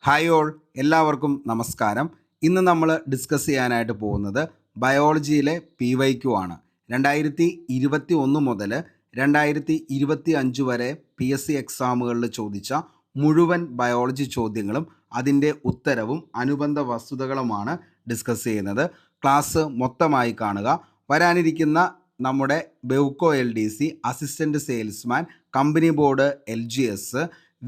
Hi all, എല്ലാവർക്കും നമസ്കാരം. ഇന്ന് നമ്മൾ ഡിസ്കസ് ചെയ്യാനായിട്ട് പോകുന്നത് ബയോളജിയിലെ PYQ ആണ്. 2021 മുതൽ 2025 വരെ PSC എക്സാമുകളിൽ ചോദിച്ച മുഴുവൻ ബയോളജി ചോദ്യങ്ങളും അതിൻ്റെ ഉത്തരവും അനുബന്ധ വസ്തുതകളുമാണ് ഡിസ്കസ് ചെയ്യുന്നത്. ക്ലാസ് മൊത്തമായി കാണുക. വരാനിരിക്കുന്ന നമ്മുടെ Bevco LDC, assistant salesman, company board LGS,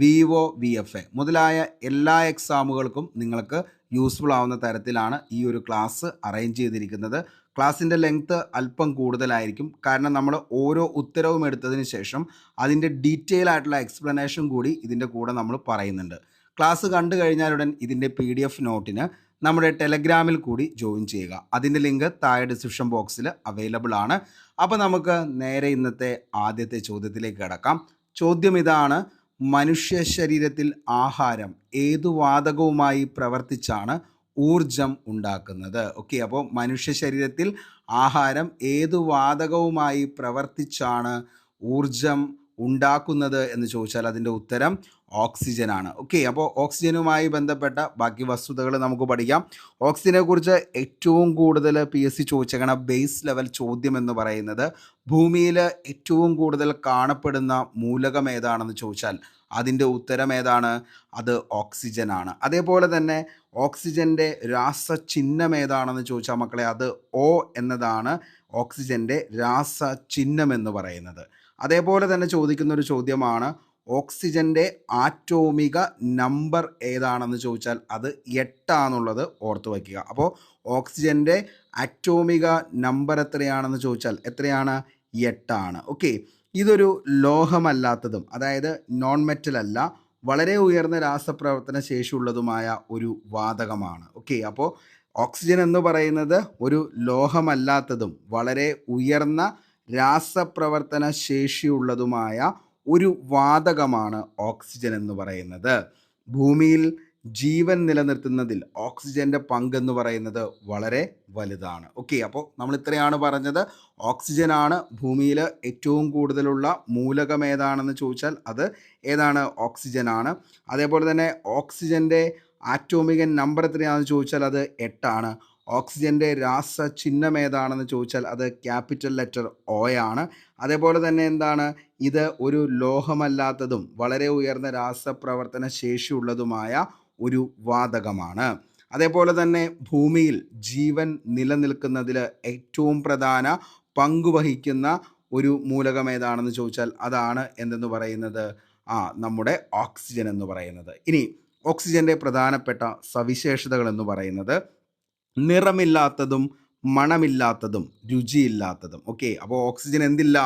VO VFA മുതലായ എല്ലാ എക്സാമുകൾക്കും നിങ്ങൾക്ക് യൂസ്ഫുൾ ആവുന്ന തരത്തിലാണ് ഈ ഒരു ക്ലാസ് അറേഞ്ച് ചെയ്തിരിക്കുന്നത്. ക്ലാസ്സിൻ്റെ ലെങ്ത്ത് അല്പം കൂടുതലായിരിക്കും, കാരണം നമ്മൾ ഓരോ ഉത്തരവും എടുത്തതിന് ശേഷം അതിൻ്റെ ഡീറ്റെയിൽ ആയിട്ടുള്ള എക്സ്പ്ലനേഷൻ കൂടി ഇതിൻ്റെ കൂടെ നമ്മൾ പറയുന്നുണ്ട്. ക്ലാസ് കണ്ടു കഴിഞ്ഞാലുടൻ ഇതിൻ്റെ PDF നോട്ടിന് നമ്മുടെ ടെലഗ്രാമിൽ കൂടി ജോയിൻ ചെയ്യുക. അതിൻ്റെ ലിങ്ക് താഴെ ഡിസ്ക്രിപ്ഷൻ ബോക്സിൽ അവൈലബിൾ ആണ്. അപ്പോൾ നമുക്ക് നേരെ ഇന്നത്തെ ആദ്യത്തെ ചോദ്യത്തിലേക്ക് കിടക്കാം. ചോദ്യം ഇതാണ്: മനുഷ്യ ശരീരത്തിൽ ആഹാരം ഏതു വാതകവുമായി പ്രവർത്തിച്ചാണ് ഊർജം ഉണ്ടാക്കുന്നത്? ഓക്കെ, അപ്പോൾ മനുഷ്യ ശരീരത്തിൽ ആഹാരം ഏതു വാതകവുമായി പ്രവർത്തിച്ചാണ് ഊർജം ഉണ്ടാക്കുന്നത് എന്ന് ചോദിച്ചാൽ അതിൻ്റെ ഉത്തരം ഓക്സിജനാണ്. ഓക്കെ, അപ്പോൾ ഓക്സിജനുമായി ബന്ധപ്പെട്ട ബാക്കി വസ്തുതകൾ നമുക്ക് പഠിക്കാം. ഓക്സിജനെ കുറിച്ച് ഏറ്റവും കൂടുതൽ PSC ചോദിച്ചേക്കണ ബേസ് ലെവൽ ചോദ്യം എന്ന് പറയുന്നത് ഭൂമിയിൽ ഏറ്റവും കൂടുതൽ കാണപ്പെടുന്ന മൂലകം ഏതാണെന്ന് ചോദിച്ചാൽ അതിൻ്റെ ഉത്തരം ഏതാണ്? അത് ഓക്സിജനാണ്. അതേപോലെ തന്നെ ഓക്സിജൻ്റെ രാസചിഹ്നം ഏതാണെന്ന് ചോദിച്ചാൽ മക്കളെ അത് O എന്നതാണ് ഓക്സിജൻ്റെ രാസചിഹ്നം എന്ന് പറയുന്നത്. അതേപോലെ തന്നെ ചോദിക്കുന്ന ഒരു ചോദ്യമാണ് ഓക്സിജൻ്റെ ആറ്റോമിക നമ്പർ ഏതാണെന്ന് ചോദിച്ചാൽ അത് 8 ആണെന്നുള്ളത് ഓർത്ത് വയ്ക്കുക. അപ്പോൾ ഓക്സിജൻ്റെ ആറ്റോമിക നമ്പർ എത്രയാണെന്ന് ചോദിച്ചാൽ എത്രയാണ്? 8 ആണ്. ഓക്കെ, ഇതൊരു ലോഹമല്ലാത്തതും, അതായത് നോൺ മെറ്റൽ അല്ല, വളരെ ഉയർന്ന രാസപ്രവർത്തന ശേഷിയുള്ളതുമായ ഒരു വാതകമാണ്. ഓക്കെ, അപ്പോൾ ഓക്സിജൻ എന്ന് പറയുന്നത് ഒരു ലോഹമല്ലാത്തതും വളരെ ഉയർന്ന രാസപ്രവർത്തന ശേഷിയുള്ളതുമായ ഒരു വാതകമാണ് ഓക്സിജൻ എന്ന് പറയുന്നത്. ഭൂമിയിൽ ജീവൻ നിലനിർത്തുന്നതിൽ ഓക്സിജൻ്റെ പങ്കെന്ന് പറയുന്നത് വളരെ വലുതാണ്. ഓക്കെ, അപ്പോൾ നമ്മൾ ഇത്രയാണ് പറഞ്ഞത്. ഓക്സിജനാണ് ഭൂമിയിൽ ഏറ്റവും കൂടുതലുള്ള മൂലകം ഏതാണെന്ന് ചോദിച്ചാൽ അത് ഏതാണ്? ഓക്സിജനാണ്. അതേപോലെ തന്നെ ഓക്സിജൻ്റെ ആറ്റോമിക നമ്പർ എത്രയാണെന്ന് ചോദിച്ചാൽ അത് 8 ആണ്. ഓക്സിജൻ്റെ രാസചിഹ്നം ഏതാണെന്ന് ചോദിച്ചാൽ അത് ക്യാപിറ്റൽ ലെറ്റർ O ആണ്. അതേപോലെ തന്നെ എന്താണ്? ഇത് ഒരു ലോഹമല്ലാത്തതും വളരെ ഉയർന്ന രാസപ്രവർത്തന ശേഷിയുള്ളതുമായ ഒരു വാതകമാണ്. അതേപോലെ തന്നെ ഭൂമിയിൽ ജീവൻ നിലനിൽക്കുന്നതിൽ ഏറ്റവും പ്രധാന പങ്കുവഹിക്കുന്ന ഒരു മൂലകം ഏതാണെന്ന് ചോദിച്ചാൽ അതാണ് എന്തെന്ന് പറയുന്നത്? നമ്മുടെ ഓക്സിജൻ എന്ന് പറയുന്നത്. ഇനി ഓക്സിജൻ്റെ പ്രധാനപ്പെട്ട സവിശേഷതകൾ എന്ന് പറയുന്നത് നിറമില്ലാത്തതും മണമില്ലാത്തതും രുചിയില്ലാത്തതും. ഓക്കെ, അപ്പോൾ ഓക്സിജൻ എന്തില്ല?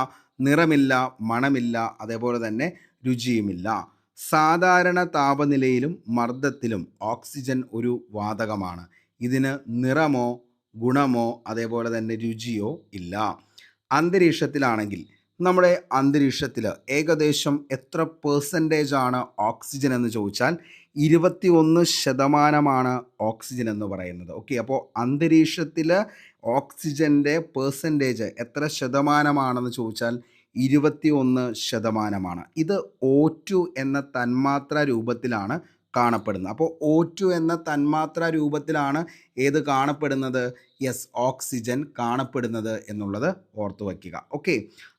നിറമില്ല, മണമില്ല, അതേപോലെ തന്നെ രുചിയുമില്ല. സാധാരണ താപനിലയിലും മർദ്ദത്തിലും ഓക്സിജൻ ഒരു വാതകമാണ്. ഇതിന് നിറമോ ഗുണമോ അതേപോലെ തന്നെ രുചിയോ ഇല്ല. അന്തരീക്ഷത്തിലാണെങ്കിൽ നമ്മുടെ അന്തരീക്ഷത്തിൽ ഏകദേശം എത്ര % ഓക്സിജൻ എന്ന് ചോദിച്ചാൽ 21% ഓക്സിജൻ എന്ന് പറയുന്നത്. ഓക്കെ, അപ്പോൾ അന്തരീക്ഷത്തിൽ ഓക്സിജൻ്റെ പെർസെൻറ്റേജ് എത്ര ശതമാനമാണെന്ന് ചോദിച്ചാൽ 21%. ഇത് O2 എന്ന തന്മാത്ര രൂപത്തിലാണ് കാണപ്പെടുന്നത്. അപ്പോൾ O2 എന്ന തന്മാത്ര രൂപത്തിലാണ് ഏത് കാണപ്പെടുന്നത്? യെസ്, ഓക്സിജൻ കാണപ്പെടുന്നത് എന്നുള്ളത് ഓർത്തു വയ്ക്കുക. ഓക്കെ,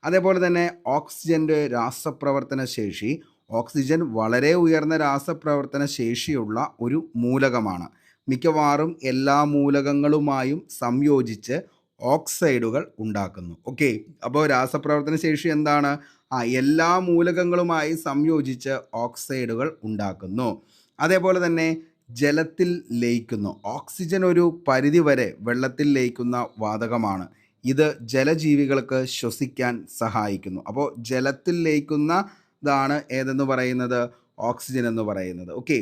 അതേപോലെ തന്നെ ഓക്സിജൻ്റെ രാസപ്രവർത്തന ശേഷി, ഓക്സിജൻ വളരെ ഉയർന്ന രാസപ്രവർത്തന ശേഷിയുള്ള ഒരു മൂലകമാണ്. മിക്കവാറും എല്ലാ മൂലകങ്ങളുമായും സംയോജിച്ച് ഓക്സൈഡുകൾ ഉണ്ടാക്കുന്നു. ഓക്കെ, അപ്പോൾ രാസപ്രവർത്തന ശേഷി എന്താണ്? എല്ലാ മൂലകങ്ങളുമായി സംയോജിച്ച് ഓക്സൈഡുകൾ ഉണ്ടാക്കുന്നു. അതേപോലെ തന്നെ ജലത്തിൽ ലയിക്കുന്നു. ഓക്സിജൻ ഒരു പരിധിവരെ വെള്ളത്തിൽ ലയിക്കുന്ന വാതകമാണ്. ഇത് ജലജീവികൾക്ക് ശ്വസിക്കാൻ സഹായിക്കുന്നു. അപ്പോൾ ജലത്തിൽ ലയിക്കുന്നതാണ് ഏതെന്ന് പറയുന്നത്? ഓക്സിജൻ എന്ന് പറയുന്നത്. ഓക്കെ,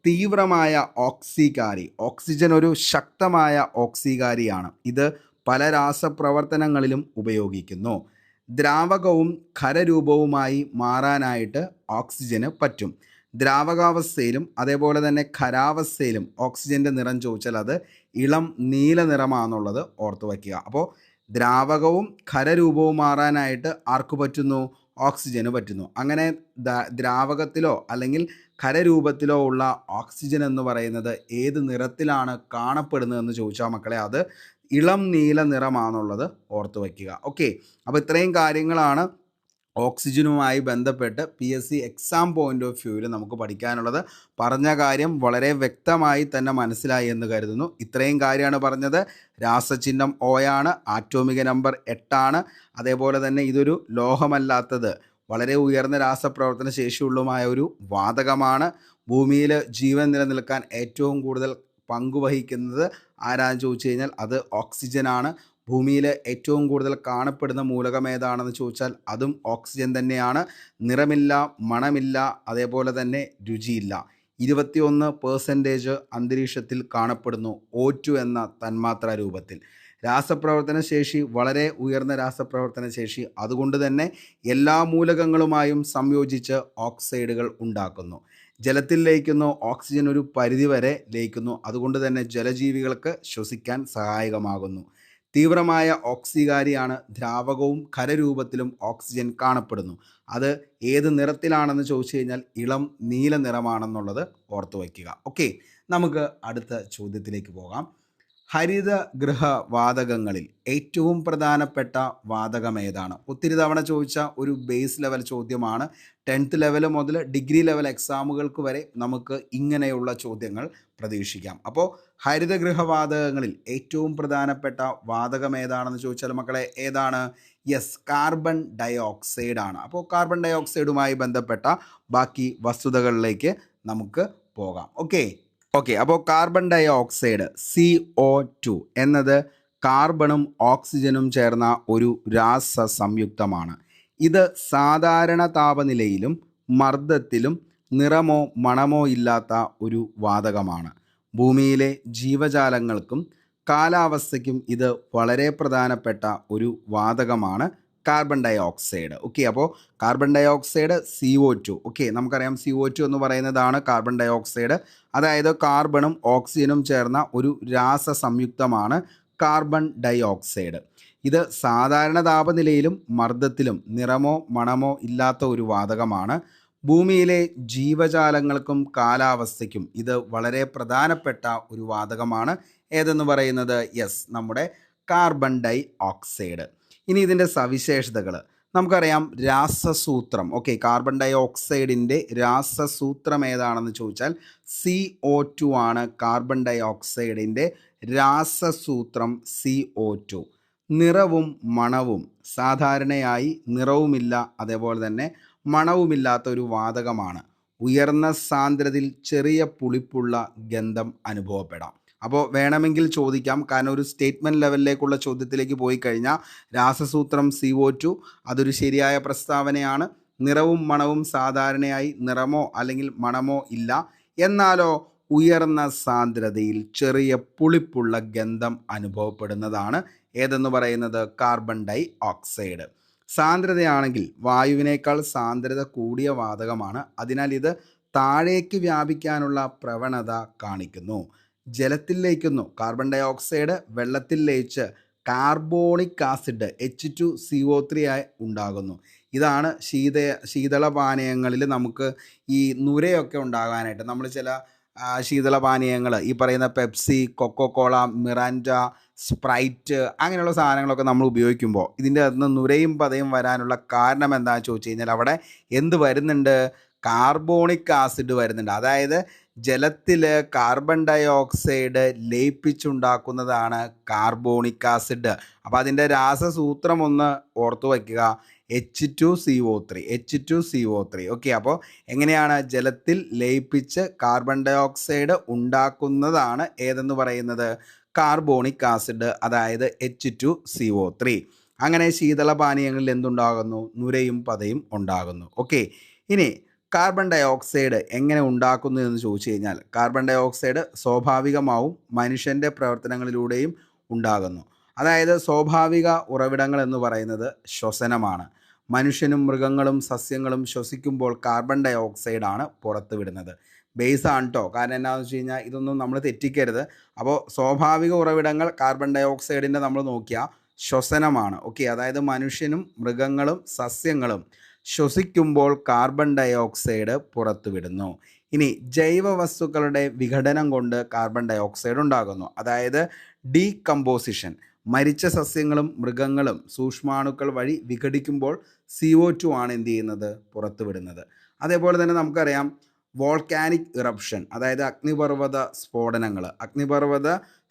തീവ്രമായ ഓക്സികാരി. ഓക്സിജൻ ഒരു ശക്തമായ ഓക്സികാരിയാണ്. ഇത് പല രാസപ്രവർത്തനങ്ങളിലും ഉപയോഗിക്കുന്നു. ദ്രാവകവും ഖരരൂപവുമായി മാറാനായിട്ട് ഓക്സിജന് പറ്റും. ദ്രാവകാവസ്ഥയിലും അതേപോലെ തന്നെ ഖരാവസ്ഥയിലും ഓക്സിജൻ്റെ നിറം ചോദിച്ചാൽ അത് ഇളം നീല നിറമാണെന്നുള്ളത് ഓർത്തു വയ്ക്കുക. അപ്പോൾ ദ്രാവകവും ഖരരൂപവും മാറാനായിട്ട് ആർക്ക് പറ്റുന്നു? ഓക്സിജന് പറ്റുന്നു. അങ്ങനെ ദ്രാവകത്തിലോ അല്ലെങ്കിൽ ഖരരൂപത്തിലോ ഉള്ള ഓക്സിജൻ എന്ന് പറയുന്നത് ഏത് നിറത്തിലാണ് കാണപ്പെടുന്നതെന്ന് ചോദിച്ചാൽ മക്കളെ അത് ഇളം നീല നിറമാണെന്നുള്ളത് ഓർത്ത് വയ്ക്കുക. ഓക്കെ, അപ്പോൾ ഇത്രയും കാര്യങ്ങളാണ് ഓക്സിജനുമായി ബന്ധപ്പെട്ട് PSC എക്സാം പോയിൻ്റ് ഓഫ് വ്യൂവിൽ നമുക്ക് പഠിക്കാനുള്ളത്. പറഞ്ഞ കാര്യം വളരെ വ്യക്തമായി തന്നെ മനസ്സിലായി എന്ന് കരുതുന്നു. ഇത്രയും കാര്യമാണ് പറഞ്ഞത്. രാസചിഹ്നം O ആണ്, ആറ്റോമിക നമ്പർ 8 ആണ്. അതേപോലെ തന്നെ ഇതൊരു ലോഹമല്ലാത്തത് വളരെ ഉയർന്ന രാസപ്രവർത്തന ശേഷിയുള്ളതുമായ ഒരു വാതകമാണ്. ഭൂമിയിൽ ജീവൻ നിലനിൽക്കാൻ ഏറ്റവും കൂടുതൽ പങ്കുവഹിക്കുന്നത് ആരാന്ന് ചോദിച്ചു കഴിഞ്ഞാൽ അത് ഓക്സിജനാണ്. ഭൂമിയിൽ ഏറ്റവും കൂടുതൽ കാണപ്പെടുന്ന മൂലകം ഏതാണെന്ന് ചോദിച്ചാൽ അതും ഓക്സിജൻ തന്നെയാണ്. നിറമില്ല, മണമില്ല, അതേപോലെ തന്നെ രുചിയില്ല. 21% അന്തരീക്ഷത്തിൽ കാണപ്പെടുന്നു O2 എന്ന തന്മാത്രാ രൂപത്തിൽ. രാസപ്രവർത്തന ശേഷി വളരെ ഉയർന്ന രാസപ്രവർത്തന ശേഷി, അതുകൊണ്ട് തന്നെ എല്ലാ മൂലകങ്ങളുമായും സംയോജിച്ച് ഓക്സൈഡുകൾ ഉണ്ടാക്കുന്നു. ജലത്തിൽ ലയിക്കുന്നു, ഓക്സിജൻ ഒരു പരിധിവരെ ലയിക്കുന്നു, അതുകൊണ്ട് തന്നെ ജലജീവികൾക്ക് ശ്വസിക്കാൻ സഹായകമാകുന്നു. തീവ്രമായ ഓക്സികാരിയാണ്. ദ്രാവകവും ഖരരൂപത്തിലും ഓക്സിജൻ കാണപ്പെടുന്നു. അത് ഏത് നിറത്തിലാണെന്ന് ചോദിച്ചു കഴിഞ്ഞാൽ ഇളം നീല നിറമാണെന്നുള്ളത് ഓർത്തു വയ്ക്കുക. ഓക്കെ, നമുക്ക് അടുത്ത ചോദ്യത്തിലേക്ക് പോകാം. ഹരിതഗൃഹവാതകങ്ങളിൽ ഏറ്റവും പ്രധാനപ്പെട്ട വാതകം ഏതാണ്? ഒത്തിരി തവണ ചോദിച്ച ഒരു ബേസ് ലെവൽ ചോദ്യമാണ്. 10th ലെവൽ മുതൽ ഡിഗ്രി ലെവൽ എക്സാമുകൾക്ക് വരെ നമുക്ക് ഇങ്ങനെയുള്ള ചോദ്യങ്ങൾ പ്രതീക്ഷിക്കാം. അപ്പോൾ ഹരിതഗൃഹവാതകങ്ങളിൽ ഏറ്റവും പ്രധാനപ്പെട്ട വാതകം ഏതാണെന്ന് ചോദിച്ചാൽ മക്കളെ ഏതാണ്? യെസ്, കാർബൺ ഡൈ ഓക്സൈഡ് ആണ്. അപ്പോൾ കാർബൺ ഡൈ ഓക്സൈഡുമായി ബന്ധപ്പെട്ട ബാക്കി വസ്തുതകളിലേക്ക് നമുക്ക് പോകാം. ഓക്കെ, അപ്പോൾ കാർബൺ ഡൈ ഓക്സൈഡ് CO2 എന്നത് കാർബണും ഓക്സിജനും ചേർന്ന ഒരു രാസ സംയുക്തമാണ്. ഇത് സാധാരണ താപനിലയിലും മർദ്ദത്തിലും നിറമോ മണമോ ഇല്ലാത്ത ഒരു വാതകമാണ്. ഭൂമിയിലെ ജീവജാലങ്ങൾക്കും കാലാവസ്ഥയ്ക്കും ഇത് വളരെ പ്രധാനപ്പെട്ട ഒരു വാതകമാണ് കാർബൺ ഡൈ ഓക്സൈഡ്. ഓക്കെ, അപ്പോൾ carbon dioxide CO2. Okay, നമുക്കറിയാം CO2 എന്ന് പറയുന്നതാണ് കാർബൺ ഡൈ ഓക്സൈഡ്. അതായത് കാർബണും ഓക്സിജനും ചേർന്ന ഒരു രാസ സംയുക്തമാണ് കാർബൺ ഡൈ ഓക്സൈഡ്. ഇത് സാധാരണ താപനിലയിലും മർദ്ദത്തിലും നിറമോ മണമോ ഇല്ലാത്ത ഒരു വാതകമാണ്. ഭൂമിയിലെ ജീവജാലങ്ങൾക്കും കാലാവസ്ഥയ്ക്കും ഇത് വളരെ പ്രധാനപ്പെട്ട ഒരു വാതകമാണ്. ഏതെന്ന് പറയുന്നത് യെസ്, നമ്മുടെ കാർബൺ ഡൈ ഓക്സൈഡ്. ഇനി ഇതിൻ്റെ സവിശേഷതകൾ നമുക്കറിയാം. രാസസൂത്രം, ഓക്കെ, കാർബൺ ഡൈ ഓക്സൈഡിൻ്റെ രാസസൂത്രം ഏതാണെന്ന് ചോദിച്ചാൽ CO2 ആണ്. കാർബൺ ഡൈ ഓക്സൈഡിൻ്റെ രാസസൂത്രം CO2. നിറവും മണവും സാധാരണയായി നിറവുമില്ല, അതേപോലെ തന്നെ മണവുമില്ലാത്ത ഒരു വാതകമാണ്. ഉയർന്ന സാന്ദ്രതയിൽ ചെറിയ പുളിപ്പുള്ള ഗന്ധം അനുഭവപ്പെടാം. അപ്പോൾ വേണമെങ്കിൽ ചോദിക്കാം, കാരണം ഒരു സ്റ്റേറ്റ്മെൻറ്റ് ലെവലിലേക്കുള്ള ചോദ്യത്തിലേക്ക് പോയി കഴിഞ്ഞാൽ രാസസൂത്രം CO2 അതൊരു ശരിയായ പ്രസ്താവനയാണ്. നിറവും മണവും സാധാരണയായി നിറമോ അല്ലെങ്കിൽ മണമോ ഇല്ല, എന്നാലോ ഉയർന്ന സാന്ദ്രതയിൽ ചെറിയ പുളിപ്പുള്ള ഗന്ധം അനുഭവപ്പെടുന്നതാണ് ഏതെന്ന് പറയുന്നത് കാർബൺ ഡൈ ഓക്സൈഡ്. സാന്ദ്രതയാണെങ്കിൽ വായുവിനേക്കാൾ സാന്ദ്രത കൂടിയ വാതകമാണ്. അതിനാൽ ഇത് താഴേക്ക് വ്യാപിക്കാനുള്ള പ്രവണത കാണിക്കുന്നു. ജലത്തിൽ ലയിക്കുന്നു. കാർബൺ ഡൈ ഓക്സൈഡ് വെള്ളത്തിൽ ലയിച്ച് കാർബോണിക് ആസിഡ് H2CO3 ആയി ഉണ്ടാകുന്നു. ഇതാണ് ശീതളപാനീയങ്ങളിൽ നമുക്ക് ഈ നുരയൊക്കെ ഉണ്ടാകാനായിട്ട് നമ്മൾ ചില ശീതളപാനീയങ്ങൾ ഈ പറയുന്ന പെപ്സി, കൊക്കോകോള, മിറാൻഡ, സ്പ്രൈറ്റ് അങ്ങനെയുള്ള സാധനങ്ങളൊക്കെ നമ്മൾ ഉപയോഗിക്കുമ്പോൾ ഇതിൻ്റെ അകത്ത് നിന്ന് നുരയും പതയും വരാനുള്ള കാരണം എന്താണെന്ന് ചോദിച്ചു കഴിഞ്ഞാൽ അവിടെ എന്ത് വരുന്നുണ്ട്? കാർബോണിക് ആസിഡ് വരുന്നുണ്ട്. അതായത് ജലത്തിൽ കാർബൺ ഡൈ ഓക്സൈഡ് ലയിപ്പിച്ചുണ്ടാക്കുന്നതാണ് കാർബോണിക് ആസിഡ്. അപ്പോൾ അതിൻ്റെ രാസസൂത്രം ഒന്ന് ഓർത്തു വയ്ക്കുക, H2CO3. ഓക്കെ, അപ്പോൾ എങ്ങനെയാണ് ജലത്തിൽ ലയിപ്പിച്ച് കാർബൺ ഡൈ ഓക്സൈഡ് ഉണ്ടാക്കുന്നതാണ് ഏതെന്ന് പറയുന്നത് കാർബോണിക് ആസിഡ്, അതായത് H2CO3. അങ്ങനെ ശീതളപാനീയങ്ങളിൽ എന്തുണ്ടാകുന്നു? നുരയും പതയും ഉണ്ടാകുന്നു. ഓക്കെ, ഇനി കാർബൺ ഡൈ ഓക്സൈഡ് എങ്ങനെ ഉണ്ടാക്കുന്നു എന്ന് ചോദിച്ചു കഴിഞ്ഞാൽ കാർബൺ ഡൈ ഓക്സൈഡ് സ്വാഭാവികമാവും മനുഷ്യൻ്റെ പ്രവർത്തനങ്ങളിലൂടെയും ഉണ്ടാകുന്നു. അതായത് സ്വാഭാവിക ഉറവിടങ്ങൾ എന്ന് പറയുന്നത് ശ്വസനമാണ്. മനുഷ്യനും മൃഗങ്ങളും സസ്യങ്ങളും ശ്വസിക്കുമ്പോൾ കാർബൺ ഡൈ ഓക്സൈഡാണ് പുറത്ത് വിടുന്നത്. ബേസാണ് കേട്ടോ. കാരണം എന്താണെന്ന് വെച്ച് കഴിഞ്ഞാൽ ഇതൊന്നും നമ്മൾ തെറ്റിക്കരുത്. അപ്പോൾ സ്വാഭാവിക ഉറവിടങ്ങൾ കാർബൺ ഡൈ ഓക്സൈഡിൻ്റെ നമ്മൾ നോക്കിയാൽ ശ്വസനമാണ്. ഓക്കെ, അതായത് മനുഷ്യനും മൃഗങ്ങളും സസ്യങ്ങളും ശ്വസിക്കുമ്പോൾ കാർബൺ ഡയോക്സൈഡ് പുറത്തുവിടുന്നു. ഇനി ജൈവ വസ്തുക്കളുടെ വിഘടനം കൊണ്ട് കാർബൺ ഡയോക്സൈഡ് ഉണ്ടാകുന്നു. അതായത് ഡീകമ്പോസിഷൻ. മരിച്ച സസ്യങ്ങളും മൃഗങ്ങളും സൂക്ഷ്മാണുക്കൾ വഴി വിഘടിക്കുമ്പോൾ CO2 ആണ് എന്ത് ചെയ്യുന്നത്, പുറത്തുവിടുന്നത്. അതേപോലെ തന്നെ നമുക്കറിയാം വോൾക്കാനിക് ഇറപ്ഷൻ, അതായത് അഗ്നിപർവ്വത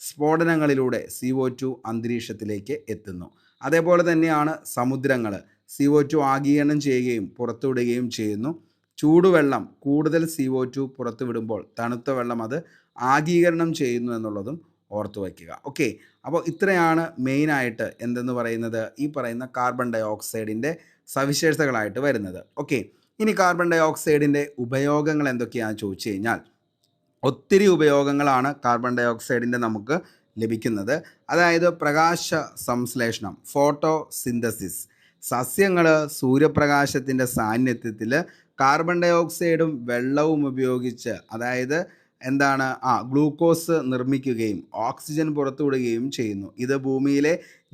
സ്ഫോടനങ്ങളിലൂടെ CO2 അന്തരീക്ഷത്തിലേക്ക് എത്തുന്നു. അതേപോലെ തന്നെയാണ് സമുദ്രങ്ങൾ CO2 ആഗിരണം ചെയ്യുകയും പുറത്തുവിടുകയും ചെയ്യുന്നു. ചൂടുവെള്ളം കൂടുതൽ CO2 പുറത്തുവിടുമ്പോൾ തണുത്ത വെള്ളം അത് ആഗീകരണം ചെയ്യുന്നു എന്നുള്ളതും ഓർത്തു വയ്ക്കുക. ഓക്കെ, അപ്പോൾ ഇത്രയാണ് മെയിനായിട്ട് എന്തെന്ന് പറയുന്നത് ഈ പറയുന്ന കാർബൺ ഡയോക്സൈഡിൻ്റെ സവിശേഷതകളായിട്ട് വരുന്നത്. ഓക്കെ, ഇനി കാർബൺ ഡയോക്സൈഡിൻ്റെ ഉപയോഗങ്ങൾ എന്തൊക്കെയാണെന്ന് ചോദിച്ചു കഴിഞ്ഞാൽ ഒത്തിരി ഉപയോഗങ്ങളാണ് കാർബൺ ഡയോക്സൈഡിൻ്റെ നമുക്ക് ലഭിക്കുന്നത്. അതായത് പ്രകാശ സംശ്ലേഷണം, ഫോട്ടോസിന്തസിസ്. സസ്യങ്ങൾ സൂര്യപ്രകാശത്തിൻ്റെ സാന്നിധ്യത്തിൽ കാർബൺ ഡയോക്സൈഡും വെള്ളവും ഉപയോഗിച്ച് അതായത് എന്താണ് ഗ്ലൂക്കോസ് നിർമ്മിക്കുകയും ഓക്സിജൻ പുറത്തുവിടുകയും ചെയ്യുന്നു. ഇത് ഭൂമിയിലെ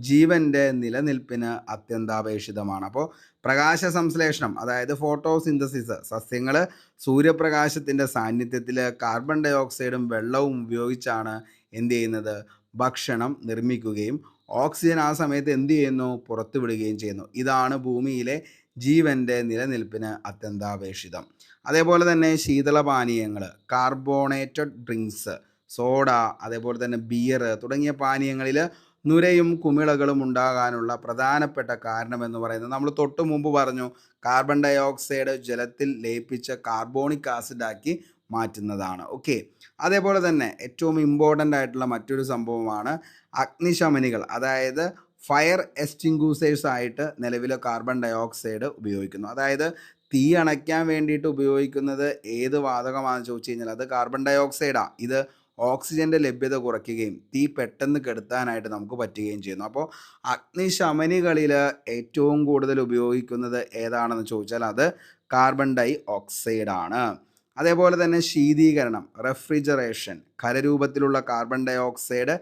ജീവൻ്റെ നിലനിൽപ്പിന് അത്യന്താപേക്ഷിതമാണ്. അപ്പോൾ പ്രകാശ സംശ്ലേഷണം അതായത് ഫോട്ടോസിന്തസിസ്, സസ്യങ്ങൾ സൂര്യപ്രകാശത്തിൻ്റെ സാന്നിധ്യത്തിൽ കാർബൺ ഡയോക്സൈഡും വെള്ളവും ഉപയോഗിച്ചാണ് എന്ത് ചെയ്യുന്നത്, ഭക്ഷണം നിർമ്മിക്കുകയും ഓക്സിജൻ ആ സമയത്ത് എന്ത് ചെയ്യുന്നു, പുറത്തുവിടുകയും ചെയ്യുന്നു. ഇതാണ് ഭൂമിയിലെ ജീവൻ്റെ നിലനിൽപ്പിന് അത്യന്താപേക്ഷിതം. അതേപോലെ തന്നെ ശീതളപാനീയങ്ങൾ, കാർബോണേറ്റഡ് ഡ്രിങ്ക്സ്, സോഡ, അതേപോലെ തന്നെ ബിയർ തുടങ്ങിയ പാനീയങ്ങളിൽ നുരയും കുമിളകളും ഉണ്ടാകാനുള്ള പ്രധാനപ്പെട്ട കാരണമെന്ന് പറയുന്നത് നമ്മൾ തൊട്ട് മുമ്പ് പറഞ്ഞു, കാർബൺ ഡയോക്സൈഡ് ജലത്തിൽ ലയിപ്പിച്ച കാർബോണിക് ആസിഡാക്കി മാറ്റുന്നതാണ്. ഓക്കെ, അതേപോലെ തന്നെ ഏറ്റവും ഇമ്പോർട്ടൻ്റ് ആയിട്ടുള്ള മറ്റൊരു സംഭവമാണ് അഗ്നിശമനികൾ, അതായത് ഫയർ എക്സ്റ്റിങ്ക്യൂഷേഴ്സ് ആയിട്ട് നിലവിൽ കാർബൺ ഡയോക്സൈഡ് ഉപയോഗിക്കുന്നു. അതായത് തീ അണയ്ക്കാൻ വേണ്ടിയിട്ട് ഉപയോഗിക്കുന്നത് ഏത് വാതകമാണെന്ന് ചോദിച്ചു കഴിഞ്ഞാൽ അത് കാർബൺ ഡയോക്സൈഡാണ്. ഇത് ഓക്സിജൻ്റെ ലഭ്യത കുറയ്ക്കുകയും തീ പെട്ടെന്ന് കെടുത്താനായിട്ട് നമുക്ക് പറ്റുകയും ചെയ്യുന്നു. അപ്പോൾ അഗ്നിശമനികളിൽ ഏറ്റവും കൂടുതൽ ഉപയോഗിക്കുന്നത് ഏതാണെന്ന് ചോദിച്ചാൽ അത് കാർബൺ ഡൈ ഓക്സൈഡാണ്. അതേപോലെ തന്നെ ശീതീകരണം, റെഫ്രിജറേഷൻ, ഖരരൂപത്തിലുള്ള കാർബൺ ഡയോക്സൈഡ്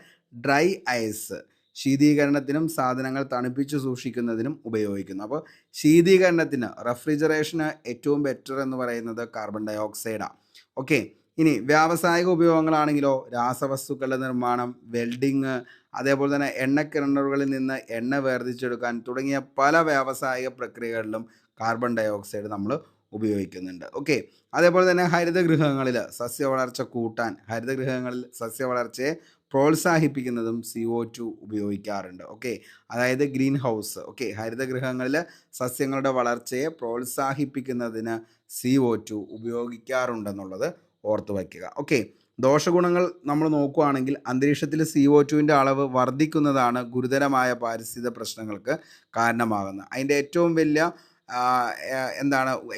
ഡ്രൈ ഐസ്, ശീതീകരണത്തിനും സാധനങ്ങൾ തണുപ്പിച്ച് സൂക്ഷിക്കുന്നതിനും ഉപയോഗിക്കുന്നു. അപ്പോൾ ശീതീകരണത്തിന്, റെഫ്രിജറേഷന് ഏറ്റവും ബെറ്റർ എന്ന് പറയുന്നത് കാർബൺ ഡയോക്സൈഡാണ്. ഓക്കെ, ഇനി വ്യാവസായിക ഉപയോഗങ്ങളാണെങ്കിലോ രാസവസ്തുക്കളുടെ നിർമ്മാണം, വെൽഡിങ്, അതേപോലെ തന്നെ എണ്ണക്കിണറുകളിൽ നിന്ന് എണ്ണ വേർതിരിച്ചെടുക്കാൻ തുടങ്ങിയ പല വ്യാവസായിക പ്രക്രിയകളിലും കാർബൺ ഡയോക്സൈഡ് നമ്മൾ ഉപയോഗിക്കുന്നുണ്ട്. ഓക്കെ, അതേപോലെ തന്നെ ഹരിതഗൃഹങ്ങളിൽ സസ്യവളർച്ച കൂട്ടാൻ, ഹരിതഗൃഹങ്ങളിൽ സസ്യവളർച്ചയെ പ്രോത്സാഹിപ്പിക്കുന്നതും CO2 ഉപയോഗിക്കാറുണ്ട്. ഓക്കെ, അതായത് ഗ്രീൻ ഹൗസ്. ഓക്കെ, ഹരിതഗൃഹങ്ങളിൽ സസ്യങ്ങളുടെ വളർച്ചയെ പ്രോത്സാഹിപ്പിക്കുന്നതിന് CO2 ഉപയോഗിക്കാറുണ്ടെന്നുള്ളത് ഓർത്ത് വയ്ക്കുക. ഓക്കെ, ദോഷഗുണങ്ങൾ നമ്മൾ നോക്കുകയാണെങ്കിൽ അന്തരീക്ഷത്തിൽ CO2ൻ്റെ അളവ് വർദ്ധിക്കുന്നതാണ് ഗുരുതരമായ പാരിസ്ഥിതിക പ്രശ്നങ്ങൾക്ക് കാരണമാകുന്നത്. അതിൻ്റെ ഏറ്റവും വലിയ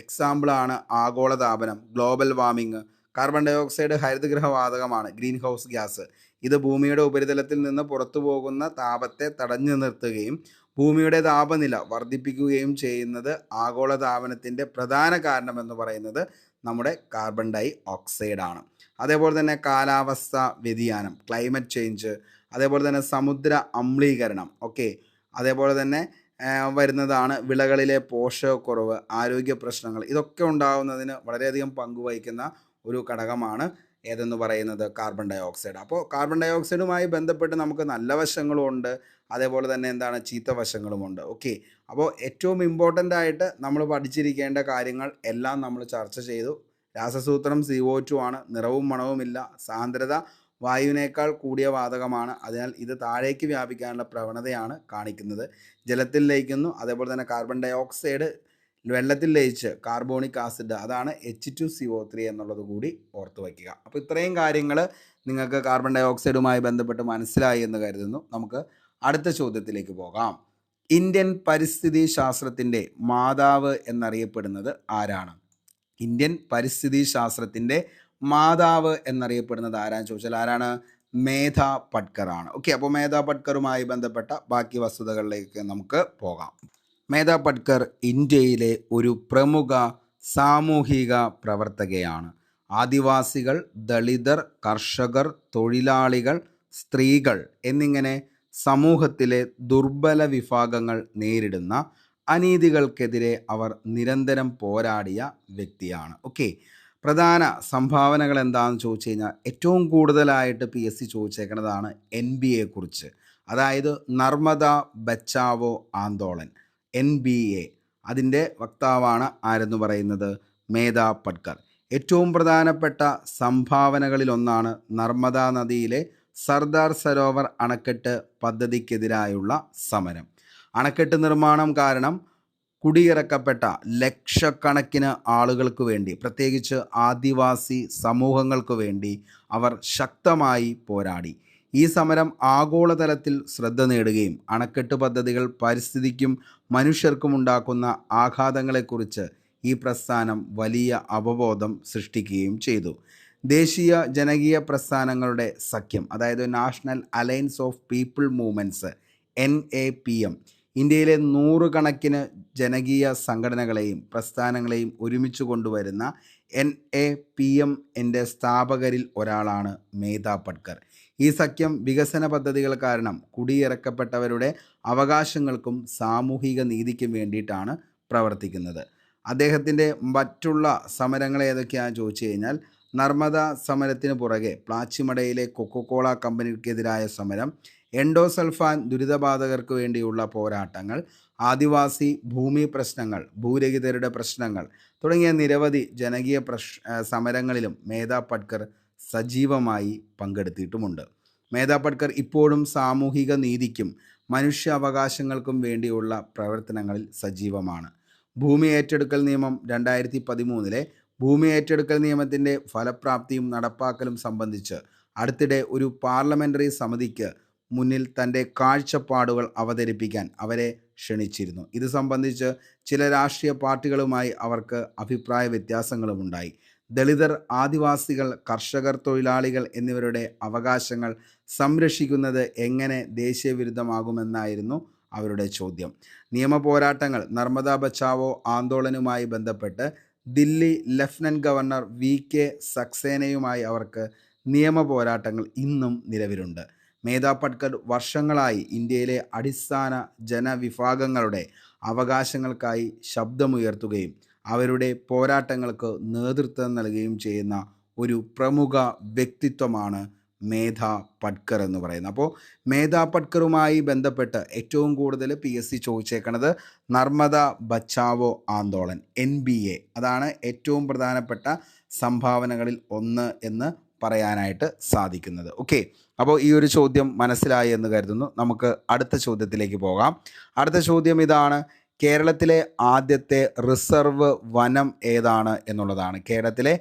എക്സാമ്പിളാണ് ആഗോളതാപനം, ഗ്ലോബൽ വാർമിംഗ്. കാർബൺ ഡയോക്സൈഡ് ഹരിതഗൃഹ വാതകമാണ്, ഗ്രീൻ ഹൗസ് ഗ്യാസ്. ഇത് ഭൂമിയുടെ ഉപരിതലത്തിൽ നിന്ന് പുറത്തു പോകുന്ന താപത്തെ തടഞ്ഞു നിർത്തുകയും ഭൂമിയുടെ താപനില വർദ്ധിപ്പിക്കുകയും ചെയ്യുന്നത് ആഗോളതാപനത്തിൻ്റെ പ്രധാന കാരണമെന്ന് പറയുന്നത് നമ്മുടെ കാർബൺ ഡൈ ഓക്സൈഡാണ്. അതേപോലെ തന്നെ കാലാവസ്ഥ വ്യതിയാനം, ക്ലൈമറ്റ് ചേഞ്ച്, അതേപോലെ തന്നെ സമുദ്ര അമ്ലീകരണം. ഓക്കെ, അതേപോലെ തന്നെ വരുന്നതാണ് വിളകളിലെ പോഷകക്കുറവ്, ആരോഗ്യ പ്രശ്നങ്ങൾ. ഇതൊക്കെ ഉണ്ടാകുന്നതിന് വളരെയധികം പങ്കുവഹിക്കുന്ന ഒരു ഘടകമാണ് ഏതെന്ന് പറയുന്നത് കാർബൺ ഡൈ ഓക്സൈഡ്. അപ്പോൾ കാർബൺ ഡൈ ഓക്സൈഡുമായി ബന്ധപ്പെട്ട് നമുക്ക് നല്ല വശങ്ങളും ഉണ്ട്, അതേപോലെ തന്നെ ചീത്ത വശങ്ങളുമുണ്ട്. ഓക്കെ, അപ്പോൾ ഏറ്റവും ഇമ്പോർട്ടൻ്റ് ആയിട്ട് നമ്മൾ പഠിച്ചിരിക്കേണ്ട കാര്യങ്ങൾ എല്ലാം നമ്മൾ ചർച്ച ചെയ്തു. രാസസൂത്രം CO2 ആണ്, നിറവും മണവുമില്ല, സാന്ദ്രത വായുവിനേക്കാൾ കൂടിയ വാതകമാണ്. അതിനാൽ ഇത് താഴേക്ക് വ്യാപിക്കാനുള്ള പ്രവണതയാണ് കാണിക്കുന്നത്. ജലത്തിൽ ലയിക്കുന്നു, അതേപോലെ തന്നെ കാർബൺ ഡൈ ഓക്സൈഡ് വെള്ളത്തിൽ ലയിച്ച് കാർബോണിക് ആസിഡ്, അതാണ് H2CO3 എന്നുള്ളത് കൂടി ഓർത്ത് വയ്ക്കുക. അപ്പോൾ ഇത്രയും കാര്യങ്ങൾ നിങ്ങൾക്ക് കാർബൺ ഡൈ ഓക്സൈഡുമായി ബന്ധപ്പെട്ട് മനസ്സിലായി എന്ന് കരുതുന്നു. നമുക്ക് അടുത്ത ചോദ്യത്തിലേക്ക് പോകാം. ഇന്ത്യൻ പരിസ്ഥിതി ശാസ്ത്രത്തിൻ്റെ മാതാവ് എന്നറിയപ്പെടുന്നത് ആരാണ്? ഇന്ത്യൻ പരിസ്ഥിതി ശാസ്ത്രത്തിൻ്റെ മാതാവ് എന്നറിയപ്പെടുന്നത് ആരാന്ന് ചോദിച്ചാൽ ആരാണ്? മേധ പട്കർ ആണ്. ഓക്കെ, അപ്പോൾ മേധ പട്കറുമായി ബന്ധപ്പെട്ട ബാക്കി വസ്തുതകളിലേക്ക് നമുക്ക് പോകാം. മേധ പട്കർ ഇന്ത്യയിലെ ഒരു പ്രമുഖ സാമൂഹിക പ്രവർത്തകയാണ്. ആദിവാസികൾ, ദളിതർ, കർഷകർ, തൊഴിലാളികൾ, സ്ത്രീകൾ എന്നിങ്ങനെ സമൂഹത്തിലെ ദുർബല വിഭാഗങ്ങൾ നേരിടുന്ന അനീതികൾക്കെതിരെ അവർ നിരന്തരം പോരാടിയ വ്യക്തിയാണ്. ഓക്കെ, പ്രധാന സംഭാവനകൾ എന്താണെന്ന് ചോദിച്ചു കഴിഞ്ഞാൽ ഏറ്റവും കൂടുതലായിട്ട് PSC ചോദിച്ചേക്കുന്നതാണ് NBA കുറിച്ച്. അതായത് നർമ്മദ ബച്ചാവോ ആന്തോളൻ, NBA. അതിൻ്റെ വക്താവാണ് ആരെന്ന് പറയുന്നത് മേധാ പട്കർ. ഏറ്റവും പ്രധാനപ്പെട്ട സംഭാവനകളിലൊന്നാണ് നർമ്മദ നദിയിലെ സർദാർ സരോവർ അണക്കെട്ട് പദ്ധതിക്കെതിരായുള്ള സമരം. അണക്കെട്ട് നിർമ്മാണം കാരണം കുടിയിറക്കപ്പെട്ട ലക്ഷക്കണക്കിന് ആളുകൾക്ക് വേണ്ടി, പ്രത്യേകിച്ച് ആദിവാസി സമൂഹങ്ങൾക്ക് വേണ്ടി അവർ ശക്തമായി പോരാടി. ഈ സമരം ആഗോളതലത്തിൽ ശ്രദ്ധ നേടുകയും അണക്കെട്ട് പദ്ധതികൾ പരിസ്ഥിതിക്കും മനുഷ്യർക്കും ഉണ്ടാക്കുന്ന ആഘാതങ്ങളെക്കുറിച്ച് ഈ പ്രസ്ഥാനം വലിയ അവബോധം സൃഷ്ടിക്കുകയും ചെയ്തു. ദേശീയ ജനകീയ പ്രസ്ഥാനങ്ങളുടെ സഖ്യം, അതായത് national alliance of people movements NAPM, ഇന്ത്യയിലെ നൂറുകണക്കിന് ജനകീയ സംഘടനകളെയും പ്രസ്ഥാനങ്ങളെയും ഒരുമിച്ച് കൊണ്ടുവരുന്ന NAPM സ്ഥാപകരിൽ ഒരാളാണ് മേധാ പട്കർ. ഈ സഖ്യം വികസന പദ്ധതികൾ കാരണം കുടിയിറക്കപ്പെട്ടവരുടെ അവകാശങ്ങൾക്കും സാമൂഹിക നീതിക്കും വേണ്ടിയിട്ടാണ് പ്രവർത്തിക്കുന്നത്. അദ്ദേഹത്തിൻ്റെ മറ്റുള്ള സമരങ്ങൾ ഏതൊക്കെയാണെന്ന് ചോദിച്ചു കഴിഞ്ഞാൽ നർമ്മദ സമരത്തിന് പുറകെ പ്ലാച്ചിമടയിലെ കൊക്കോകോള കമ്പനിക്കെതിരായ സമരം, എൻഡോസൾഫാൻ ദുരിതബാധിതർക്ക് വേണ്ടിയുള്ള പോരാട്ടങ്ങൾ, ആദിവാസി ഭൂമി പ്രശ്നങ്ങൾ, ഭൂരഹിതരുടെ പ്രശ്നങ്ങൾ തുടങ്ങിയ നിരവധി ജനകീയ സമരങ്ങളിലും മേധാ പട്കർ സജീവമായി പങ്കെടുത്തിട്ടുമുണ്ട്. മേധാ പട്കർ ഇപ്പോഴും സാമൂഹിക നീതിക്കും മനുഷ്യാവകാശങ്ങൾക്കും വേണ്ടിയുള്ള പ്രവർത്തനങ്ങളിൽ സജീവമാണ്. ഭൂമി ഏറ്റെടുക്കൽ നിയമം 2013 ഭൂമി ഏറ്റെടുക്കൽ നിയമത്തിൻ്റെ ഫലപ്രാപ്തിയും നടപ്പാക്കലും സംബന്ധിച്ച് അടുത്തിടെ ഒരു പാർലമെൻ്ററി സമിതിക്ക് മുന്നിൽ തൻ്റെ കാഴ്ചപ്പാടുകൾ അവതരിപ്പിക്കാൻ അവരെ ക്ഷണിച്ചിരുന്നു. ഇത് സംബന്ധിച്ച് ചില രാഷ്ട്രീയ പാർട്ടികളുമായി അവർക്ക് അഭിപ്രായ വ്യത്യാസങ്ങളുമുണ്ടായി. ദളിതർ, ആദിവാസികൾ, കർഷകർ, തൊഴിലാളികൾ എന്നിവരുടെ അവകാശങ്ങൾ സംരക്ഷിക്കുന്നത് എങ്ങനെ ദേശീയവിരുദ്ധമാകുമെന്നായിരുന്നു അവരുടെ ചോദ്യം. നിയമ പോരാട്ടങ്ങൾ, നർമ്മദ ബച്ചാവോ ആന്തോളനുമായി ബന്ധപ്പെട്ട് ദില്ലി ലഫ്റ്റനന്റ് ഗവർണർ VK സക്സേനയുമായി അവർക്ക് നിയമ പോരാട്ടങ്ങൾ ഇന്നും നിലവിലുണ്ട്. മേധാ പട്കർ വർഷങ്ങളായി ഇന്ത്യയിലെ അടിസ്ഥാന ജനവിഭാഗങ്ങളുടെ അവകാശങ്ങൾക്കായി ശബ്ദമുയർത്തുകയും അവരുടെ പോരാട്ടങ്ങൾക്ക് നേതൃത്വം നൽകുകയും ചെയ്യുന്ന ഒരു പ്രമുഖ വ്യക്തിത്വമാണ് മേധാ പട്കർ എന്ന് പറയുന്നത്. അപ്പോൾ മേധാ പട്കറുമായി ബന്ധപ്പെട്ട് ഏറ്റവും കൂടുതൽ PSC ചോദിച്ചേക്കുന്നത് നർമ്മദ ബച്ചാവോ ആന്തോളൻ NBA, അതാണ് ഏറ്റവും പ്രധാനപ്പെട്ട സംഭാവനകളിൽ ഒന്ന് എന്ന് പറയാനായിട്ട് സാധിക്കുന്നത്. ഓക്കെ, അപ്പോൾ ഈ ഒരു ചോദ്യം മനസ്സിലായി എന്ന് കരുതുന്നു. നമുക്ക് അടുത്ത ചോദ്യത്തിലേക്ക് പോകാം. അടുത്ത ചോദ്യം ഇതാണ്: കേരളത്തിലെ ആദ്യത്തെ റിസർവ് വനം ഏതാണ് എന്നുള്ളതാണ്. കേരളത്തിലെ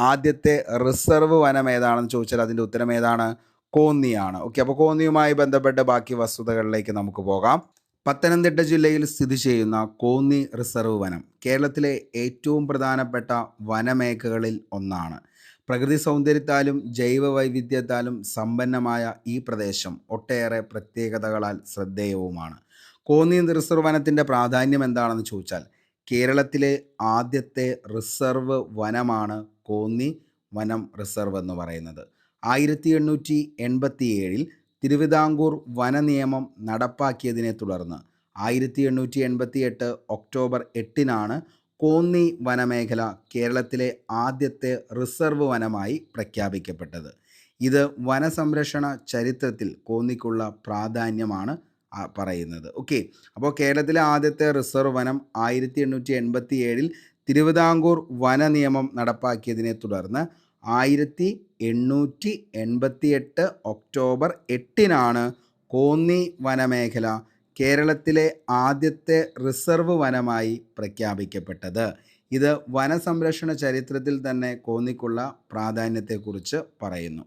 ആദ്യത്തെ റിസർവ് വനം ഏതാണെന്ന് ചോദിച്ചാൽ അതിൻ്റെ ഉത്തരം ഏതാണ്? കോന്നിയാണ്. ഓക്കെ, അപ്പോൾ കോന്നിയുമായി ബന്ധപ്പെട്ട ബാക്കി വസ്തുതകളിലേക്ക് നമുക്ക് പോകാം. പത്തനംതിട്ട ജില്ലയിൽ സ്ഥിതി ചെയ്യുന്ന കോന്നി റിസർവ് വനം കേരളത്തിലെ ഏറ്റവും പ്രധാനപ്പെട്ട വനമേഖലകളിൽ ഒന്നാണ്. പ്രകൃതി സൗന്ദര്യത്താലും ജൈവ വൈവിധ്യത്താലും സമ്പന്നമായ ഈ പ്രദേശം ഒട്ടേറെ പ്രത്യേകതകളാൽ ശ്രദ്ധേയവുമാണ്. കോന്നി റിസർവ് വനത്തിൻ്റെ പ്രാധാന്യം എന്താണെന്ന് ചോദിച്ചാൽ കേരളത്തിലെ ആദ്യത്തെ റിസർവ് വനമാണ് കോന്നി വനം റിസർവ് എന്ന് പറയുന്നത്. 1887 തിരുവിതാംകൂർ വനനിയമം നടപ്പാക്കിയതിനെ തുടർന്ന് 1888 ഒക്ടോബർ 8 കോന്നി വനമേഖല കേരളത്തിലെ ആദ്യത്തെ റിസർവ് വനമായി പ്രഖ്യാപിക്കപ്പെട്ടത്. ഇത് വനസംരക്ഷണ ചരിത്രത്തിൽ കോന്നിക്കുള്ള പ്രാധാന്യമാണ് പറയുന്നത്. ഓക്കെ, അപ്പോൾ കേരളത്തിലെ ആദ്യത്തെ റിസർവ് വനം 1887 തിരുവിതാംകൂർ വനനിയമം നടപ്പാക്കിയതിനെ തുടർന്ന് 1888 ഒക്ടോബർ 8 കോന്നി വനമേഖല കേരളത്തിലെ ആദ്യത്തെ റിസർവ് വനമായി പ്രഖ്യാപിക്കപ്പെട്ടത്. ഇത് വനസംരക്ഷണ ചരിത്രത്തിൽ തന്നെ കോന്നിക്കുള്ള പ്രാധാന്യത്തെക്കുറിച്ച് പറയുന്നു.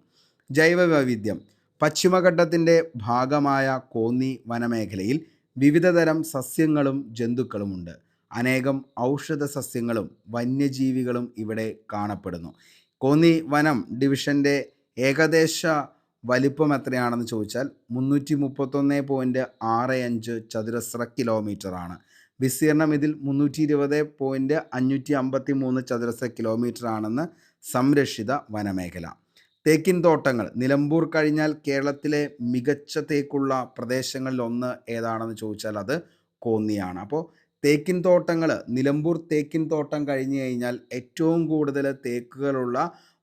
ജൈവ വൈവിധ്യം. പശ്ചിമഘട്ടത്തിൻ്റെ ഭാഗമായ കോന്നി വനമേഖലയിൽ വിവിധതരം സസ്യങ്ങളും ജന്തുക്കളുമുണ്ട്. അനേകം ഔഷധ സസ്യങ്ങളും വന്യജീവികളും ഇവിടെ കാണപ്പെടുന്നു. കോന്നി വനം ഡിവിഷൻ്റെ ഏകദേശ വലിപ്പം എത്രയാണെന്ന് ചോദിച്ചാൽ 331.65 ചതുരശ്ര കിലോമീറ്ററാണ്. വിസ്തീർണം ഇതിൽ 320.553 ചതുരശ്ര കിലോമീറ്റർ ആണെന്ന് സംരക്ഷിത വനമേഖല. തേക്കിൻ തോട്ടങ്ങൾ. നിലമ്പൂർ കഴിഞ്ഞാൽ കേരളത്തിലെ മികച്ച തേക്കുള്ള പ്രദേശങ്ങളിൽ ഒന്ന് ഏതാണെന്ന് ചോദിച്ചാൽ അത് കോന്നിയാണ്. അപ്പോൾ തേക്കിൻ തോട്ടങ്ങൾ, നിലമ്പൂർ തേക്കിൻ തോട്ടം കഴിഞ്ഞ് കഴിഞ്ഞാൽ ഏറ്റവും കൂടുതൽ തേക്കുകളുള്ള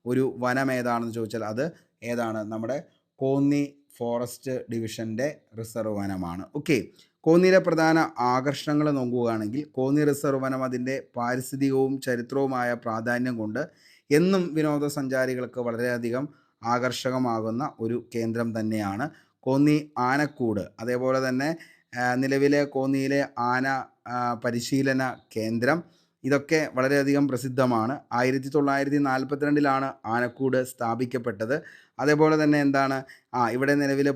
ഒരു വനം ഏതാണെന്ന് ചോദിച്ചാൽ അത് ഏതാണ്? നമ്മുടെ കോന്നി ഫോറസ്റ്റ് ഡിവിഷൻ്റെ റിസർവ് വനമാണ്. ഓക്കെ, കോന്നിയിലെ പ്രധാന ആകർഷണങ്ങൾ നോക്കുകയാണെങ്കിൽ കോന്നി റിസർവ് വനം അതിൻ്റെ പാരിസ്ഥിതികവും ചരിത്രവുമായ പ്രാധാന്യം കൊണ്ട് എന്നും വിനോദസഞ്ചാരികൾക്ക് വളരെയധികം ആകർഷകമാകുന്ന ഒരു കേന്ദ്രം തന്നെയാണ്. കോന്നി ആനക്കൂട്, അതേപോലെ തന്നെ നിലവിലെ കോന്നിയിലെ ആന പരിശീലന കേന്ദ്രം, ഇതൊക്കെ വളരെയധികം പ്രസിദ്ധമാണ്. 1942 ആനക്കൂട് സ്ഥാപിക്കപ്പെട്ടത്. അതേപോലെ തന്നെ എന്താണ്, ഇവിടെ നിലവിൽ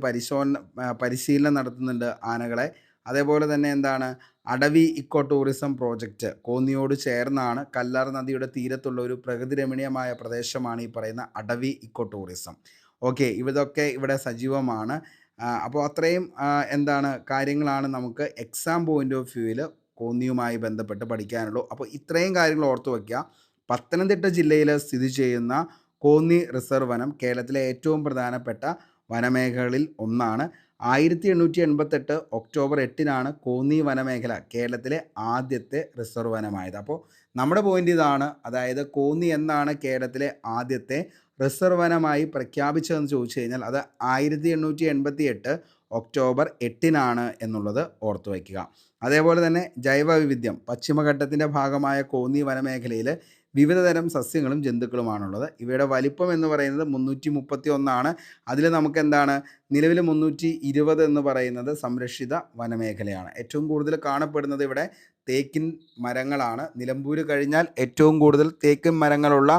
പരിശീലനം നടത്തുന്നുണ്ട് ആനകളെ. അതേപോലെ തന്നെ എന്താണ്, അടവി ഇക്കോ ടൂറിസം പ്രോജക്റ്റ് കോന്നിയോട് ചേർന്നാണ്. കല്ലാർ നദിയുടെ തീരത്തുള്ള ഒരു പ്രകൃതി രമണീയമായ പ്രദേശമാണ് ഈ പറയുന്ന അടവി ഇക്കോ ടൂറിസം. ഓക്കെ, ഇതൊക്കെ ഇവിടെ സജീവമാണ്. അപ്പോൾ അത്രയും എന്താണ് കാര്യങ്ങളാണ് നമുക്ക് എക്സാം പോയിൻ്റ് ഓഫ് വ്യൂവിൽ കോന്നിയുമായി ബന്ധപ്പെട്ട് പഠിക്കാനുള്ളൂ. അപ്പോൾ ഇത്രയും കാര്യങ്ങൾ ഓർത്തു വയ്ക്കുക. പത്തനംതിട്ട ജില്ലയിൽ സ്ഥിതി ചെയ്യുന്ന കോന്നി റിസർവ് വനം കേരളത്തിലെ ഏറ്റവും പ്രധാനപ്പെട്ട വനമേഖലകളിൽ ഒന്നാണ്. 1888 ഒക്ടോബർ 8 കോന്നി വനമേഖല കേരളത്തിലെ ആദ്യത്തെ റിസർവ് വനമായത്. അപ്പോൾ നമ്മുടെ പോയിന്റ് ഇതാണ്, അതായത് കോന്നി എന്നാണ് കേരളത്തിലെ ആദ്യത്തെ റിസർവ് വനമായി പ്രഖ്യാപിച്ചതെന്ന് ചോദിച്ചു കഴിഞ്ഞാൽ അത് 1888 ഒക്ടോബർ 8 എന്നുള്ളത് ഓർത്തു വയ്ക്കുക. അതേപോലെ തന്നെ ജൈവവൈവിധ്യം, പശ്ചിമഘട്ടത്തിൻ്റെ ഭാഗമായ കോന്നി വനമേഖലയിൽ വിവിധ തരം സസ്യങ്ങളും ജന്തുക്കളുമാണുള്ളത്. ഇവയുടെ വലിപ്പം എന്ന് പറയുന്നത് 331. അതിൽ നമുക്ക് എന്താണ്, നിലവിൽ 320 എന്ന് പറയുന്നത് സംരക്ഷിത വനമേഖലയാണ്. ഏറ്റവും കൂടുതൽ കാണപ്പെടുന്നത് ഇവിടെ തേക്കിൻ മരങ്ങളാണ്. നിലമ്പൂർ കഴിഞ്ഞാൽ ഏറ്റവും കൂടുതൽ തേക്കിൻ മരങ്ങളുള്ള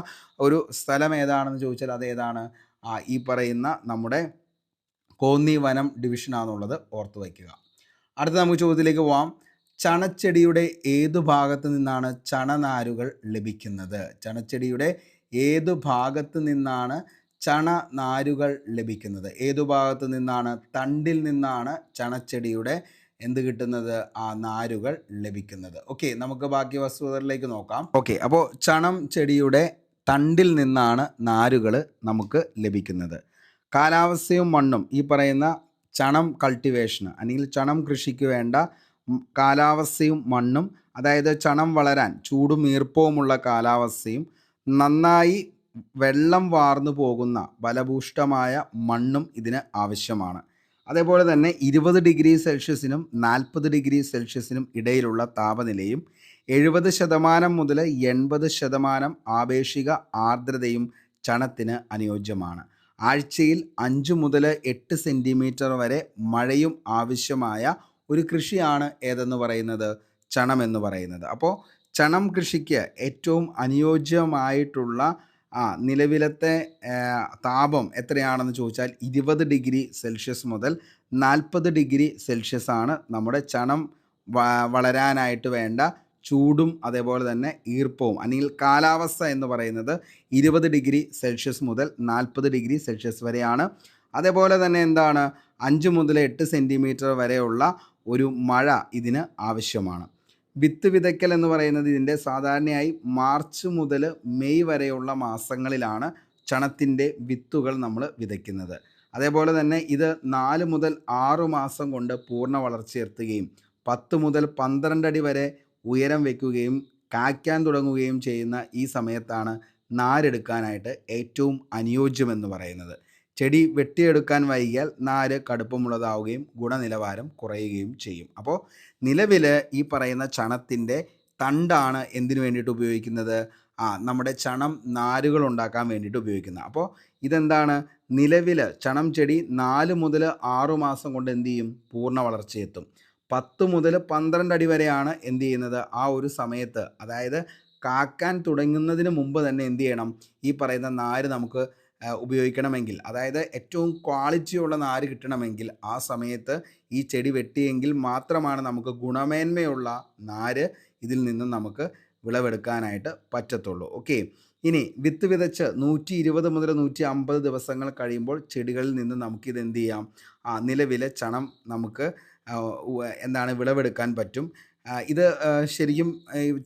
ഒരു സ്ഥലം ഏതാണെന്ന് ചോദിച്ചാൽ അതേതാണ്? ഈ പറയുന്ന നമ്മുടെ കോന്നി വനം ഡിവിഷനാണെന്നുള്ളത് ഓർത്തു വയ്ക്കുക. അടുത്ത നമുക്ക് ചോദ്യത്തിലേക്ക് പോവാം. ചണച്ചെടിയുടെ ഏതു ഭാഗത്ത് നിന്നാണ് ചണനാരുകൾ ലഭിക്കുന്നത്? ചണച്ചെടിയുടെ ഏതു ഭാഗത്ത് നിന്നാണ് ചണനാരുകൾ ലഭിക്കുന്നത്? ഏതു ഭാഗത്ത് നിന്നാണ്? തണ്ടിൽ നിന്നാണ് ചണച്ചെടിയുടെ എന്ത് കിട്ടുന്നത്? നാരുകൾ ലഭിക്കുന്നത്. ഓക്കെ, നമുക്ക് ബാക്കി വസ്തുതകളിലേക്ക് നോക്കാം. ഓക്കെ, അപ്പോൾ ചണം ചെടിയുടെ തണ്ടിൽ നിന്നാണ് നാരുകൾ നമുക്ക് ലഭിക്കുന്നത്. കാലാവസ്ഥയും മണ്ണും, ഈ പറയുന്ന ചണം കൾട്ടിവേഷന് അല്ലെങ്കിൽ ചണം കൃഷിക്ക് വേണ്ട കാലാവസ്ഥയും മണ്ണും, അതായത് ചണം വളരാൻ ചൂടും ഈർപ്പവുമുള്ള കാലാവസ്ഥയും നന്നായി വെള്ളം വാർന്നു പോകുന്ന ബലഭൂഷ്ടമായ മണ്ണും ഇതിന് ആവശ്യമാണ്. അതേപോലെ തന്നെ 20 ഡിഗ്രി സെൽഷ്യസിനും 40 ഡിഗ്രി സെൽഷ്യസിനും ഇടയിലുള്ള താപനിലയും 70% മുതൽ 80% ആപേക്ഷിക ആർദ്രതയും ചണത്തിന് അനുയോജ്യമാണ്. ആഴ്ചയിൽ 5 മുതൽ 8 സെൻറ്റിമീറ്റർ വരെ മഴയും ആവശ്യമായ ഒരു കൃഷിയാണ് ഏതെന്ന് പറയുന്നത്? ചണം എന്ന് പറയുന്നത്. അപ്പോൾ ചണം കൃഷിക്ക് ഏറ്റവും അനുയോജ്യമായിട്ടുള്ള നിലവിലത്തെ താപം എത്രയാണെന്ന് ചോദിച്ചാൽ 20 ഡിഗ്രി സെൽഷ്യസ് മുതൽ 40 ഡിഗ്രി സെൽഷ്യസ് ആണ് നമ്മുടെ ചണം വളരാനായിട്ട് വേണ്ട ചൂടും അതേപോലെ തന്നെ ഈർപ്പവും. അല്ലെങ്കിൽ കാലാവസ്ഥ എന്ന് പറയുന്നത് 20 ഡിഗ്രി സെൽഷ്യസ് മുതൽ 40 ഡിഗ്രി സെൽഷ്യസ് വരെയാണ്. അതേപോലെ തന്നെ എന്താണ്, 5 മുതൽ 8 സെൻറ്റിമീറ്റർ വരെയുള്ള ഒരു മഴ ഇതിന് ആവശ്യമാണ്. വിത്ത് വിതയ്ക്കൽ എന്ന് പറയുന്നത് ഇതിൻ്റെ സാധാരണയായി മാർച്ച് മുതൽ മെയ് വരെയുള്ള മാസങ്ങളിലാണ് ചണത്തിൻ്റെ വിത്തുകൾ നമ്മൾ വിതയ്ക്കുന്നത്. അതേപോലെ തന്നെ ഇത് 4 മുതൽ 6 മാസം കൊണ്ട് പൂർണ്ണ വളർച്ചയെത്തുകയും 10 മുതൽ 12 അടി വരെ ഉയരം വയ്ക്കുകയും കായ്ക്കാൻ തുടങ്ങുകയും ചെയ്യുന്ന ഈ സമയത്താണ് നാരെടുക്കാനായിട്ട് ഏറ്റവും അനുയോജ്യമെന്ന് പറയുന്നത്. ചെടി വെട്ടിയെടുക്കാൻ വൈകിയാൽ നാര് കടുപ്പമുള്ളതാവുകയും ഗുണനിലവാരം കുറയുകയും ചെയ്യും. അപ്പോൾ നിലവിൽ ഈ പറയുന്ന ചണത്തിൻ്റെ തണ്ടാണ് എന്തിനു വേണ്ടിയിട്ട് ഉപയോഗിക്കുന്നത്? നമ്മുടെ ചണം നാരുകൾ ഉണ്ടാക്കാൻ വേണ്ടിയിട്ട് ഉപയോഗിക്കുന്നത്. അപ്പോൾ ഇതെന്താണ്, നിലവിൽ ചണം ചെടി 4 മുതൽ 6 മാസം കൊണ്ട് എന്ത് ചെയ്യും? പൂർണ്ണ വളർച്ചയെത്തും. 10 മുതൽ 12 അടി വരെയാണ് എന്ത് ചെയ്യുന്നത്? ആ ഒരു സമയത്ത്, അതായത് കാക്കാൻ തുടങ്ങുന്നതിന് മുമ്പ് തന്നെ എന്ത് ചെയ്യണം? ഈ പറയുന്ന നാര് നമുക്ക് ഉപയോഗിക്കണമെങ്കിൽ, അതായത് ഏറ്റവും ക്വാളിറ്റിയുള്ള നാര് കിട്ടണമെങ്കിൽ ആ സമയത്ത് ഈ ചെടി വെട്ടിയെങ്കിൽ മാത്രമാണ് നമുക്ക് ഗുണമേന്മയുള്ള നാര് ഇതിൽ നിന്നും നമുക്ക് വിളവെടുക്കാനായിട്ട് പറ്റത്തുള്ളൂ. ഓക്കെ, ഇനി വിത്ത് വിതച്ച് 120 മുതൽ 150 ദിവസങ്ങൾ കഴിയുമ്പോൾ ചെടികളിൽ നിന്ന് നമുക്കിത് എന്ത് ചെയ്യാം? നിലവിലെ ചണം നമുക്ക് വിളവെടുക്കാൻ പറ്റും. ഇത് ശരിക്കും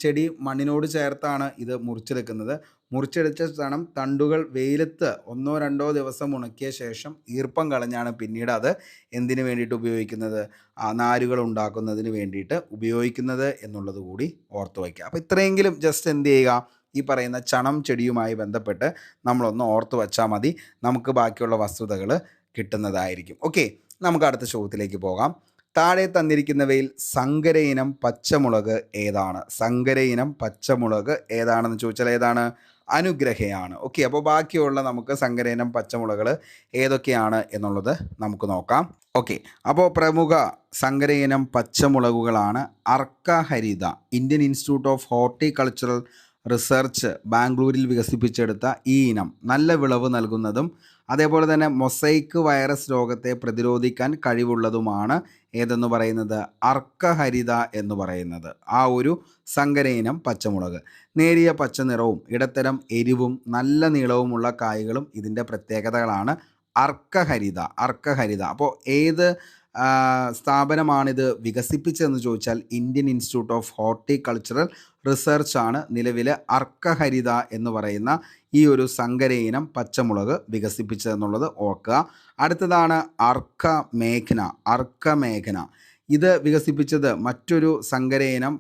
ചെടി മണ്ണിനോട് ചേർത്താണ് ഇത് മുറിച്ചെടുക്കുന്നത്. മുറിച്ചെടുത്ത ചണം തണ്ടുകൾ വെയിലത്ത് 1-2 ദിവസം ഉണക്കിയ ശേഷം ഈർപ്പം കളഞ്ഞാണ് പിന്നീട് അത് എന്തിനു വേണ്ടിയിട്ട് ഉപയോഗിക്കുന്നത്, നാരുകൾ ഉണ്ടാക്കുന്നതിന് വേണ്ടിയിട്ട് ഉപയോഗിക്കുന്നത് എന്നുള്ളത് കൂടി ഓർത്ത് വയ്ക്കുക. അപ്പോൾ ഇത്രയെങ്കിലും ജസ്റ്റ് എന്ത് ചെയ്യുക, ഈ പറയുന്ന ചണം ചെടിയുമായി ബന്ധപ്പെട്ട് നമ്മളൊന്ന് ഓർത്ത് വച്ചാൽ മതി, നമുക്ക് ബാക്കിയുള്ള വസ്തുതകൾ കിട്ടുന്നതായിരിക്കും. ഓക്കെ, നമുക്ക് അടുത്ത ചോദ്യത്തിലേക്ക് പോകാം. താഴെ തന്നിരിക്കുന്നവയിൽ സങ്കര ഇനം പച്ചമുളക് ഏതാണ്? സങ്കര ഇനം പച്ചമുളക് ഏതാണെന്ന് ചോദിച്ചാൽ ഏതാണ്? അനുഗ്രഹയാണ്. ഓക്കെ, അപ്പോൾ ബാക്കിയുള്ള നമുക്ക് സങ്കര ഇനം പച്ചമുളകൾ ഏതൊക്കെയാണ് എന്നുള്ളത് നമുക്ക് നോക്കാം. ഓക്കെ, അപ്പോൾ പ്രമുഖ സങ്കര ഇനം പച്ചമുളകുകളാണ് Arka Harita, Indian Institute of Horticultural Research ബാംഗ്ലൂരിൽ വികസിപ്പിച്ചെടുത്ത ഈ ഇനം നല്ല വിളവ് നൽകുന്നതും അതേപോലെ തന്നെ മൊസൈക്ക് വൈറസ് രോഗത്തെ പ്രതിരോധിക്കാൻ കഴിവുള്ളതുമാണ് ഏതെന്ന് പറയുന്നത്, അർക്ക ഹരിത എന്ന് പറയുന്നത് ആ ഒരു സങ്കര ഇനം പച്ചമുളക്. നേരിയ പച്ച നിറവും ഇടത്തരം എരിവും നല്ല നീളവുമുള്ള കായ്കളും ഇതിൻ്റെ പ്രത്യേകതകളാണ്. അർക്ക ഹരിത. അപ്പോൾ ഏത് സ്ഥാപനമാണിത് വികസിപ്പിച്ചതെന്ന് ചോദിച്ചാൽ Indian Institute of Horticultural research ആണ് നിലവിൽ അർക്ക ഹരിത എന്ന് പറയുന്ന ഈ ഒരു സങ്കര ഇനം പച്ചമുളക് വികസിപ്പിച്ചതെന്നുള്ളത് ഓർക്കുക. അടുത്തതാണ് അർക്ക മേഘന. ഇത് വികസിപ്പിച്ചത് മറ്റൊരു സങ്കര ഇനം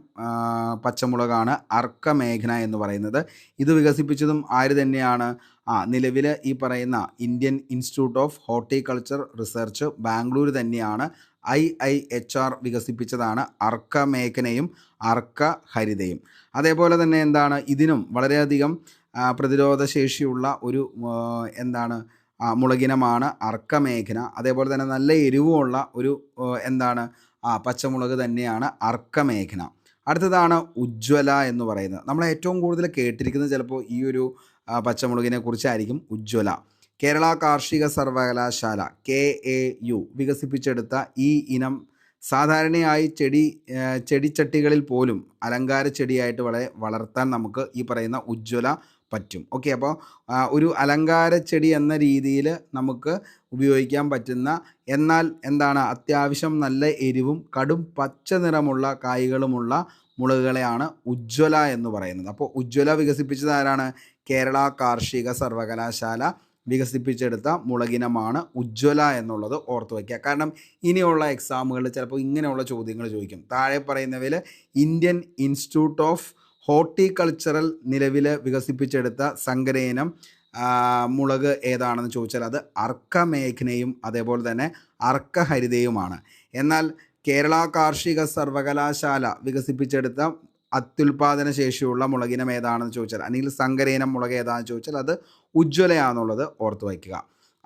പച്ചമുളകാണ് അർക്ക മേഘന എന്ന് പറയുന്നത്. ഇത് വികസിപ്പിച്ചതും ആര് തന്നെയാണ്? നിലവിൽ ഈ പറയുന്ന Indian Institute of horticulture research Bangalore തന്നെയാണ്. IIHR വികസിപ്പിച്ചതാണ് അർക്ക മേഘനയും അർക്ക ഹരിതയും. അതേപോലെ തന്നെ എന്താണ്, ഇതിനും വളരെയധികം പ്രതിരോധശേഷിയുള്ള ഒരു മുളകിനമാണ് അർക്ക മേഘന. അതേപോലെ തന്നെ നല്ല എരിവുമുള്ള ഒരു പച്ചമുളക് തന്നെയാണ് അർക്ക മേഘന. അടുത്തതാണ് ഉജ്ജ്വല എന്ന് പറയുന്നത്. നമ്മൾ ഏറ്റവും കൂടുതൽ കേട്ടിരിക്കുന്നത് ചിലപ്പോൾ ഈ ഒരു പച്ചമുളകിനെ കുറിച്ചായിരിക്കും. ഉജ്ജ്വല കേരള കാർഷിക സർവകലാശാല KAU വികസിപ്പിച്ചെടുത്ത ഈ ഇനം സാധാരണയായി ചെടിച്ചട്ടികളിൽ പോലും അലങ്കാര ചെടിയായിട്ട് വളർത്താൻ നമുക്ക് ഈ പറയുന്ന ഉജ്ജ്വല പറ്റും. ഓക്കെ, അപ്പോൾ ഒരു അലങ്കാര ചെടി എന്ന രീതിയിൽ നമുക്ക് ഉപയോഗിക്കാൻ പറ്റുന്ന, എന്നാൽ അത്യാവശ്യം നല്ല എരിവും കടും പച്ച നിറമുള്ള കായ്കളുമുള്ള മുളകുകളെയാണ് ഉജ്ജ്വല എന്ന് പറയുന്നത്. അപ്പോൾ ഉജ്ജ്വല വികസിപ്പിച്ചത് ആരാണ്? കേരള കാർഷിക സർവകലാശാല വികസിപ്പിച്ചെടുത്ത മുളകിനമാണ് ഉജ്ജ്വല എന്നുള്ളത് ഓർത്ത് വയ്ക്കുക. കാരണം ഇനിയുള്ള എക്സാമുകളിൽ ചിലപ്പോൾ ഇങ്ങനെയുള്ള ചോദ്യങ്ങൾ ചോദിക്കും. താഴെ പറയുന്നവയിൽ ഇന്ത്യൻ ഇൻസ്റ്റിറ്റ്യൂട്ട് ഓഫ് ഹോർട്ടിക്കൾച്ചറൽ നിലവിൽ വികസിപ്പിച്ചെടുത്ത സങ്കര ഇനം മുളക് ഏതാണെന്ന് ചോദിച്ചാൽ അത് അർക്ക മേഘനയും അതേപോലെ തന്നെ അർക്ക ഹരിതയുമാണ്. എന്നാൽ കേരള കാർഷിക സർവകലാശാല വികസിപ്പിച്ചെടുത്ത അത്യുൽപാദന ശേഷിയുള്ള മുളകിനം ഏതാണെന്ന് ചോദിച്ചാൽ, അല്ലെങ്കിൽ സങ്കര ഇനം മുളക് ഏതാണെന്ന് ചോദിച്ചാൽ അത് ഉജ്ജ്വലയാണെന്നുള്ളത് ഓർത്ത് വയ്ക്കുക.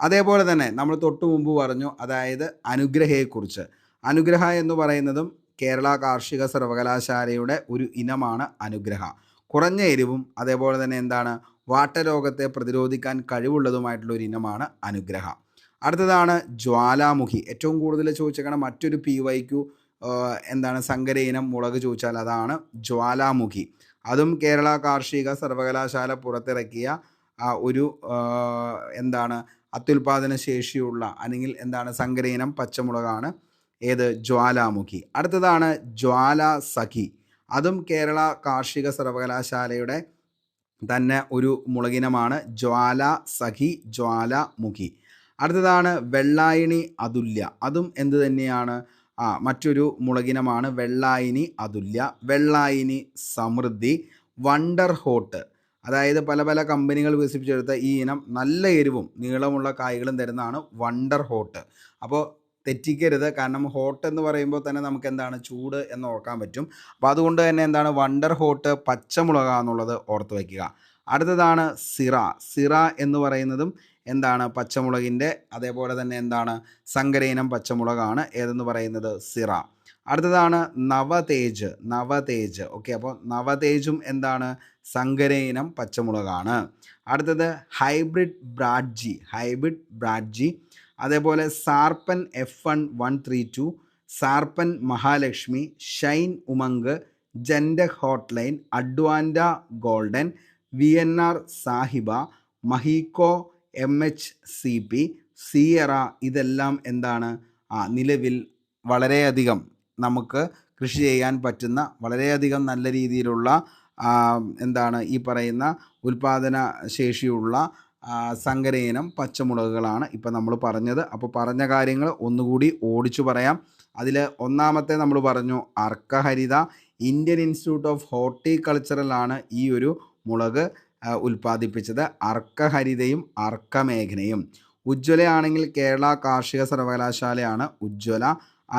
അതേപോലെ തന്നെ നമ്മൾ തൊട്ടു മുമ്പ് പറഞ്ഞു, അതായത് അനുഗ്രഹയെക്കുറിച്ച്. അനുഗ്രഹ എന്ന് പറയുന്നതും കേരള കാർഷിക സർവകലാശാലയുടെ ഒരു ഇനമാണ് അനുഗ്രഹ. കുറഞ്ഞ എരിവും അതേപോലെ തന്നെ വാട്ടരോഗത്തെ പ്രതിരോധിക്കാൻ കഴിവുള്ളതുമായിട്ടുള്ള ഒരു ഇനമാണ് അനുഗ്രഹ. അടുത്തതാണ് ജ്വാലാമുഖി. ഏറ്റവും കൂടുതൽ ചോദിച്ചേക്കണ മറ്റൊരു PYQ സങ്കര ഇനം മുളക് ചോദിച്ചാൽ അതാണ് ജ്വാലാമുഖി. അതും കേരള കാർഷിക സർവകലാശാല പുറത്തിറക്കിയ ഒരു അത്യുൽപാദന ശേഷിയുള്ള അല്ലെങ്കിൽ സങ്കര ഇനം പച്ചമുളകാണ് ഏത്? ജ്വാലാമുഖി. അടുത്തതാണ് ജ്വാല സഖി. അതും കേരള കാർഷിക സർവകലാശാലയുടെ തന്നെ ഒരു മുളകിനമാണ് ജ്വാല സഖി, ജ്വാലാമുഖി. അടുത്തതാണ് വെള്ളായിണി അതുല്യ. അതും എന്ത് തന്നെയാണ്? മറ്റൊരു മുളകിനമാണ് വെള്ളായിനി അതുല്യ, വെള്ളായിനി സമൃദ്ധി, വണ്ടർ ഹോട്ട്. അതായത് പല പല കമ്പനികൾ വികസിപ്പിച്ചെടുത്ത ഈ ഇനം നല്ല എരിവും നീളമുള്ള കായ്കളും തരുന്നതാണ് വണ്ടർ ഹോട്ട്. അപ്പോൾ തെറ്റിക്കരുത്, കാരണം ഹോട്ട് എന്ന് പറയുമ്പോൾ തന്നെ നമുക്ക് ചൂട് എന്ന് ഓർക്കാൻ പറ്റും. അപ്പോൾ അതുകൊണ്ട് തന്നെ വണ്ടർ ഹോട്ട് പച്ചമുളകാന്നുള്ളത് ഓർത്ത് വയ്ക്കുക. അടുത്തതാണ് സിറ എന്ന് പറയുന്നതും പച്ചമുളകിൻ്റെ അതേപോലെ തന്നെ സങ്കര ഇനം പച്ചമുളകാണ് ഏതെന്ന് പറയുന്നത് സിറ. അടുത്തതാണ് നവതേജ്. ഓക്കെ, അപ്പോൾ നവതേജും സങ്കര ഇനം പച്ചമുളകാണ്. അടുത്തത് ഹൈബ്രിഡ് ബ്രാഡ്ജി. അതേപോലെ സാർപ്പൻ F1-132, സാർപ്പൻ മഹാലക്ഷ്മി, ഷൈൻ ഉമങ്ക്, ജൻഡക് hotline, Advanta golden, VNR Sahiba, Mahyco MHCP, Sierra. ഇതെല്ലാം നിലവിൽ വളരെയധികം നമുക്ക് കൃഷി ചെയ്യാൻ പറ്റുന്ന വളരെയധികം നല്ല രീതിയിലുള്ള ഈ പറയുന്ന ഉൽപാദന ശേഷിയുള്ള സങ്കര ഇനം പച്ചമുളകുകളാണ് ഇപ്പം നമ്മൾ പറഞ്ഞത്. അപ്പോൾ പറഞ്ഞ കാര്യങ്ങൾ ഒന്നുകൂടി ഓടിച്ചു പറയാം. അതിൽ ഒന്നാമത്തെ നമ്മൾ പറഞ്ഞു അർക്കഹരിത. ഇന്ത്യൻ ഇൻസ്റ്റിറ്റ്യൂട്ട് ഓഫ് ഹോർട്ടിക്കൾച്ചറിലാണ് ഈ ഒരു മുളക് ഉൽപ്പാദിപ്പിച്ചത്. അർക്കഹരിതയും അർക്കമേഘനയും. ഉജ്ജ്വലയാണെങ്കിൽ കേരള കാർഷിക സർവകലാശാലയാണ് ഉജ്ജ്വല.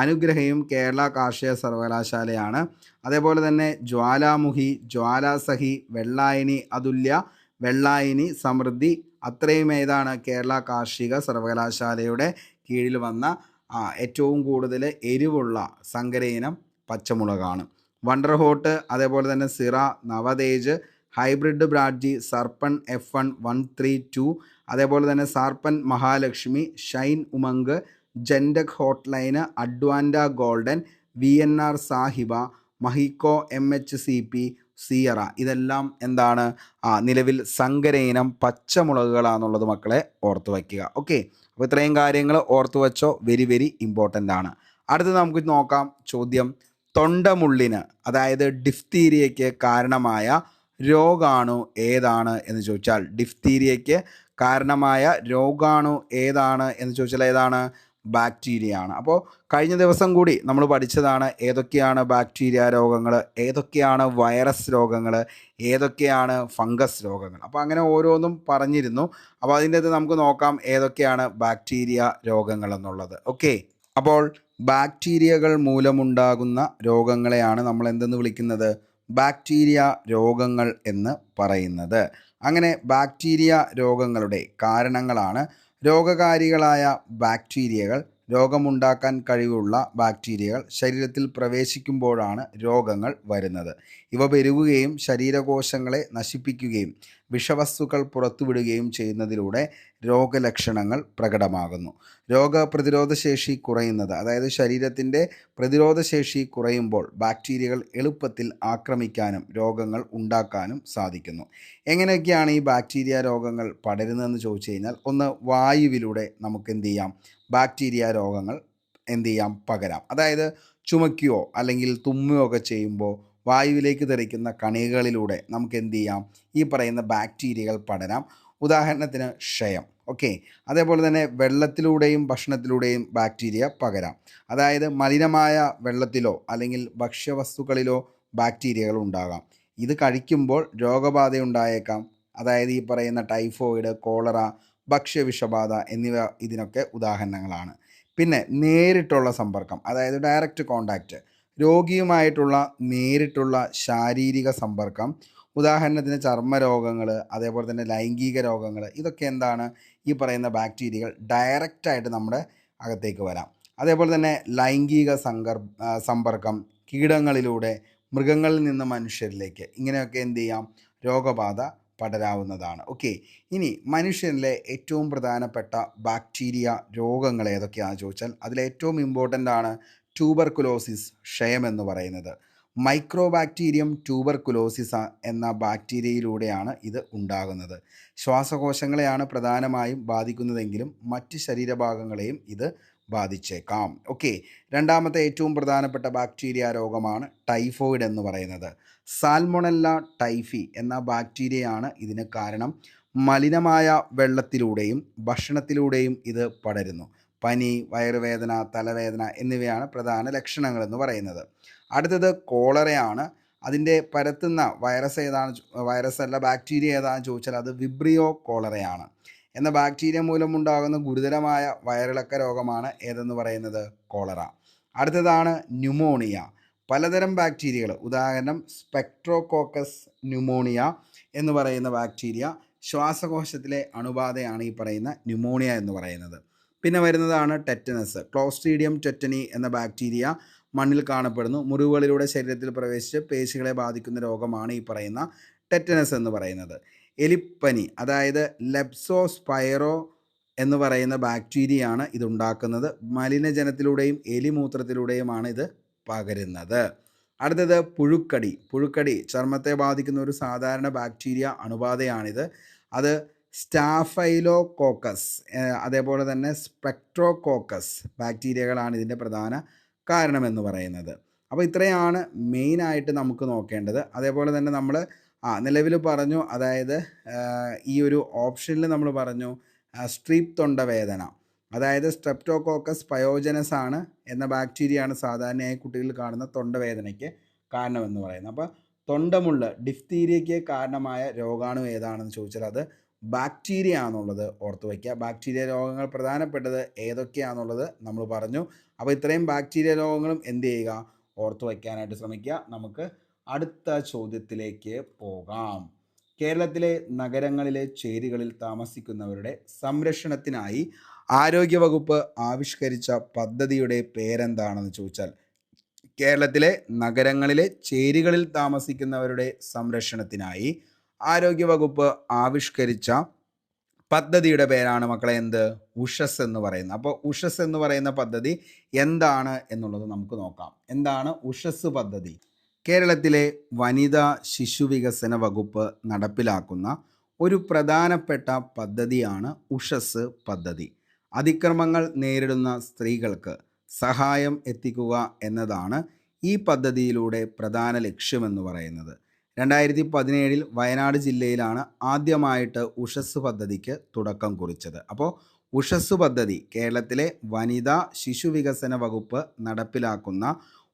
അനുഗ്രഹയും കേരള കാർഷിക സർവകലാശാലയാണ്. അതേപോലെ തന്നെ ജ്വാലാമുഖി, ജ്വാലാസഹി, വെള്ളായനി അതുല്യ, വെള്ളായനി, സമൃദ്ധി അത്രയും ഏതാണ് കേരള കാർഷിക സർവകലാശാലയുടെ കീഴിൽ വന്ന ഏറ്റവും കൂടുതൽ എരിവുള്ള സങ്കര ഇനം പച്ചമുളകാണ്. വണ്ടർഹോട്ട്, അതേപോലെ തന്നെ സിറ, നവതേജ്, ഹൈബ്രിഡ് ബ്രാഡ്ജി, സർപ്പൺ F1 132, അതേപോലെ തന്നെ സാർപ്പൻ Mahalakshmi, shine Umang, ജെൻഡക് hotline, അഡ്വാൻഡ golden, VNR സാഹിബ, മഹിക്കോ MHCP, സിയറ ഇതെല്ലാം എന്താണ് നിലവിൽ സങ്കര ഇനം പച്ചമുളകുകളാണെന്നുള്ളത് മക്കളെ ഓർത്തു വയ്ക്കുക. ഓക്കെ, അപ്പോൾ ഇത്രയും കാര്യങ്ങൾ ഓർത്തു വച്ചോ, വെരി വെരി ഇമ്പോർട്ടൻ്റ് ആണ്. അടുത്ത് നമുക്ക് നോക്കാം ചോദ്യം. തൊണ്ടമുള്ളിന് അതായത് ഡിഫ്തീരിയയ്ക്ക് കാരണമായ രോഗാണു ഏതാണ് എന്ന് ചോദിച്ചാൽ, ഡിഫ്തീരിയയ്ക്ക് കാരണമായ രോഗാണു ഏതാണ് എന്ന് ചോദിച്ചാൽ ഏതാണ്? ബാക്ടീരിയ ആണ്. അപ്പോൾ കഴിഞ്ഞ ദിവസം കൂടി നമ്മൾ പഠിച്ചതാണ് ഏതൊക്കെയാണ് ബാക്ടീരിയ രോഗങ്ങൾ, ഏതൊക്കെയാണ് വൈറസ് രോഗങ്ങൾ, ഏതൊക്കെയാണ് ഫംഗസ് രോഗങ്ങൾ. അപ്പോൾ അങ്ങനെ ഓരോന്നും പറഞ്ഞിരുന്നു. അപ്പോൾ അതിൻ്റെ അത് നമുക്ക് നോക്കാം ഏതൊക്കെയാണ് ബാക്ടീരിയ രോഗങ്ങൾ എന്നുള്ളത്. ഓക്കെ, അപ്പോൾ ബാക്ടീരിയകൾ മൂലമുണ്ടാകുന്ന രോഗങ്ങളെയാണ് നമ്മൾ എന്തെന്ന് വിളിക്കുന്നത്? ബാക്ടീരിയ രോഗങ്ങൾ എന്ന് പറയുന്നത്. അങ്ങനെ ബാക്ടീരിയ രോഗങ്ങളുടെ കാരണങ്ങളാണ് രോഗകാരികളായ ബാക്ടീരിയകൾ. രോഗമുണ്ടാക്കാൻ കഴിവുള്ള ബാക്ടീരിയകൾ ശരീരത്തിൽ പ്രവേശിക്കുമ്പോഴാണ് രോഗങ്ങൾ വരുന്നത്. ഇവ പെരുകുകയും ശരീരകോശങ്ങളെ നശിപ്പിക്കുകയും വിഷവസ്തുക്കൾ പുറത്തുവിടുകയും ചെയ്യുന്നതിലൂടെ രോഗലക്ഷണങ്ങൾ പ്രകടമാകുന്നു. രോഗപ്രതിരോധശേഷി കുറയുന്നത്, അതായത് ശരീരത്തിൻ്റെ പ്രതിരോധശേഷി കുറയുമ്പോൾ ബാക്ടീരിയകൾ എളുപ്പത്തിൽ ആക്രമിക്കാനും രോഗങ്ങൾ ഉണ്ടാക്കാനും സാധിക്കുന്നു. എങ്ങനെയൊക്കെയാണ് ഈ ബാക്ടീരിയ രോഗങ്ങൾ പടരുന്നതെന്ന് ചോദിച്ചു കഴിഞ്ഞാൽ, ഒന്ന് വായുവിലൂടെ നമുക്ക് എന്ത് ചെയ്യാം? ബാക്ടീരിയ രോഗങ്ങൾ എന്ത് ചെയ്യാം? പകരാം. അതായത് ചുമക്കുകയോ അല്ലെങ്കിൽ തുമ്മുകയോ ഒക്കെ ചെയ്യുമ്പോൾ വായുവിലേക്ക് തെറിക്കുന്ന കണികകളിലൂടെ നമുക്ക് എന്ത് ചെയ്യാം? ഈ പറയുന്ന ബാക്ടീരിയകൾ പടരാം. ഉദാഹരണത്തിന് ക്ഷയം. ഓക്കെ, അതേപോലെ തന്നെ വെള്ളത്തിലൂടെയും ഭക്ഷണത്തിലൂടെയും ബാക്ടീരിയ പകരാം. അതായത് മലിനമായ വെള്ളത്തിലോ അല്ലെങ്കിൽ ഭക്ഷ്യവസ്തുക്കളിലോ ബാക്ടീരിയകൾ ഉണ്ടാകാം. ഇത് കഴിക്കുമ്പോൾ രോഗബാധയുണ്ടായേക്കാം. അതായത് ഈ പറയുന്ന ടൈഫോയിഡ്, കോളറ, ഭക്ഷ്യവിഷബാധ എന്നിവ ഇതിനൊക്കെ ഉദാഹരണങ്ങളാണ്. പിന്നെ നേരിട്ടുള്ള സമ്പർക്കം, അതായത് ഡയറക്റ്റ് കോണ്ടാക്റ്റ്, രോഗിയുമായിട്ടുള്ള നേരിട്ടുള്ള ശാരീരിക സമ്പർക്കം. ഉദാഹരണത്തിന് ചർമ്മരോഗങ്ങൾ, അതേപോലെ തന്നെ ലൈംഗിക രോഗങ്ങൾ, ഇതൊക്കെ എന്താണ്? ഈ പറയുന്ന ബാക്ടീരിയകൾ ഡയറക്റ്റായിട്ട് നമ്മുടെ അകത്തേക്ക് വരാം. അതേപോലെ തന്നെ ലൈംഗിക സമ്പർക്കം, കീടങ്ങളിലൂടെ മൃഗങ്ങളിൽ നിന്ന് മനുഷ്യരിലേക്ക്, ഇങ്ങനെയൊക്കെ എന്ത് ചെയ്യാം? രോഗബാധ പടരാവുന്നതാണ്. ഓക്കെ, ഇനി മനുഷ്യരിലെ ഏറ്റവും പ്രധാനപ്പെട്ട ബാക്ടീരിയ രോഗങ്ങൾ ഏതൊക്കെയാണെന്ന് ചോദിച്ചാൽ അതിലേറ്റവും ഇമ്പോർട്ടൻ്റ് ആണ് ട്യൂബർകുലോസിസ്, ക്ഷയം എന്ന് പറയുന്നത്. മൈക്രോബാക്ടീരിയം ട്യൂബർകുലോസിസ് എന്ന ബാക്ടീരിയയിലൂടെയാണ് ഇത് ഉണ്ടാകുന്നത്. ശ്വാസകോശങ്ങളെയാണ് പ്രധാനമായും ബാധിക്കുന്നതെങ്കിലും മറ്റ് ശരീരഭാഗങ്ങളെയും ഇത് ബാധിച്ചേക്കാം. ഓക്കെ, രണ്ടാമത്തെ ഏറ്റവും പ്രധാനപ്പെട്ട ബാക്ടീരിയ രോഗമാണ് ടൈഫോയിഡ് എന്ന് പറയുന്നത്. സാൽമൊണല്ല ടൈഫി എന്ന ബാക്ടീരിയയാണ് ഇതിന് കാരണം. മലിനമായ വെള്ളത്തിലൂടെയും ഭക്ഷണത്തിലൂടെയും ഇത് പടരുന്നു. പനി, വയറുവേദന, തലവേദന എന്നിവയാണ് പ്രധാന ലക്ഷണങ്ങളെന്ന് പറയുന്നത്. അടുത്തത് കോളറയാണ്. അതിൻ്റെ പരത്തുന്ന വൈറസ് അല്ല ബാക്ടീരിയ ഏതാണെന്ന് ചോദിച്ചാൽ അത് വിബ്രിയോ കോളറയാണ്. എന്ന ബാക്ടീരിയ മൂലമുണ്ടാകുന്ന ഗുരുതരമായ വയറിളക്ക രോഗമാണ് ഏതെന്ന് പറയുന്നത്? കോളറ. അടുത്തതാണ് ന്യൂമോണിയ. പലതരം ബാക്ടീരിയകൾ, ഉദാഹരണം സ്പെക്ട്രോകോക്കസ് ന്യൂമോണിയ എന്ന് പറയുന്ന ബാക്ടീരിയ ശ്വാസകോശത്തിലെ അണുബാധയാണ് ഈ പറയുന്ന ന്യൂമോണിയ എന്ന് പറയുന്നത്. പിന്നെ വരുന്നതാണ് ടെറ്റനസ്. ക്ലോസ്ട്രീഡിയം ടെറ്റനി എന്ന ബാക്ടീരിയ മണ്ണിൽ കാണപ്പെടുന്നു. മുറിവുകളിലൂടെ ശരീരത്തിൽ പ്രവേശിച്ച് പേശികളെ ബാധിക്കുന്ന രോഗമാണ് ഈ പറയുന്ന ടെറ്റനസ് എന്ന് പറയുന്നത്. എലിപ്പനി, അതായത് ലെപ്സോസ്പൈറോ എന്ന് പറയുന്ന ബാക്ടീരിയയാണ് ഇതുണ്ടാക്കുന്നത്. മലിനജലത്തിലൂടെയും എലിമൂത്രത്തിലൂടെയുമാണ് ഇത് പകരുന്നത്. അടുത്തത് പുഴുക്കടി. പുഴുക്കടി ചർമ്മത്തെ ബാധിക്കുന്ന ഒരു സാധാരണ ബാക്ടീരിയ അണുബാധയാണിത്. അത് സ്റ്റാഫൈലോകോക്കസ് അതേപോലെ തന്നെ സ്പെക്ട്രോകോക്കസ് ബാക്ടീരിയകളാണ് ഇതിൻ്റെ പ്രധാന കാരണമെന്ന് പറയുന്നത്. അപ്പോൾ ഇത്രയാണ് മെയിനായിട്ട് നമുക്ക് നോക്കേണ്ടത്. അതേപോലെ തന്നെ നമ്മൾ നിലവിൽ പറഞ്ഞു. അതായത് ഈ ഒരു ഓപ്ഷനിൽ നമ്മൾ പറഞ്ഞു സ്ട്രീപ്പ് തൊണ്ടവേദന, അതായത് സ്ട്രെപ്റ്റോകോക്കസ് പയോജനസ് ആണ് എന്ന ബാക്ടീരിയയാണ് സാധാരണയായി കുട്ടികളിൽ കാണുന്ന തൊണ്ടവേദനയ്ക്ക് കാരണമെന്ന് പറയുന്നത്. അപ്പോൾ തൊണ്ടമുള്ള ഡിഫ്തീരിയയ്ക്ക് കാരണമായ രോഗാണു ഏതാണെന്ന് ചോദിച്ചാൽ അത് ബാക്ടീരിയ ആണെന്നുള്ളത് ഓർത്ത് വയ്ക്കുക. ബാക്ടീരിയ രോഗങ്ങൾ പ്രധാനപ്പെട്ടത് ഏതൊക്കെയാണെന്നുള്ളത് നമ്മൾ പറഞ്ഞു. അപ്പോൾ ഇത്രയും ബാക്ടീരിയ രോഗങ്ങളും എന്ത് ചെയ്യുക, ഓർത്ത് വയ്ക്കാനായിട്ട് ശ്രമിക്കുക. നമുക്ക് അടുത്ത ചോദ്യത്തിലേക്ക് പോകാം. കേരളത്തിലെ നഗരങ്ങളിലെ ചേരികളിൽ താമസിക്കുന്നവരുടെ സംരക്ഷണത്തിനായി ആരോഗ്യവകുപ്പ് ആവിഷ്കരിച്ച പദ്ധതിയുടെ പേരെന്താണെന്ന് ചോദിച്ചാൽ, കേരളത്തിലെ നഗരങ്ങളിലെ ചേരികളിൽ താമസിക്കുന്നവരുടെ സംരക്ഷണത്തിനായി ആരോഗ്യവകുപ്പ് ആവിഷ്കരിച്ച പദ്ധതിയുടെ പേരാണ് മക്കളെ എന്ത്, ഉഷസ് എന്ന് പറയുന്നത്. അപ്പോൾ ഉഷസ് എന്ന് പറയുന്ന പദ്ധതി എന്താണ് എന്നുള്ളത് നമുക്ക് നോക്കാം. എന്താണ് ഉഷസ് പദ്ധതി? കേരളത്തിലെ വനിതാ ശിശുവികസന വകുപ്പ് നടപ്പിലാക്കുന്ന ഒരു പ്രധാനപ്പെട്ട പദ്ധതിയാണ് ഉഷസ് പദ്ധതി. അതിക്രമങ്ങൾ നേരിടുന്ന സ്ത്രീകൾക്ക് സഹായം എത്തിക്കുക എന്നതാണ് ഈ പദ്ധതിയിലൂടെ പ്രധാന ലക്ഷ്യമെന്ന് പറയുന്നത്. 2017 വയനാട് ജില്ലയിലാണ് ആദ്യമായിട്ട് ഉഷസ് പദ്ധതിക്ക് തുടക്കം കുറിച്ചത്. അപ്പോൾ ഉഷസ് പദ്ധതി കേരളത്തിലെ വനിതാ ശിശുവികസന വകുപ്പ് നടപ്പിലാക്കുന്ന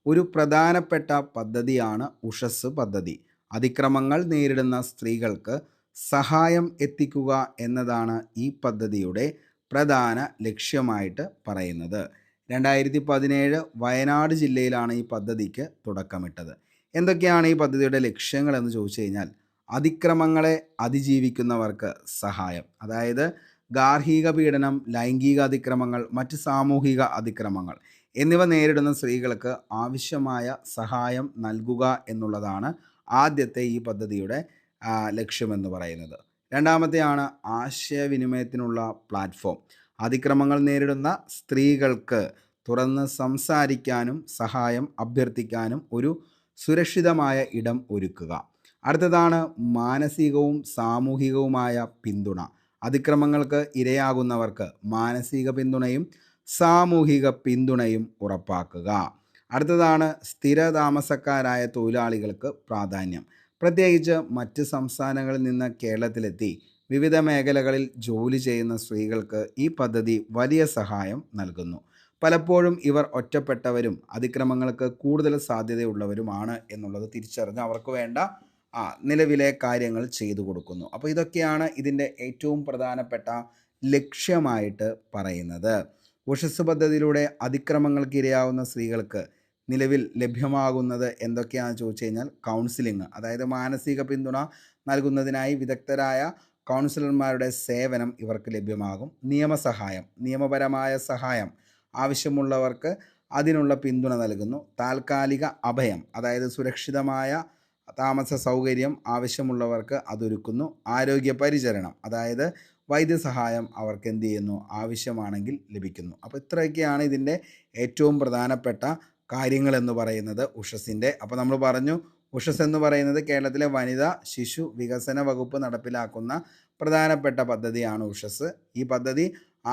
ഒരു പ്രധാനപ്പെട്ട പദ്ധതിയാണ് ഉഷസ് പദ്ധതി. അതിക്രമങ്ങൾ നേരിടുന്ന സ്ത്രീകൾക്ക് സഹായം എത്തിക്കുക എന്നതാണ് ഈ പദ്ധതിയുടെ പ്രധാന ലക്ഷ്യമായിട്ട് പറയുന്നത്. 2017 വയനാട് ജില്ലയിലാണ് ഈ പദ്ധതിക്ക് തുടക്കമിട്ടത്. എന്തൊക്കെയാണ് ഈ പദ്ധതിയുടെ ലക്ഷ്യങ്ങൾ എന്ന് ചോദിച്ചു കഴിഞ്ഞാൽ, അതിക്രമങ്ങളെ അതിജീവിക്കുന്നവർക്ക് സഹായം, അതായത് ഗാർഹിക പീഡനം, ലൈംഗിക അതിക്രമങ്ങൾ, മറ്റ് സാമൂഹിക അതിക്രമങ്ങൾ എന്നിവ നേരിടുന്ന സ്ത്രീകൾക്ക് ആവശ്യമായ സഹായം നൽകുക എന്നുള്ളതാണ് ആദ്യത്തെ ഈ പദ്ധതിയുടെ ലക്ഷ്യമെന്ന് പറയുന്നത്. രണ്ടാമത്തെയാണ് ആശയവിനിമയത്തിനുള്ള പ്ലാറ്റ്ഫോം. അതിക്രമങ്ങൾ നേരിടുന്ന സ്ത്രീകൾക്ക് തുറന്ന് സംസാരിക്കാനും സഹായം അഭ്യർത്ഥിക്കാനും ഒരു സുരക്ഷിതമായ ഇടം ഒരുക്കുക. അടുത്തതാണ് മാനസികവും സാമൂഹികവുമായ പിന്തുണ. അതിക്രമങ്ങൾക്ക് ഇരയാകുന്നവർക്ക് മാനസിക പിന്തുണയും സാമൂഹിക പിന്തുണയും ഉറപ്പാക്കുക. അടുത്തതാണ് സ്ഥിര താമസക്കാരായ തൊഴിലാളികൾക്ക് പ്രാധാന്യം. പ്രത്യേകിച്ച് മറ്റ് സംസ്ഥാനങ്ങളിൽ നിന്ന് കേരളത്തിലെത്തി വിവിധ മേഖലകളിൽ ജോലി ചെയ്യുന്ന സ്ത്രീകൾക്ക് ഈ പദ്ധതി വലിയ സഹായം നൽകുന്നു. പലപ്പോഴും ഇവർ ഒറ്റപ്പെട്ടവരും അതിക്രമങ്ങൾക്ക് കൂടുതൽ സാധ്യതയുള്ളവരുമാണ് എന്നുള്ളത് തിരിച്ചറിഞ്ഞ് അവർക്ക് വേണ്ട നിലവിലെ കാര്യങ്ങൾ ചെയ്തു കൊടുക്കുന്നു. അപ്പോൾ ഇതൊക്കെയാണ് ഇതിൻ്റെ ഏറ്റവും പ്രധാനപ്പെട്ട ലക്ഷ്യമായിട്ട് പറയുന്നത്. ഉഷസ് പദ്ധതിയിലൂടെ അതിക്രമങ്ങൾക്ക് ഇരയാവുന്ന സ്ത്രീകൾക്ക് നിലവിൽ ലഭ്യമാകുന്നത് എന്തൊക്കെയാണെന്ന് ചോദിച്ചു കഴിഞ്ഞാൽ, കൗൺസിലിംഗ്, അതായത് മാനസിക പിന്തുണ നൽകുന്നതിനായി വിദഗ്ധരായ കൗൺസിലർമാരുടെ സേവനം ഇവർക്ക് ലഭ്യമാകും. നിയമസഹായം, നിയമപരമായ സഹായം ആവശ്യമുള്ളവർക്ക് അതിനുള്ള പിന്തുണ നൽകുന്നു. താൽക്കാലിക അഭയം, അതായത് സുരക്ഷിതമായ താമസ സൗകര്യം ആവശ്യമുള്ളവർക്ക് അതൊരുക്കുന്നു. ആരോഗ്യ പരിചരണം, അതായത് വൈദ്യസഹായം അവർക്ക് എന്ത് ചെയ്യുന്നു, ആവശ്യമാണെങ്കിൽ ലഭിക്കുന്നു. അപ്പോൾ ഇത്രയൊക്കെയാണ് ഇതിൻ്റെ ഏറ്റവും പ്രധാനപ്പെട്ട കാര്യങ്ങൾ എന്ന് പറയുന്നത് ഉഷസിൻ്റെ. അപ്പോൾ നമ്മൾ പറഞ്ഞു, ഉഷസ് എന്ന് പറയുന്നത് കേരളത്തിലെ വനിതാ ശിശു വികസന വകുപ്പ് നടപ്പിലാക്കുന്ന പ്രധാനപ്പെട്ട പദ്ധതിയാണ് ഉഷസ്. ഈ പദ്ധതി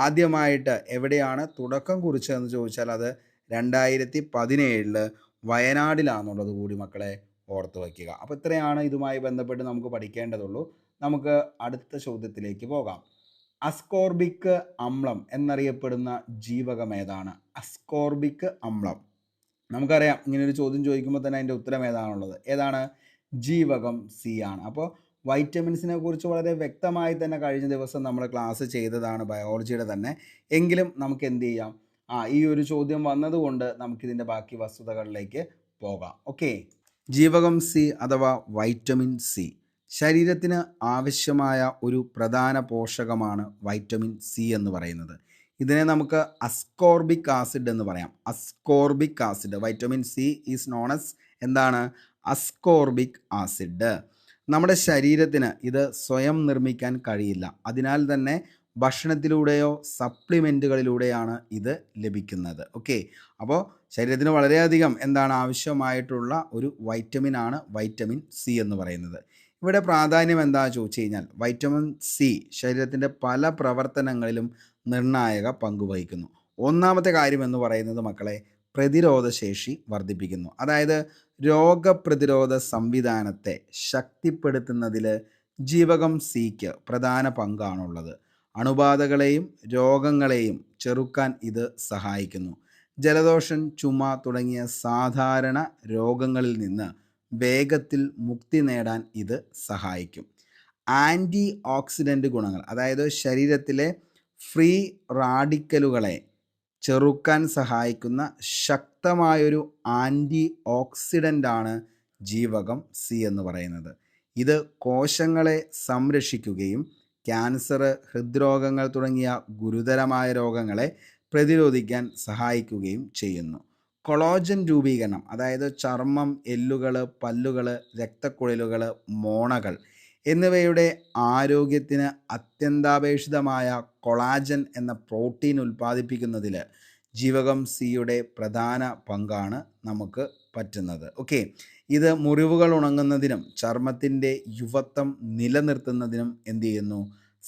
ആദ്യമായിട്ട് എവിടെയാണ് തുടക്കം കുറിച്ചതെന്ന് ചോദിച്ചാൽ അത് 2017 വയനാടിലാണെന്നുള്ളത് കൂടി മക്കളെ ഓർത്ത് വയ്ക്കുക. അപ്പോൾ ഇത്രയാണ് ഇതുമായി ബന്ധപ്പെട്ട് നമുക്ക് പഠിക്കേണ്ടതുള്ളൂ. നമുക്ക് അടുത്ത ചോദ്യത്തിലേക്ക് പോകാം. അസ്കോർബിക് അമ്ലം എന്നറിയപ്പെടുന്ന ജീവകം ഏതാണ്? അസ്കോർബിക് അമ്ലം, നമുക്കറിയാം ഇങ്ങനൊരു ചോദ്യം ചോദിക്കുമ്പോൾ തന്നെ അതിൻ്റെ ഉത്തരം ഏതാണുള്ളത്? ഏതാണ്? ജീവകം സി ആണ്. അപ്പോൾ വൈറ്റമിൻസിനെ കുറിച്ച് വളരെ വ്യക്തമായി തന്നെ കഴിഞ്ഞ ദിവസം നമ്മൾ ക്ലാസ് ചെയ്തതാണ് ബയോളജിയുടെ തന്നെ. എങ്കിലും നമുക്ക് എന്ത് ചെയ്യാം, ഈ ഒരു ചോദ്യം വന്നതുകൊണ്ട് നമുക്കിതിൻ്റെ ബാക്കി വസ്തുതകളിലേക്ക് പോകാം. ഓക്കെ, ജീവകം സി അഥവാ വൈറ്റമിൻ സി ശരീരത്തിന് ആവശ്യമായ ഒരു പ്രധാന പോഷകമാണ് വൈറ്റമിൻ സി എന്ന് പറയുന്നത്. ഇതിനെ നമുക്ക് അസ്കോർബിക് ആസിഡ് എന്ന് പറയാം. Ascorbic acid, vitamin C is known as എന്താണ്? Ascorbic acid. നമ്മുടെ ശരീരത്തിന് ഇത് സ്വയം നിർമ്മിക്കാൻ കഴിയില്ല. അതിനാൽ തന്നെ ഭക്ഷണത്തിലൂടെയോ സപ്ലിമെൻറ്റുകളിലൂടെയാണ് ഇത് ലഭിക്കുന്നത്. ഓക്കെ, അപ്പോൾ ശരീരത്തിന് വളരെയധികം എന്താണ് ആവശ്യമായിട്ടുള്ള ഒരു വൈറ്റമിനാണ് വൈറ്റമിൻ സി എന്ന് പറയുന്നത്. ഇവിടെ പ്രാധാന്യം എന്താണെന്ന് ചോദിച്ചു കഴിഞ്ഞാൽ, വൈറ്റമിൻ സി ശരീരത്തിൻ്റെ പല പ്രവർത്തനങ്ങളിലും നിർണായക പങ്ക് വഹിക്കുന്നു. ഒന്നാമത്തെ കാര്യം എന്ന് പറയുന്നത് മക്കളെ പ്രതിരോധശേഷി വർദ്ധിപ്പിക്കുന്നു. അതായത് രോഗപ്രതിരോധ സംവിധാനത്തെ ശക്തിപ്പെടുത്തുന്നതിൽ ജീവകം സിക്ക് പ്രധാന പങ്കാണുള്ളത്. അണുബാധകളെയും രോഗങ്ങളെയും ചെറുക്കാൻ ഇത് സഹായിക്കുന്നു. ജലദോഷം, ചുമ തുടങ്ങിയ സാധാരണ രോഗങ്ങളിൽ നിന്ന് വേഗത്തിൽ മുക്തി നേടാൻ ഇത് സഹായിക്കും. ആൻറ്റി ഓക്സിഡൻ്റ് ഗുണങ്ങൾ, അതായത് ശരീരത്തിലെ ഫ്രീ റാഡിക്കലുകളെ ചെറുക്കാൻ സഹായിക്കുന്ന ശക്തമായൊരു ആൻറ്റി ഓക്സിഡൻ്റാണ് ജീവകം സി എന്ന് പറയുന്നത്. ഇത് കോശങ്ങളെ സംരക്ഷിക്കുകയും ക്യാൻസർ, ഹൃദ്രോഗങ്ങൾ തുടങ്ങിയ ഗുരുതരമായ രോഗങ്ങളെ പ്രതിരോധിക്കാൻ സഹായിക്കുകയും ചെയ്യുന്നു. കൊളോജൻ രൂപീകരണം, അതായത് ചർമ്മം, എല്ലുകൾ, പല്ലുകൾ, രക്തക്കുഴലുകൾ, മോണകൾ എന്നിവയുടെ ആരോഗ്യത്തിന് അത്യന്താപേക്ഷിതമായ കൊളാജൻ എന്ന പ്രോട്ടീൻ ഉൽപ്പാദിപ്പിക്കുന്നതിൽ ജീവകം സിയുടെ പ്രധാന പങ്കാണ് നമുക്ക് പറ്റുന്നത്. ഓക്കെ, ഇത് മുറിവുകൾ ഉണങ്ങുന്നതിനും ചർമ്മത്തിൻ്റെ യുവത്വം നിലനിർത്തുന്നതിനും എന്ത് ചെയ്യുന്നു?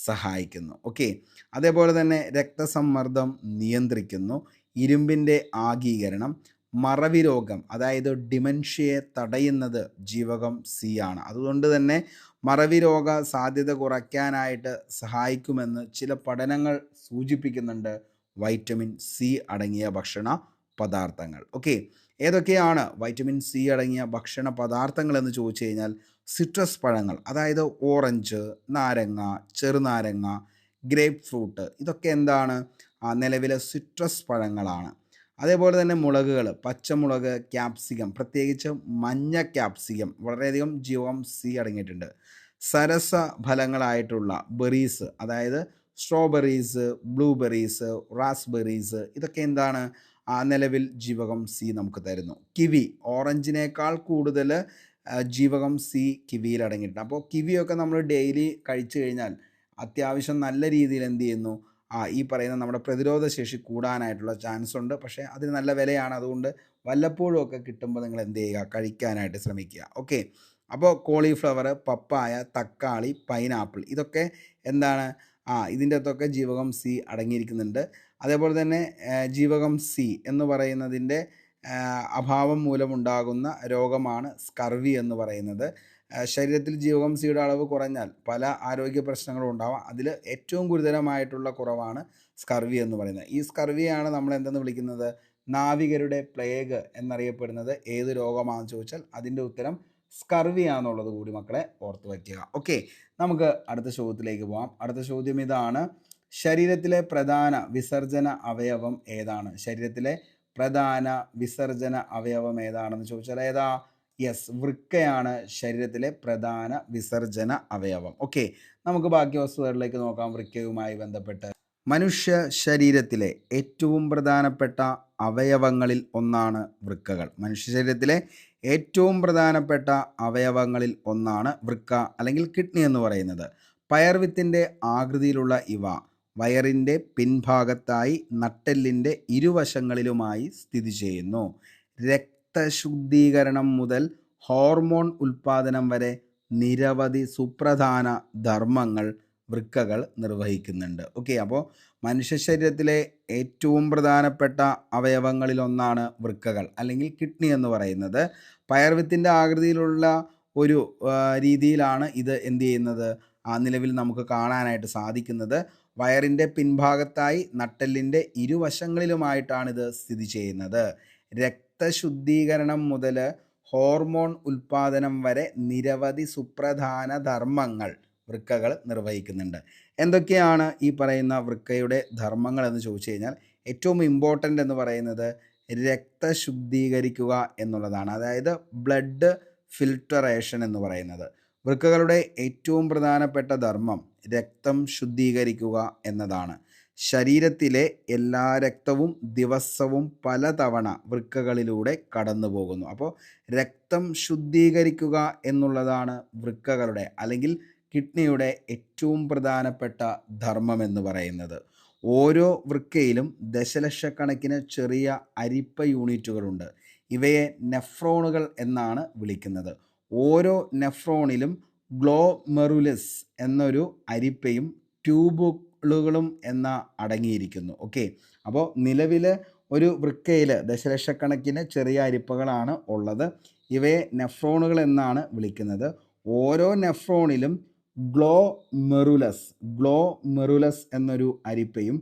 സഹായിക്കുന്നു. ഓക്കെ, അതേപോലെ തന്നെ രക്തസമ്മർദ്ദം നിയന്ത്രിക്കുന്നു. ഇരുമ്പിൻ്റെ ആഗീകരണം, മറവി രോഗം അതായത് ഡിമെൻഷ്യയെ തടയുന്നത് ജീവകം സി ആണ്. അതുകൊണ്ട് തന്നെ മറവി രോഗ സാധ്യത കുറയ്ക്കാനായിട്ട് സഹായിക്കുമെന്ന് ചില പഠനങ്ങൾ സൂചിപ്പിക്കുന്നുണ്ട് വൈറ്റമിൻ സി അടങ്ങിയ ഭക്ഷണ പദാർത്ഥങ്ങൾ. ഓക്കെ, ഏതൊക്കെയാണ് വൈറ്റമിൻ സി അടങ്ങിയ ഭക്ഷണ പദാർത്ഥങ്ങൾ എന്ന് ചോദിച്ചു കഴിഞ്ഞാൽ സിട്രസ് പഴങ്ങൾ, അതായത് ഓറഞ്ച്, നാരങ്ങ, ചെറുനാരങ്ങ, ഗ്രേപ്പ് ഫ്രൂട്ട്, ഇതൊക്കെ എന്താണ്? നിലവിലെ സിട്രസ് പഴങ്ങളാണ്. അതേപോലെ തന്നെ മുളകുകൾ, പച്ചമുളക്, ക്യാപ്സിക്കം, പ്രത്യേകിച്ച് മഞ്ഞ ക്യാപ്സിക്കം വളരെയധികം ജീവകം സി അടങ്ങിയിട്ടുണ്ട്. സരസ ഫലങ്ങളായിട്ടുള്ള ബെറീസ്, അതായത് സ്ട്രോബെറീസ്, ബ്ലൂബെറീസ്, റാസ്ബെറീസ്, ഇതൊക്കെ എന്താണ്? നിലവിൽ ജീവകം സി നമുക്ക് തരുന്നു. കിവി, ഓറഞ്ചിനേക്കാൾ കൂടുതൽ ജീവകം സി കിവിയിൽ അടങ്ങിയിട്ടുണ്ട്. അപ്പോൾ കിവിയൊക്കെ നമ്മൾ ഡെയിലി കഴിച്ചു കഴിഞ്ഞാൽ അത്യാവശ്യം നല്ല രീതിയിൽ എന്ത് ചെയ്യുന്നു? ഈ പറയുന്ന നമ്മുടെ പ്രതിരോധ ശേഷി കൂടാനായിട്ടുള്ള ചാൻസ് ഉണ്ട്. പക്ഷേ അതിന് നല്ല വിലയാണ്. അതുകൊണ്ട് വല്ലപ്പോഴും ഒക്കെ കിട്ടുമ്പോൾ നിങ്ങൾ എന്ത് ചെയ്യുക? കഴിക്കാനായിട്ട് ശ്രമിക്കുക. ഓക്കെ, അപ്പോൾ കോളിഫ്ലവർ, പപ്പായ, തക്കാളി, പൈനാപ്പിൾ, ഇതൊക്കെ എന്താണ്? ഇതിൻ്റെ അകത്തൊക്കെ ജീവകം സി അടങ്ങിയിരിക്കുന്നുണ്ട്. അതേപോലെ തന്നെ ജീവകം സി എന്ന് പറയുന്നതിൻ്റെ അഭാവം മൂലമുണ്ടാകുന്ന രോഗമാണ് സ്കർവി എന്ന് പറയുന്നത്. ശരീരത്തിൽ ജീവകം സിയുടെ അളവ് കുറഞ്ഞാൽ പല ആരോഗ്യ പ്രശ്നങ്ങളും ഉണ്ടാവാം. അതിൽ ഏറ്റവും ഗുരുതരമായിട്ടുള്ള കുറവാണ് സ്കർവി എന്ന് പറയുന്നത്. ഈ സ്കർവിയാണ് നമ്മൾ എന്തെന്ന് വിളിക്കുന്നത്? നാവികരുടെ പ്ലേഗ് എന്നറിയപ്പെടുന്നത്. ഏത് രോഗമാണെന്ന് ചോദിച്ചാൽ അതിൻ്റെ ഉത്തരം സ്കർവി ആണെന്നുള്ളത് കൂടി മക്കളെ ഓർത്ത് വയ്ക്കുക. ഓക്കെ, നമുക്ക് അടുത്ത ചോദ്യത്തിലേക്ക് പോകാം. അടുത്ത ചോദ്യം ഇതാണ്: ശരീരത്തിലെ പ്രധാന വിസർജന അവയവം ഏതാണ്? ശരീരത്തിലെ പ്രധാന വിസർജന അവയവം ഏതാണെന്ന് ചോദിച്ചാൽ ഏതാ? യെസ്, വൃക്കയാണ് ശരീരത്തിലെ പ്രധാന വിസർജന അവയവം. ഓക്കെ, നമുക്ക് ബാക്കി വസ്തുതകളിലേക്ക് നോക്കാം. വൃക്കയുമായി ബന്ധപ്പെട്ട് മനുഷ്യ ശരീരത്തിലെ ഏറ്റവും പ്രധാനപ്പെട്ട അവയവങ്ങളിൽ ഒന്നാണ് വൃക്കകൾ. മനുഷ്യ ശരീരത്തിലെ ഏറ്റവും പ്രധാനപ്പെട്ട അവയവങ്ങളിൽ ഒന്നാണ് വൃക്ക അല്ലെങ്കിൽ കിഡ്നി എന്ന് പറയുന്നത്. പയർവിത്തിൻ്റെ ആകൃതിയിലുള്ള ഇവ വയറിൻ്റെ പിൻഭാഗത്തായി നട്ടെല്ലിൻ്റെ ഇരുവശങ്ങളിലുമായി സ്ഥിതി ചെയ്യുന്നു. രക്തശുദ്ധീകരണം മുതൽ ഹോർമോൺ ഉൽപ്പാദനം വരെ നിരവധി സുപ്രധാന ധർമ്മങ്ങൾ വൃക്കകൾ നിർവഹിക്കുന്നുണ്ട്. ഓക്കെ, അപ്പോൾ മനുഷ്യ ശരീരത്തിലെ ഏറ്റവും പ്രധാനപ്പെട്ട അവയവങ്ങളിലൊന്നാണ് വൃക്കകൾ അല്ലെങ്കിൽ കിഡ്നി എന്ന് പറയുന്നത്. പയർവിത്തിൻ്റെ ആകൃതിയിലുള്ള ഒരു രീതിയിലാണ് ഇത് എന്ത് ചെയ്യുന്നത്? നിലവിൽ നമുക്ക് കാണാനായിട്ട് സാധിക്കുന്നത്. വയറിൻ്റെ പിൻഭാഗത്തായി നട്ടെല്ലിൻ്റെ ഇരുവശങ്ങളിലുമായിട്ടാണ് ഇത് സ്ഥിതി ചെയ്യുന്നത്. രക്തശുദ്ധീകരണം മുതൽ ഹോർമോൺ ഉൽപ്പാദനം വരെ നിരവധി സുപ്രധാന ധർമ്മങ്ങൾ വൃക്കകൾ നിർവഹിക്കുന്നുണ്ട്. എന്തൊക്കെയാണ് ഈ പറയുന്ന വൃക്കയുടെ ധർമ്മങ്ങൾ എന്ന് ചോദിച്ചു കഴിഞ്ഞാൽ ഏറ്റവും ഇമ്പോർട്ടൻ്റ് എന്ന് പറയുന്നത് രക്തശുദ്ധീകരിക്കുക എന്നുള്ളതാണ്. അതായത് ബ്ലഡ് ഫിൽട്ടറേഷൻ എന്ന് പറയുന്നത്. വൃക്കകളുടെ ഏറ്റവും പ്രധാനപ്പെട്ട ധർമ്മം രക്തം ശുദ്ധീകരിക്കുക എന്നതാണ്. ശരീരത്തിലെ എല്ലാ രക്തവും ദിവസവും പലതവണ വൃക്കകളിലൂടെ കടന്നു പോകുന്നു. അപ്പോൾ രക്തം ശുദ്ധീകരിക്കുക എന്നുള്ളതാണ് വൃക്കകളുടെ അല്ലെങ്കിൽ കിഡ്നിയുടെ ഏറ്റവും പ്രധാനപ്പെട്ട ധർമ്മം എന്ന് പറയുന്നത്. ഓരോ വൃക്കയിലും ദശലക്ഷക്കണക്കിന് ചെറിയ അരിപ്പ യൂണിറ്റുകളുണ്ട്. ഇവയെ നെഫ്രോണുകൾ എന്നാണ് വിളിക്കുന്നത്. ഓരോ നെഫ്രോണിലും ഗ്ലോമെറുലസ് എന്നൊരു അരിപ്പയും ട്യൂബുകളുകളും എന്ന അടങ്ങിയിരിക്കുന്നു. ഓക്കെ, അപ്പോൾ നിലവിൽ ഒരു വൃക്കയിൽ ദശലക്ഷക്കണക്കിന് ചെറിയ അരിപ്പകളാണ് ഉള്ളത്. ഇവയെ നെഫ്രോണുകൾ എന്നാണ് വിളിക്കുന്നത്. ഓരോ നെഫ്രോണിലും ഗ്ലോമെറുലസ് എന്നൊരു അരിപ്പയും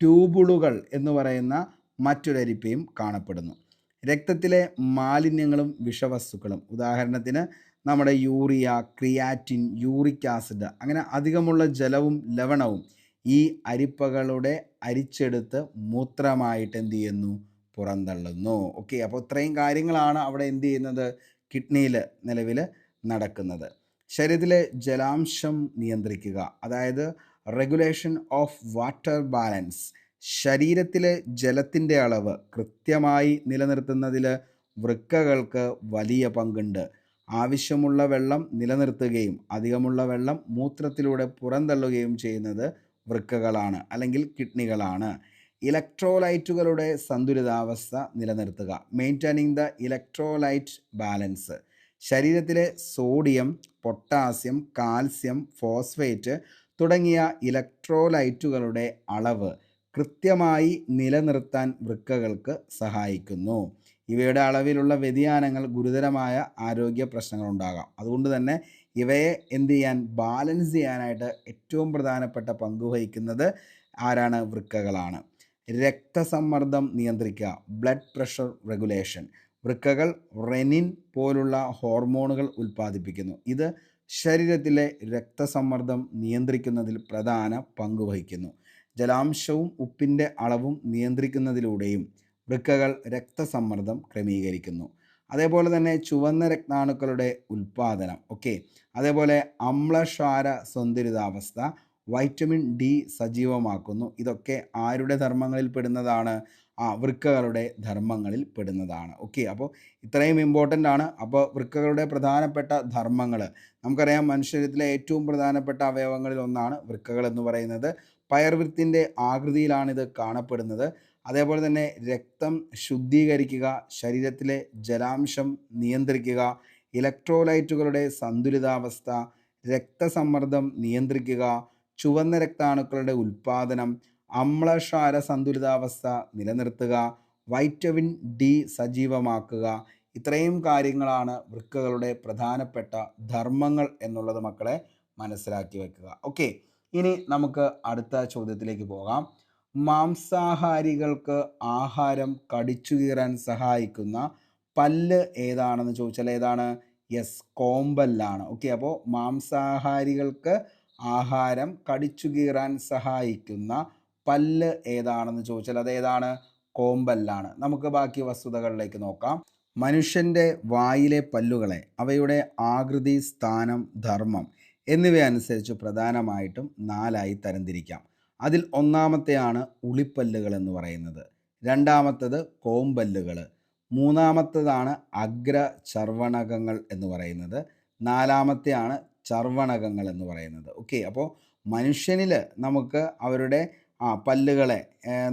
ട്യൂബുളുകൾ എന്ന് പറയുന്ന മറ്റൊരു അരിപ്പയും കാണപ്പെടുന്നു. രക്തത്തിലെ മാലിന്യങ്ങളും വിഷവസ്തുക്കളും, ഉദാഹരണത്തിന് നമ്മുടെ യൂറിയ, ക്രിയാറ്റിൻ, യൂറിക് ആസിഡ്, അങ്ങനെ അധികമുള്ള ജലവും ലവണവും ഈ അരിപ്പകളുടെ അരിച്ചെടുത്ത് മൂത്രമായിട്ട് എന്ത് ചെയ്യുന്നു? പുറന്തള്ളുന്നു. ഓക്കെ, അപ്പോൾ ഇത്രയും കാര്യങ്ങളാണ് അവിടെ എന്ത് ചെയ്യുന്നത്? കിഡ്നിയിൽ നിലവിൽ നടക്കുന്നത്. ശരീരത്തിലെ ജലാംശം നിയന്ത്രിക്കുക, അതായത് റെഗുലേഷൻ ഓഫ് വാട്ടർ ബാലൻസ്. ശരീരത്തിലെ ജലത്തിൻ്റെ അളവ് കൃത്യമായി നിലനിർത്തുന്നതിൽ വൃക്കകൾക്ക് വലിയ പങ്കുണ്ട്. ആവശ്യമുള്ള വെള്ളം നിലനിർത്തുകയും അധികമുള്ള വെള്ളം മൂത്രത്തിലൂടെ പുറന്തള്ളുകയും ചെയ്യുന്നത് വൃക്കകളാണ് അല്ലെങ്കിൽ കിഡ്നികളാണ്. ഇലക്ട്രോലൈറ്റുകളുടെ സന്തുലിതാവസ്ഥ നിലനിർത്തുക, മെയിൻറ്റൈനിങ് ദ ഇലക്ട്രോലൈറ്റ് ബാലൻസ്. ശരീരത്തിലെ സോഡിയം, പൊട്ടാസ്യം, കാൽസ്യം, ഫോസ്ഫേറ്റ് തുടങ്ങിയ ഇലക്ട്രോലൈറ്റുകളുടെ അളവ് കൃത്യമായി നിലനിർത്താൻ വൃക്കകൾക്ക് സഹായിക്കുന്നു. ഇവയുടെ അളവിലുള്ള വ്യതിയാനങ്ങൾ ഗുരുതരമായ ആരോഗ്യ പ്രശ്നങ്ങളുണ്ടാകാം. അതുകൊണ്ട് തന്നെ ഇവയെ എന്ത് ചെയ്യാൻ, ബാലൻസ് ചെയ്യാനായിട്ട് ഏറ്റവും പ്രധാനപ്പെട്ട പങ്ക് വഹിക്കുന്നത് ആരാണ്? വൃക്കകളാണ്. രക്തസമ്മർദ്ദം നിയന്ത്രിക്കുക, ബ്ലഡ് പ്രഷർ റെഗുലേഷൻ. വൃക്കകൾ റെനിൻ പോലുള്ള ഹോർമോണുകൾ ഉൽപ്പാദിപ്പിക്കുന്നു. ഇത് ശരീരത്തിലെ രക്തസമ്മർദ്ദം നിയന്ത്രിക്കുന്നതിൽ പ്രധാന പങ്ക് വഹിക്കുന്നു. ജലാംശവും ഉപ്പിൻ്റെ അളവും നിയന്ത്രിക്കുന്നതിലൂടെയും വൃക്കകൾ രക്തസമ്മർദ്ദം ക്രമീകരിക്കുന്നു. അതേപോലെ തന്നെ ചുവന്ന രക്താണുക്കളുടെ ഉൽപ്പാദനം, ഓക്കെ, അതേപോലെ അമ്ലക്ഷാര സന്തുലിതാവസ്ഥ, വൈറ്റമിൻ ഡി സജീവമാക്കുന്നു. ഇതൊക്കെ ആരുടെ ധർമ്മങ്ങളിൽ പെടുന്നതാണ്? വൃക്കകളുടെ ധർമ്മങ്ങളിൽ പെടുന്നതാണ്. ഓക്കെ, അപ്പോൾ ഇത്രയും ഇമ്പോർട്ടൻ്റ് ആണ്. അപ്പോൾ വൃക്കകളുടെ പ്രധാനപ്പെട്ട ധർമ്മങ്ങൾ നമുക്കറിയാം. മനുഷ്യരിലെ ഏറ്റവും പ്രധാനപ്പെട്ട അവയവങ്ങളിൽ ഒന്നാണ് വൃക്കകൾ എന്ന് പറയുന്നത്. പയർവൃത്തിൻ്റെ ആകൃതിയിലാണിത് കാണപ്പെടുന്നത്. അതേപോലെ തന്നെ രക്തം ശുദ്ധീകരിക്കുക, ശരീരത്തിലെ ജലാംശം നിയന്ത്രിക്കുക, ഇലക്ട്രോലൈറ്റുകളുടെ സന്തുലിതാവസ്ഥ, രക്തസമ്മർദ്ദം നിയന്ത്രിക്കുക, ചുവന്ന രക്താണുക്കളുടെ ഉൽപ്പാദനം, അമ്ലക്ഷാര സന്തുലിതാവസ്ഥ നിലനിർത്തുക, വൈറ്റമിൻ ഡി സജീവമാക്കുക. ഇത്രയും കാര്യങ്ങളാണ് വൃക്കകളുടെ പ്രധാനപ്പെട്ട ധർമ്മങ്ങൾ എന്നുള്ളത് മക്കളെ മനസ്സിലാക്കി വെക്കുക. ഓക്കെ, ഇനി നമുക്ക് അടുത്ത ചോദ്യത്തിലേക്ക് പോകാം. മാംസാഹാരികൾക്ക് ആഹാരം കടിച്ചു കീറാൻ സഹായിക്കുന്ന പല്ല് ഏതാണെന്ന് ചോദിച്ചാൽ ഏതാണ്? യെസ്, കോമ്പല്ലാണ്. ഓക്കെ, അപ്പോൾ മാംസാഹാരികൾക്ക് ആഹാരം കടിച്ചു കീറാൻ സഹായിക്കുന്ന പല്ല് ഏതാണെന്ന് ചോദിച്ചാൽ അതേതാണ്? കോമ്പല്ലാണ്. നമുക്ക് ബാക്കി വസ്തുതകളിലേക്ക് നോക്കാം. മനുഷ്യൻ്റെ വായിലെ പല്ലുകളെ അവയുടെ ആകൃതി, സ്ഥാനം, ധർമ്മം എന്നിവയനുസരിച്ച് പ്രധാനമായിട്ടും 4ആയി തരംതിരിക്കാം. അതിൽ ഒന്നാമത്തെയാണ് ഉളിപ്പല്ലുകൾ എന്ന് പറയുന്നത്, രണ്ടാമത്തത് കോമ്പല്ലുകൾ, മൂന്നാമത്തതാണ് അഗ്രചർവണകങ്ങൾ എന്ന് പറയുന്നത്, നാലാമത്തെയാണ് ചർവണകങ്ങൾ എന്ന് പറയുന്നത്. ഓക്കെ, അപ്പോൾ മനുഷ്യനിൽ നമുക്ക് അവരുടെ പല്ലുകളെ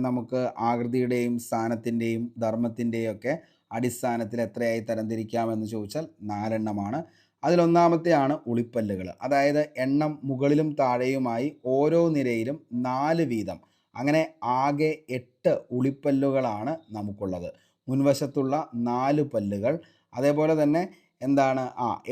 നമുക്ക് ആകൃതിയുടെയും സ്ഥാനത്തിൻ്റെയും ധർമ്മത്തിൻ്റെയും ഒക്കെ അടിസ്ഥാനത്തിൽ എത്രയായി തരംതിരിക്കാമെന്ന് ചോദിച്ചാൽ 4 അതിലൊന്നാമത്തെയാണ് ഉളിപ്പല്ലുകൾ. അതായത് എണ്ണം മുകളിലും താഴെയുമായി ഓരോ നിരയിലും 4 വീതം, അങ്ങനെ ആകെ 8 ഉളിപ്പല്ലുകളാണ് നമുക്കുള്ളത്. മുൻവശത്തുള്ള 4 പല്ലുകൾ, അതേപോലെ തന്നെ എന്താണ്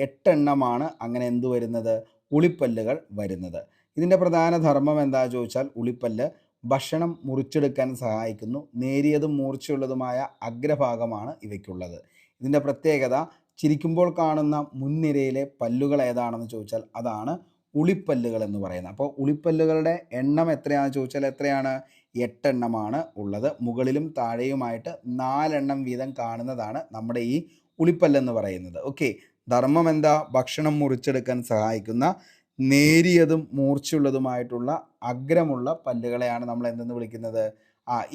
8 അങ്ങനെ എന്ത് വരുന്നത്? ഉളിപ്പല്ലുകൾ വരുന്നത്. ഇതിൻ്റെ പ്രധാന ധർമ്മം എന്താ ചോദിച്ചാൽ ഉളിപ്പല്ല് ഭക്ഷണം മുറിച്ചെടുക്കാൻ സഹായിക്കുന്നു. നേരിയതും മൂർച്ചയുള്ളതുമായ അഗ്രഭാഗമാണ് ഇവയ്ക്കുള്ളത്. ഇതിൻ്റെ പ്രത്യേകത, ചിരിക്കുമ്പോൾ കാണുന്ന മുൻനിരയിലെ പല്ലുകൾ ഏതാണെന്ന് ചോദിച്ചാൽ അതാണ് ഉളിപ്പല്ലുകൾ എന്ന് പറയുന്നത്. അപ്പോൾ ഉളിപ്പല്ലുകളുടെ എണ്ണം എത്രയാണെന്ന് ചോദിച്ചാൽ എത്രയാണ്? 8 ഉള്ളത്. മുകളിലും താഴെയുമായിട്ട് 4 വീതം കാണുന്നതാണ് നമ്മുടെ ഈ ഉളിപ്പല്ലെന്ന് പറയുന്നത്. ഓക്കെ, ധർമ്മം എന്താ? ഭക്ഷണം മുറിച്ചെടുക്കാൻ സഹായിക്കുന്ന നേരിയതും മൂർച്ചയുള്ളതുമായിട്ടുള്ള അഗ്രമുള്ള പല്ലുകളെയാണ് നമ്മൾ എന്തെന്ന് വിളിക്കുന്നത്?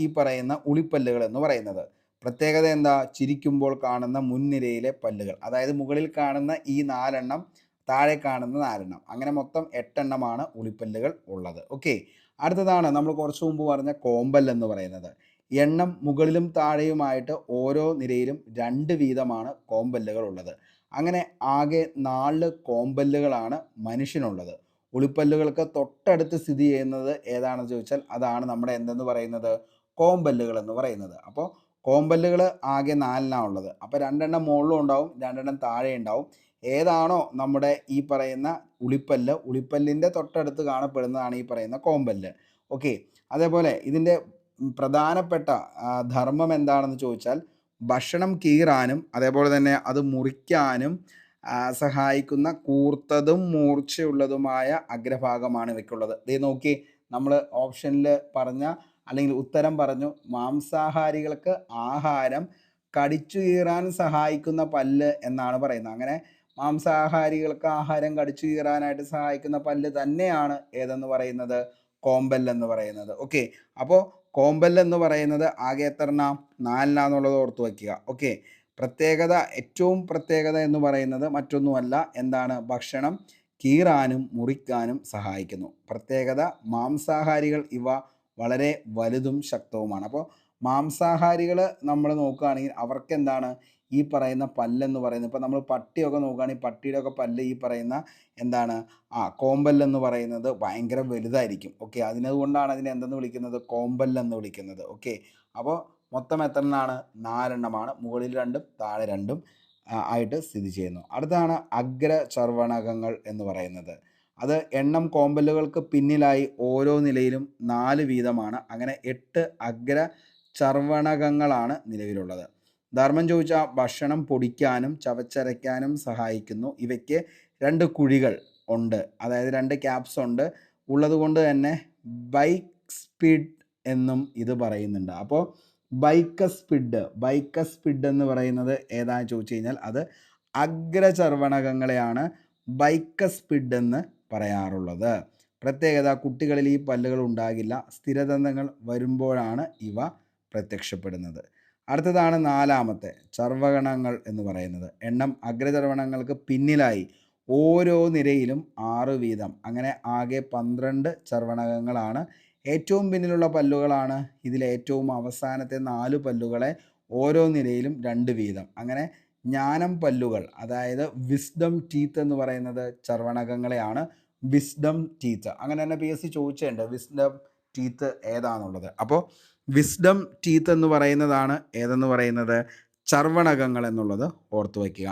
ഈ പറയുന്ന ഉളിപ്പല്ലുകൾ എന്ന് പറയുന്നത്. പ്രത്യേകത എന്താ? ചിരിക്കുമ്പോൾ കാണുന്ന മുൻനിരയിലെ പല്ലുകൾ, അതായത് മുകളിൽ കാണുന്ന ഈ 4, താഴെ കാണുന്ന 4, അങ്ങനെ മൊത്തം 8 ഉളിപ്പല്ലുകൾ ഉള്ളത്. ഓക്കെ, അടുത്തതാണ് നമ്മൾ കുറച്ചു മുമ്പ് പറഞ്ഞ കോമ്പൽ എന്ന് പറയുന്നത്. എണ്ണം മുകളിലും താഴെയുമായിട്ട് ഓരോ നിരയിലും 2 വീതമാണ് കോമ്പല്ലുകൾ ഉള്ളത്. അങ്ങനെ ആകെ 4 കോമ്പല്ലുകളാണ് മനുഷ്യനുള്ളത്. ഉളിപ്പല്ലുകൾക്ക് തൊട്ടടുത്ത് സ്ഥിതി ചെയ്യുന്നത് ഏതാണെന്ന് ചോദിച്ചാൽ അതാണ് നമ്മുടെ എന്തെന്ന് പറയുന്നത്? കോമ്പല്ലുകൾ എന്ന് പറയുന്നത്. അപ്പോൾ കോമ്പല്ലുകൾ ആകെ 4 ഉള്ളത്. അപ്പോൾ 2 മുകളിലും ഉണ്ടാവും, 2 താഴെ ഉണ്ടാവും. ഏതാണോ നമ്മുടെ ഈ പറയുന്ന ഉളിപ്പല്ലിൻ്റെ തൊട്ടടുത്ത് കാണപ്പെടുന്നതാണ് ഈ പറയുന്ന കോമ്പല്ല്. ഓക്കെ. അതേപോലെ ഇതിൻ്റെ പ്രധാനപ്പെട്ട ധർമ്മം എന്താണെന്ന് ചോദിച്ചാൽ ഭക്ഷണം കീറാനും അതേപോലെ തന്നെ അത് മുറിക്കാനും സഹായിക്കുന്ന കൂർത്തതും മൂർച്ചയുള്ളതുമായ അഗ്രഭാഗമാണ് ഇവയ്ക്കുള്ളത്. ദേ നോക്കി, നമ്മൾ ഓപ്ഷനിൽ പറഞ്ഞ അല്ലെങ്കിൽ ഉത്തരം പറഞ്ഞു, മാംസാഹാരികൾക്ക് ആഹാരം കടിച്ചു കീറാൻ സഹായിക്കുന്ന പല്ല് എന്നാണ് പറയുന്നത്. അങ്ങനെ മാംസാഹാരികൾക്ക് ആഹാരം കടിച്ചു കീറാനായിട്ട് സഹായിക്കുന്ന പല്ല് തന്നെയാണ് ഏതെന്ന് പറയുന്നത്, കോമ്പല്ല് എന്ന് പറയുന്നത്. ഓക്കെ. അപ്പോൾ കോമ്പല്ല് എന്ന് പറയുന്നത് ആകെ എത്രണ്ണ? 4 എന്നുള്ളത് ഓർത്ത് വയ്ക്കുക. ഓക്കെ. ഏറ്റവും പ്രത്യേകത എന്ന് പറയുന്നത് മറ്റൊന്നുമല്ല, എന്താണ്? ഭക്ഷണം കീറാനും മുറിക്കാനും സഹായിക്കുന്നു. പ്രത്യേകത, മാംസാഹാരികൾ ഇവ വളരെ വലുതും ശക്തവുമാണ്. അപ്പോൾ മാംസാഹാരികൾ നമ്മൾ നോക്കുകയാണെങ്കിൽ അവർക്ക് എന്താണ് ഈ പറയുന്ന പല്ലെന്ന് പറയുന്നത്? ഇപ്പോൾ നമ്മൾ പട്ടിയൊക്കെ നോക്കുകയാണെങ്കിൽ പട്ടിയുടെയൊക്കെ പല്ല് ഈ പറയുന്ന എന്താണ് കോമ്പല്ലെന്ന് പറയുന്നത് ഭയങ്കര വലുതായിരിക്കും. ഓക്കെ. അതുകൊണ്ടാണ് അതിനെ എന്തെന്ന് വിളിക്കുന്നത്? കോമ്പല്ലെന്ന് വിളിക്കുന്നത്. ഓക്കെ. അപ്പോൾ മൊത്തം എത്രണ്ണമാണ്? 4 മുകളിൽ 2 താഴെ 2 ആയിട്ട് സ്ഥിതി ചെയ്യുന്നു. അടുത്താണ് അഗ്രചർവണകങ്ങൾ എന്ന് പറയുന്നത്. അത് എണ്ണം കോമ്പല്ലുകൾക്ക് പിന്നിലായി ഓരോ നിലയിലും 4 വീതമാണ്. അങ്ങനെ 8 അഗ്രചർവണകങ്ങളാണ് നിലവിലുള്ളത്. ധർമ്മം ചോദിച്ചാൽ ഭക്ഷണം പൊടിക്കാനും ചവച്ചരയ്ക്കാനും സഹായിക്കുന്നു. ഇവയ്ക്ക് 2 കുഴികൾ ഉണ്ട്, അതായത് 2 ക്യാപ്സ് ഉണ്ട്. ഉള്ളതുകൊണ്ട് തന്നെ ബൈക്സ്പിഡ് എന്നും ഇത് പറയുന്നുണ്ട്. അപ്പോൾ ബൈക്കസ്പിഡ് എന്ന് പറയുന്നത് ഏതാണെന്ന് ചോദിച്ചു കഴിഞ്ഞാൽ അത് അഗ്രചർവണകങ്ങളെയാണ് ബൈക്കസ്പിഡ് എന്ന് പറയാറുള്ളത്. പ്രത്യേകത, കുട്ടികളിൽ ഈ പല്ലുകൾ ഉണ്ടാകില്ല. സ്ഥിരദന്തങ്ങൾ വരുമ്പോഴാണ് ഇവ പ്രത്യക്ഷപ്പെടുന്നത്. അടുത്തതാണ് 4 ചർവകണങ്ങൾ എന്ന് പറയുന്നത്. എണ്ണം അഗ്രചർവണങ്ങൾക്ക് പിന്നിലായി ഓരോ നിരയിലും 6 വീതം. അങ്ങനെ ആകെ 12 ചർവണകങ്ങളാണ്. ഏറ്റവും പിന്നിലുള്ള പല്ലുകളാണ് ഇതിലെ ഏറ്റവും അവസാനത്തെ 4 പല്ലുകളെ ഓരോ നിരയിലും 2 വീതം. അങ്ങനെ ജ്ഞാനം പല്ലുകൾ, അതായത് വിസ്ഡം ടീത്ത് എന്ന് പറയുന്നത് ചർവണകങ്ങളെയാണ്. വിസ്ഡം ടീത്ത് അങ്ങനെ തന്നെ PSC ചോദിച്ചിട്ടുണ്ട്, വിസ്ഡം ടീത്ത് ഏതാണെന്നുള്ളത്. അപ്പോൾ വിസ്ഡം ടീത്ത് എന്ന് പറയുന്നതാണ് ഏതെന്ന് പറയുന്നത്, ചർവണകങ്ങൾ എന്നുള്ളത് ഓർത്തു വയ്ക്കുക.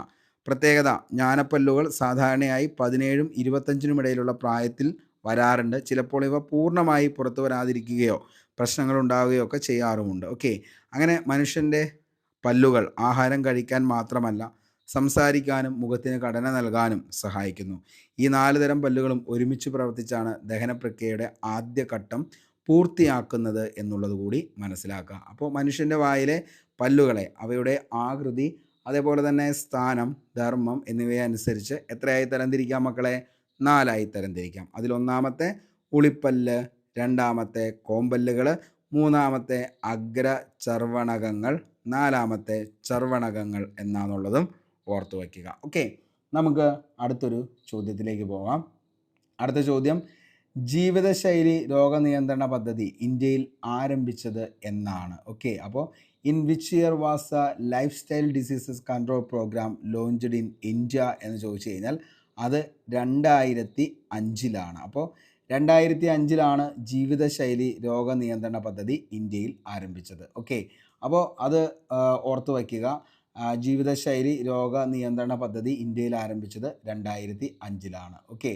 പ്രത്യേകത, ജ്ഞാനപ്പല്ലുകൾ സാധാരണയായി 17-നും 25-നും ഇടയിലുള്ള പ്രായത്തിൽ വരാറുണ്ട്. ചിലപ്പോൾ ഇവ പൂർണ്ണമായി പുറത്തു വരാതിരിക്കുകയോ പ്രശ്നങ്ങൾ ഉണ്ടാവുകയോ ഒക്കെ ചെയ്യാറുമുണ്ട്. ഓക്കെ. അങ്ങനെ മനുഷ്യൻ്റെ പല്ലുകൾ ആഹാരം കഴിക്കാൻ മാത്രമല്ല സംസാരിക്കാനും മുഖത്തിന് ഘടന നൽകാനും സഹായിക്കുന്നു. ഈ 4 തരം പല്ലുകളും ഒരുമിച്ച് പ്രവർത്തിച്ചാണ് ദഹന പ്രക്രിയയുടെ ആദ്യഘട്ടം പൂർത്തിയാക്കുന്നത് എന്നുള്ളത് കൂടി മനസ്സിലാക്കുക. അപ്പോൾ മനുഷ്യൻ്റെ വായിലെ പല്ലുകളെ അവയുടെ ആകൃതി, അതേപോലെ തന്നെ സ്ഥാനം, ധർമ്മം എന്നിവയെ അനുസരിച്ച് എത്രയായി തരംതിരിക്കാം മക്കളെ? 4 തരംതിരിക്കാം. അതിലൊന്നാമത്തെ ഉളിപ്പല്ല്, 2 കോമ്പല്ലുകൾ, 3 അഗ്രചർവണകങ്ങൾ, 4 ചർവണകങ്ങൾ എന്നാന്നുള്ളതും ഓർത്തു വയ്ക്കുക. ഓക്കെ. നമുക്ക് അടുത്തൊരു ചോദ്യത്തിലേക്ക് പോകാം. അടുത്ത ചോദ്യം, ജീവിതശൈലി രോഗനിയന്ത്രണ പദ്ധതി ഇന്ത്യയിൽ ആരംഭിച്ചത് എന്നാണ്? ഓക്കെ. അപ്പോൾ in which year was the lifestyle diseases control program launched in India എന്ന് ചോദിച്ചു കഴിഞ്ഞാൽ അത് 2005 അപ്പോൾ 2005 ജീവിതശൈലി രോഗനിയന്ത്രണ പദ്ധതി ഇന്ത്യയിൽ ആരംഭിച്ചത്. ഓക്കെ. അപ്പോൾ അത് ഓർത്തു വയ്ക്കുക. ജീവിതശൈലി രോഗനിയന്ത്രണ പദ്ധതി ഇന്ത്യയിൽ ആരംഭിച്ചത് 2005. ഓക്കെ.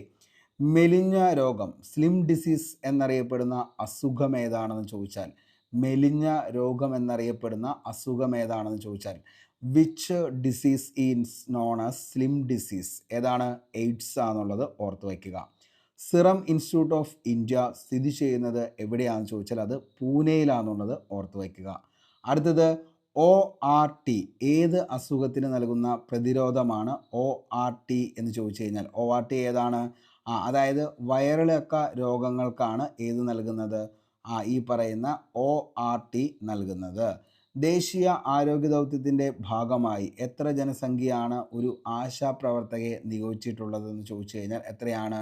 മെലിഞ്ഞ രോഗം, സ്ലിം ഡിസീസ് എന്നറിയപ്പെടുന്ന അസുഖം ഏതാണെന്ന് ചോദിച്ചാൽ, മെലിഞ്ഞ രോഗം എന്നറിയപ്പെടുന്ന അസുഖം ഏതാണെന്ന് ചോദിച്ചാൽ which disease is known as slim disease? ഏതാണ്? എയ്ഡ്സ് ആണെന്നുള്ളത് ഓർത്ത് വയ്ക്കുക. സിറം ഇൻസ്റ്റിറ്റ്യൂട്ട് ഓഫ് ഇന്ത്യ സ്ഥിതി ചെയ്യുന്നത് എവിടെയാണെന്ന് ചോദിച്ചാൽ അത് പൂനെയിലാണെന്നുള്ളത് ഓർത്ത് വയ്ക്കുക. അടുത്തത് ORT ഏത് അസുഖത്തിന് നൽകുന്ന പ്രതിരോധമാണ് ORT എന്ന് ചോദിച്ചു കഴിഞ്ഞാൽ ORT ഏതാണ്? അതായത് വയറിളക്ക രോഗങ്ങൾക്കാണ് ഏത് നൽകുന്നത്? ഈ പറയുന്ന ORT നൽകുന്നത്. ദേശീയ ആരോഗ്യ ദൗത്യത്തിൻ്റെ ഭാഗമായി എത്ര ജനസംഖ്യയാണ് ഒരു ആശാപ്രവർത്തകയെ നിയോഗിച്ചിട്ടുള്ളതെന്ന് ചോദിച്ചു കഴിഞ്ഞാൽ എത്രയാണ്?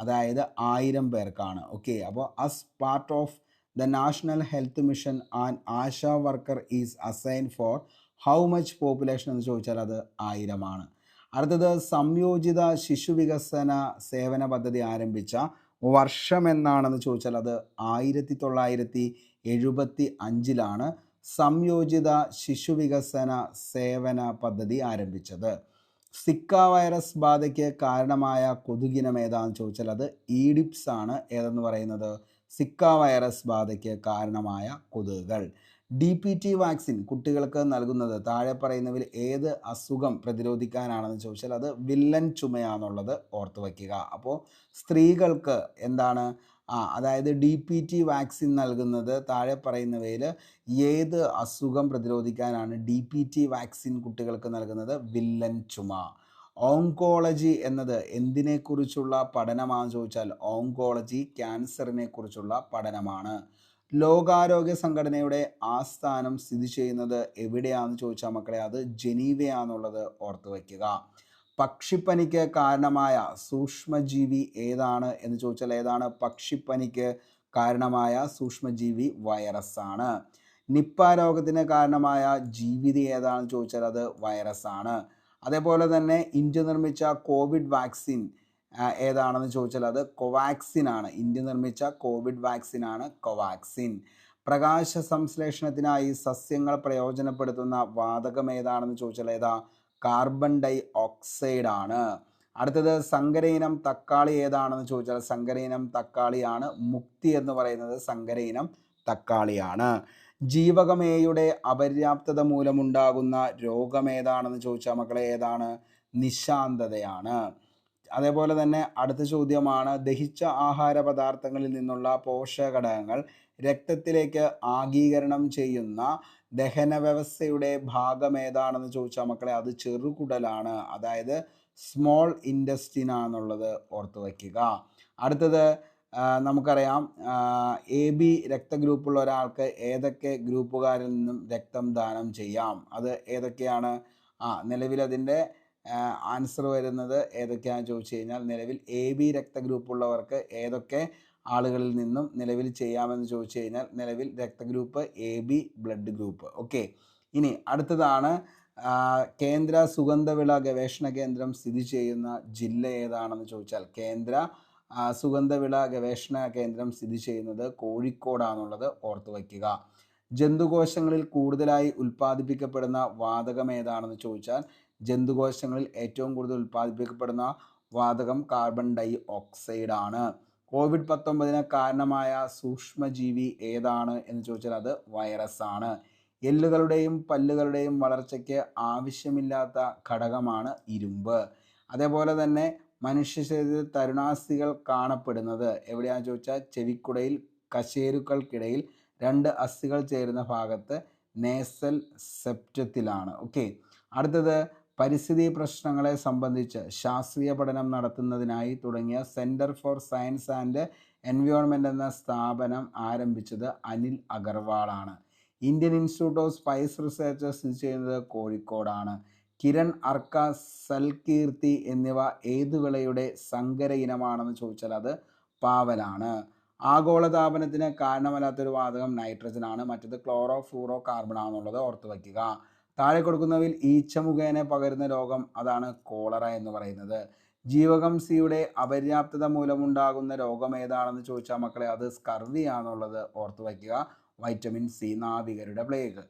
അതായത് 1000 പേർക്കാണ്. ഓക്കെ. അപ്പോൾ as part of the national health mission and ASHA worker is assign for how much population എന്ന് ചോദിച്ചാൽ അത് 1000. അടുത്തത് സംയോജിത ശിശു വികസന സേവന പദ്ധതി ആരംഭിച്ച വർഷം എന്നാണെന്ന് ചോദിച്ചാൽ അത് 1975 സംയോജിത ശിശുവികസന സേവന പദ്ധതി ആരംഭിച്ചത്. സിക്ക വൈറസ് ബാധയ്ക്ക് കാരണമായ കൊതുകിനം ഏതാണെന്ന് ചോദിച്ചാൽ അത് ഈഡിപ്സ് ആണ്. ഏതെന്ന് പറയുന്നത് സിക്ക വൈറസ് ബാധയ്ക്ക് കാരണമായ കൊതുകുകൾ. DPT വാക്സിൻ കുട്ടികൾക്ക് നൽകുന്നത് താഴെ പറയുന്നവയിൽ ഏത് അസുഖം പ്രതിരോധിക്കാനാണെന്ന് ചോദിച്ചാൽ അത് വില്ലൻ ചുമയാണെന്നുള്ളത് ഓർത്തു വയ്ക്കുക. അപ്പോൾ സ്ത്രീകൾക്ക് എന്താണ് അതായത് DPT വാക്സിൻ നൽകുന്നത് താഴെ പറയുന്നവയിൽ ഏത് അസുഖം പ്രതിരോധിക്കാനാണ് DPT വാക്സിൻ കുട്ടികൾക്ക് നൽകുന്നത്? വില്ലൻ ചുമ. ഓങ്കോളജി എന്നത് എന്തിനെക്കുറിച്ചുള്ള പഠനമാണെന്ന് ചോദിച്ചാൽ ഓങ്കോളജി ക്യാൻസറിനെ കുറിച്ചുള്ള പഠനമാണ്. ലോകാരോഗ്യ സംഘടനയുടെ ആസ്ഥാനം സ്ഥിതി ചെയ്യുന്നത് എവിടെയാണെന്ന് ചോദിച്ചാൽ മക്കളെ അത് ജനീവയാണെന്നുള്ളത് ഓർത്തു വയ്ക്കുക. പക്ഷിപ്പനിക്ക് കാരണമായ സൂക്ഷ്മജീവി ഏതാണ് എന്ന് ചോദിച്ചാൽ ഏതാണ് പക്ഷിപ്പനിക്ക് കാരണമായ സൂക്ഷ്മജീവി? വൈറസ് ആണ്. നിപ്പ രോഗത്തിന് കാരണമായ ജീവിതി ഏതാണെന്ന് ചോദിച്ചാൽ അത് വൈറസ് ആണ്. അതേപോലെ തന്നെ ഇന്ത്യ നിർമ്മിച്ച കോവിഡ് വാക്സിൻ ഏതാണെന്ന് ചോദിച്ചാൽ അത് കോവാക്സിൻ ആണ്. ഇന്ത്യ നിർമ്മിച്ച കോവിഡ് വാക്സിൻ ആണ് കോവാക്സിൻ. പ്രകാശ സംശ്ലേഷണത്തിനായി സസ്യങ്ങൾ പ്രയോജനപ്പെടുത്തുന്ന വാതകം ഏതാണെന്ന് ചോദിച്ചാൽ ഏതാ? കാർബൺ ഡൈ ഓക്സൈഡ് ആണ്. അടുത്തത് സങ്കര ഇനം തക്കാളി ഏതാണെന്ന് ചോദിച്ചാൽ സങ്കര ഇനം തക്കാളിയാണ്. മുക്തി എന്ന് പറയുന്നത് സങ്കര ഇനം തക്കാളിയാണ്. ജീവകം എയുടെ അപര്യാപ്തത മൂലമുണ്ടാകുന്ന രോഗം ഏതാണെന്ന് ചോദിച്ചാൽ മക്കളെ ഏതാണ്? നിശാന്തതയാണ്. അതേപോലെ തന്നെ അടുത്ത ചോദ്യമാണ് ദഹിച്ച ആഹാര പദാർത്ഥങ്ങളിൽ നിന്നുള്ള പോഷകഘടകങ്ങൾ രക്തത്തിലേക്ക് ആഗീകരണം ചെയ്യുന്ന ദഹന വ്യവസ്ഥയുടെ ഭാഗം ഏതാണെന്ന് ചോദിച്ചാൽ മക്കളെ അത് ചെറുകുടലാണ്. അതായത് സ്മോൾ ഇൻറ്റസ്റ്റിൻ ആണെന്നുള്ളത് ഓർത്തു വയ്ക്കുക. അടുത്തത് നമുക്കറിയാം AB രക്തഗ്രൂപ്പുള്ള ഒരാൾക്ക് ഏതൊക്കെ ഗ്രൂപ്പുകാരിൽ നിന്നും രക്തം ദാനം ചെയ്യാം? അത് ഏതൊക്കെയാണ്? നിലവിലതിൻ്റെ ആൻസർ വരുന്നത് ഏതൊക്കെയാണെന്ന് ചോദിച്ചു കഴിഞ്ഞാൽ നിലവിൽ AB രക്തഗ്രൂപ്പുള്ളവർക്ക് ഏതൊക്കെ ആളുകളിൽ നിന്നും നിലവിൽ ചെയ്യാമെന്ന് ചോദിച്ചു കഴിഞ്ഞാൽ നിലവിൽ രക്തഗ്രൂപ്പ് AB ബ്ലഡ് ഗ്രൂപ്പ്. ഓക്കെ, ഇനി അടുത്തതാണ് കേന്ദ്ര സുഗന്ധവിള ഗവേഷണ കേന്ദ്രം സ്ഥിതി ചെയ്യുന്ന ജില്ല ഏതാണെന്ന് ചോദിച്ചാൽ കേന്ദ്ര സുഗന്ധവിള ഗവേഷണ കേന്ദ്രം സ്ഥിതി ചെയ്യുന്നത് കോഴിക്കോടാണെന്നുള്ളത് ഓർത്തു വയ്ക്കുക. ജന്തുകോശങ്ങളിൽ കൂടുതലായി ഉൽപ്പാദിപ്പിക്കപ്പെടുന്ന വാതകം ഏതാണെന്ന് ചോദിച്ചാൽ ജന്തുകോശങ്ങളിൽ ഏറ്റവും കൂടുതൽ ഉൽപ്പാദിപ്പിക്കപ്പെടുന്ന വാതകം കാർബൺ ഡൈ ഓക്സൈഡ് ആണ്. COVID-19 കാരണമായ സൂക്ഷ്മജീവി ഏതാണ് എന്ന് ചോദിച്ചാൽ അത് വൈറസ് ആണ്. എല്ലുകളുടെയും പല്ലുകളുടെയും വളർച്ചയ്ക്ക് ആവശ്യമില്ലാത്ത ഘടകമാണ് ഇരുമ്പ്. അതേപോലെ തന്നെ മനുഷ്യ ശരീരത്തിൽ തരുണാസ്ഥികൾ കാണപ്പെടുന്നത് എവിടെയാണെന്ന് ചോദിച്ചാൽ ചെവിക്കുടയിൽ കശേരുക്കൾക്കിടയിൽ 2 അസ്ഥികൾ ചേരുന്ന ഭാഗത്ത് നേസൽ സെപ്റ്റത്തിലാണ്. ഓക്കെ, അടുത്തത് പരിസ്ഥിതി പ്രശ്നങ്ങളെ സംബന്ധിച്ച് ശാസ്ത്രീയ പഠനം നടത്തുന്നതിനായി തുടങ്ങിയ Centre for Science and Environment എന്ന സ്ഥാപനം ആരംഭിച്ചത് അനിൽ അഗർവാളാണ്. Indian Institute of Spice Research സ്ഥിതി ചെയ്യുന്നത് കോഴിക്കോടാണ്. കിരൺ, അർക്ക, സൽകീർത്തി എന്നിവ ഏതു വിളയുടെ സങ്കര ഇനമാണെന്ന് ചോദിച്ചാൽ അത് പാവലാണ്. ആഗോളതാപനത്തിന് കാരണമല്ലാത്തൊരു വാതകം നൈട്രജൻ ആണ്. മറ്റത് ക്ലോറോ ഫ്ലൂറോ കാർബൺ ആണെന്നുള്ളത് ഓർത്തു വയ്ക്കുക. താഴെ കൊടുക്കുന്നവയിൽ ഈച്ച മുഖേന പകരുന്ന രോഗം അതാണ് കോളറ എന്ന് പറയുന്നത്. ജീവകം സിയുടെ അപര്യാപ്തത മൂലമുണ്ടാകുന്ന രോഗം ഏതാണെന്ന് ചോദിച്ചാൽ മക്കളെ അത് സ്കർവി ആണെന്നുള്ളത് ഓർത്തു വയ്ക്കുക. വൈറ്റമിൻ സി, നാവികരുടെ പ്ലേഗ്.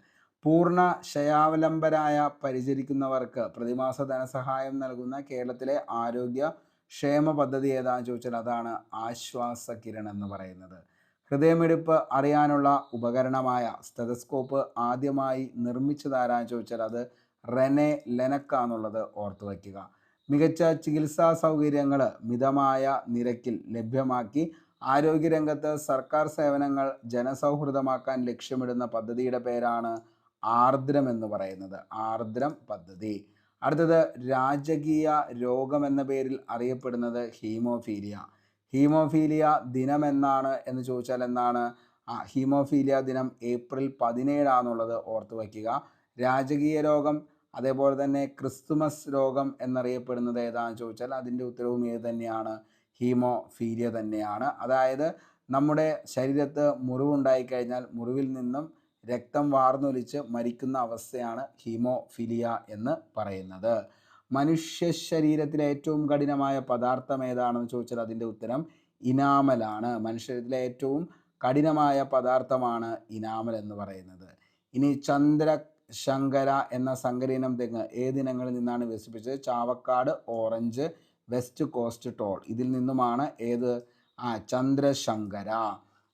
പൂർണ്ണ ക്ഷയാവലംബരായ പരിചരിക്കുന്നവർക്ക് പ്രതിമാസ ധനസഹായം നൽകുന്ന കേരളത്തിലെ ആരോഗ്യ ക്ഷേമ പദ്ധതി ഏതാണെന്ന് ചോദിച്ചാൽ അതാണ് ആശ്വാസ കിരൺ എന്ന് പറയുന്നത്. ഹൃദയമിടിപ്പ് അറിയാനുള്ള ഉപകരണമായ സ്റ്റെതസ്കോപ്പ് ആദ്യമായി നിർമ്മിച്ചതാരാന്ന് ചോദിച്ചാൽ അത് റെനെ ലെനക്ക എന്നുള്ളത് ഓർത്തു വയ്ക്കുക. മികച്ച ചികിത്സാ സൗകര്യങ്ങൾ മിതമായ നിരക്കിൽ ലഭ്യമാക്കി ആരോഗ്യരംഗത്ത് സർക്കാർ സേവനങ്ങൾ ജനസൗഹൃദമാക്കാൻ ലക്ഷ്യമിടുന്ന പദ്ധതിയുടെ പേരാണ് ആർദ്രം എന്ന് പറയുന്നത്. ആർദ്രം പദ്ധതി. അടുത്തത് രാജകീയ രോഗം എന്ന പേരിൽ അറിയപ്പെടുന്നത് ഹീമോഫീലിയ. ഹീമോഫീലിയ ദിനം എന്നാണ് എന്ന് ചോദിച്ചാൽ എന്താണ്? ഹീമോഫീലിയ ദിനം ഏപ്രിൽ 17 ആണെന്നുള്ളത് ഓർത്തു വയ്ക്കുക. രാജകീയ രോഗം അതേപോലെ തന്നെ ക്രിസ്തുമസ് രോഗം എന്നറിയപ്പെടുന്നത് ഏതാണെന്ന് ചോദിച്ചാൽ അതിൻ്റെ ഉത്തരവും ഏത് തന്നെയാണ്? ഹീമോഫീലിയ തന്നെയാണ്. അതായത് നമ്മുടെ ശരീരത്ത് മുറിവുണ്ടായിക്കഴിഞ്ഞാൽ മുറിവിൽ നിന്നും രക്തം വാർന്നൊലിച്ച് മരിക്കുന്ന അവസ്ഥയാണ് ഹീമോഫീലിയ എന്ന് പറയുന്നത്. മനുഷ്യ ശരീരത്തിലെ ഏറ്റവും കഠിനമായ പദാർത്ഥം ഏതാണെന്ന് ചോദിച്ചാൽ അതിൻ്റെ ഉത്തരം ഇനാമലാണ്. മനുഷ്യരിലെ ഏറ്റവും കഠിനമായ പദാർത്ഥമാണ് ഇനാമൽ എന്ന് പറയുന്നത്. ഇനി ചന്ദ്രശങ്കര എന്ന സങ്കരയിനം തെങ്ങ് ഏതിനങ്ങളിൽ നിന്നാണ് വികസിപ്പിച്ചത്? Chavakkad, orange, west coast tall. ഇതിൽ നിന്നുമാണ് ഏത്? ചന്ദ്രശങ്കര.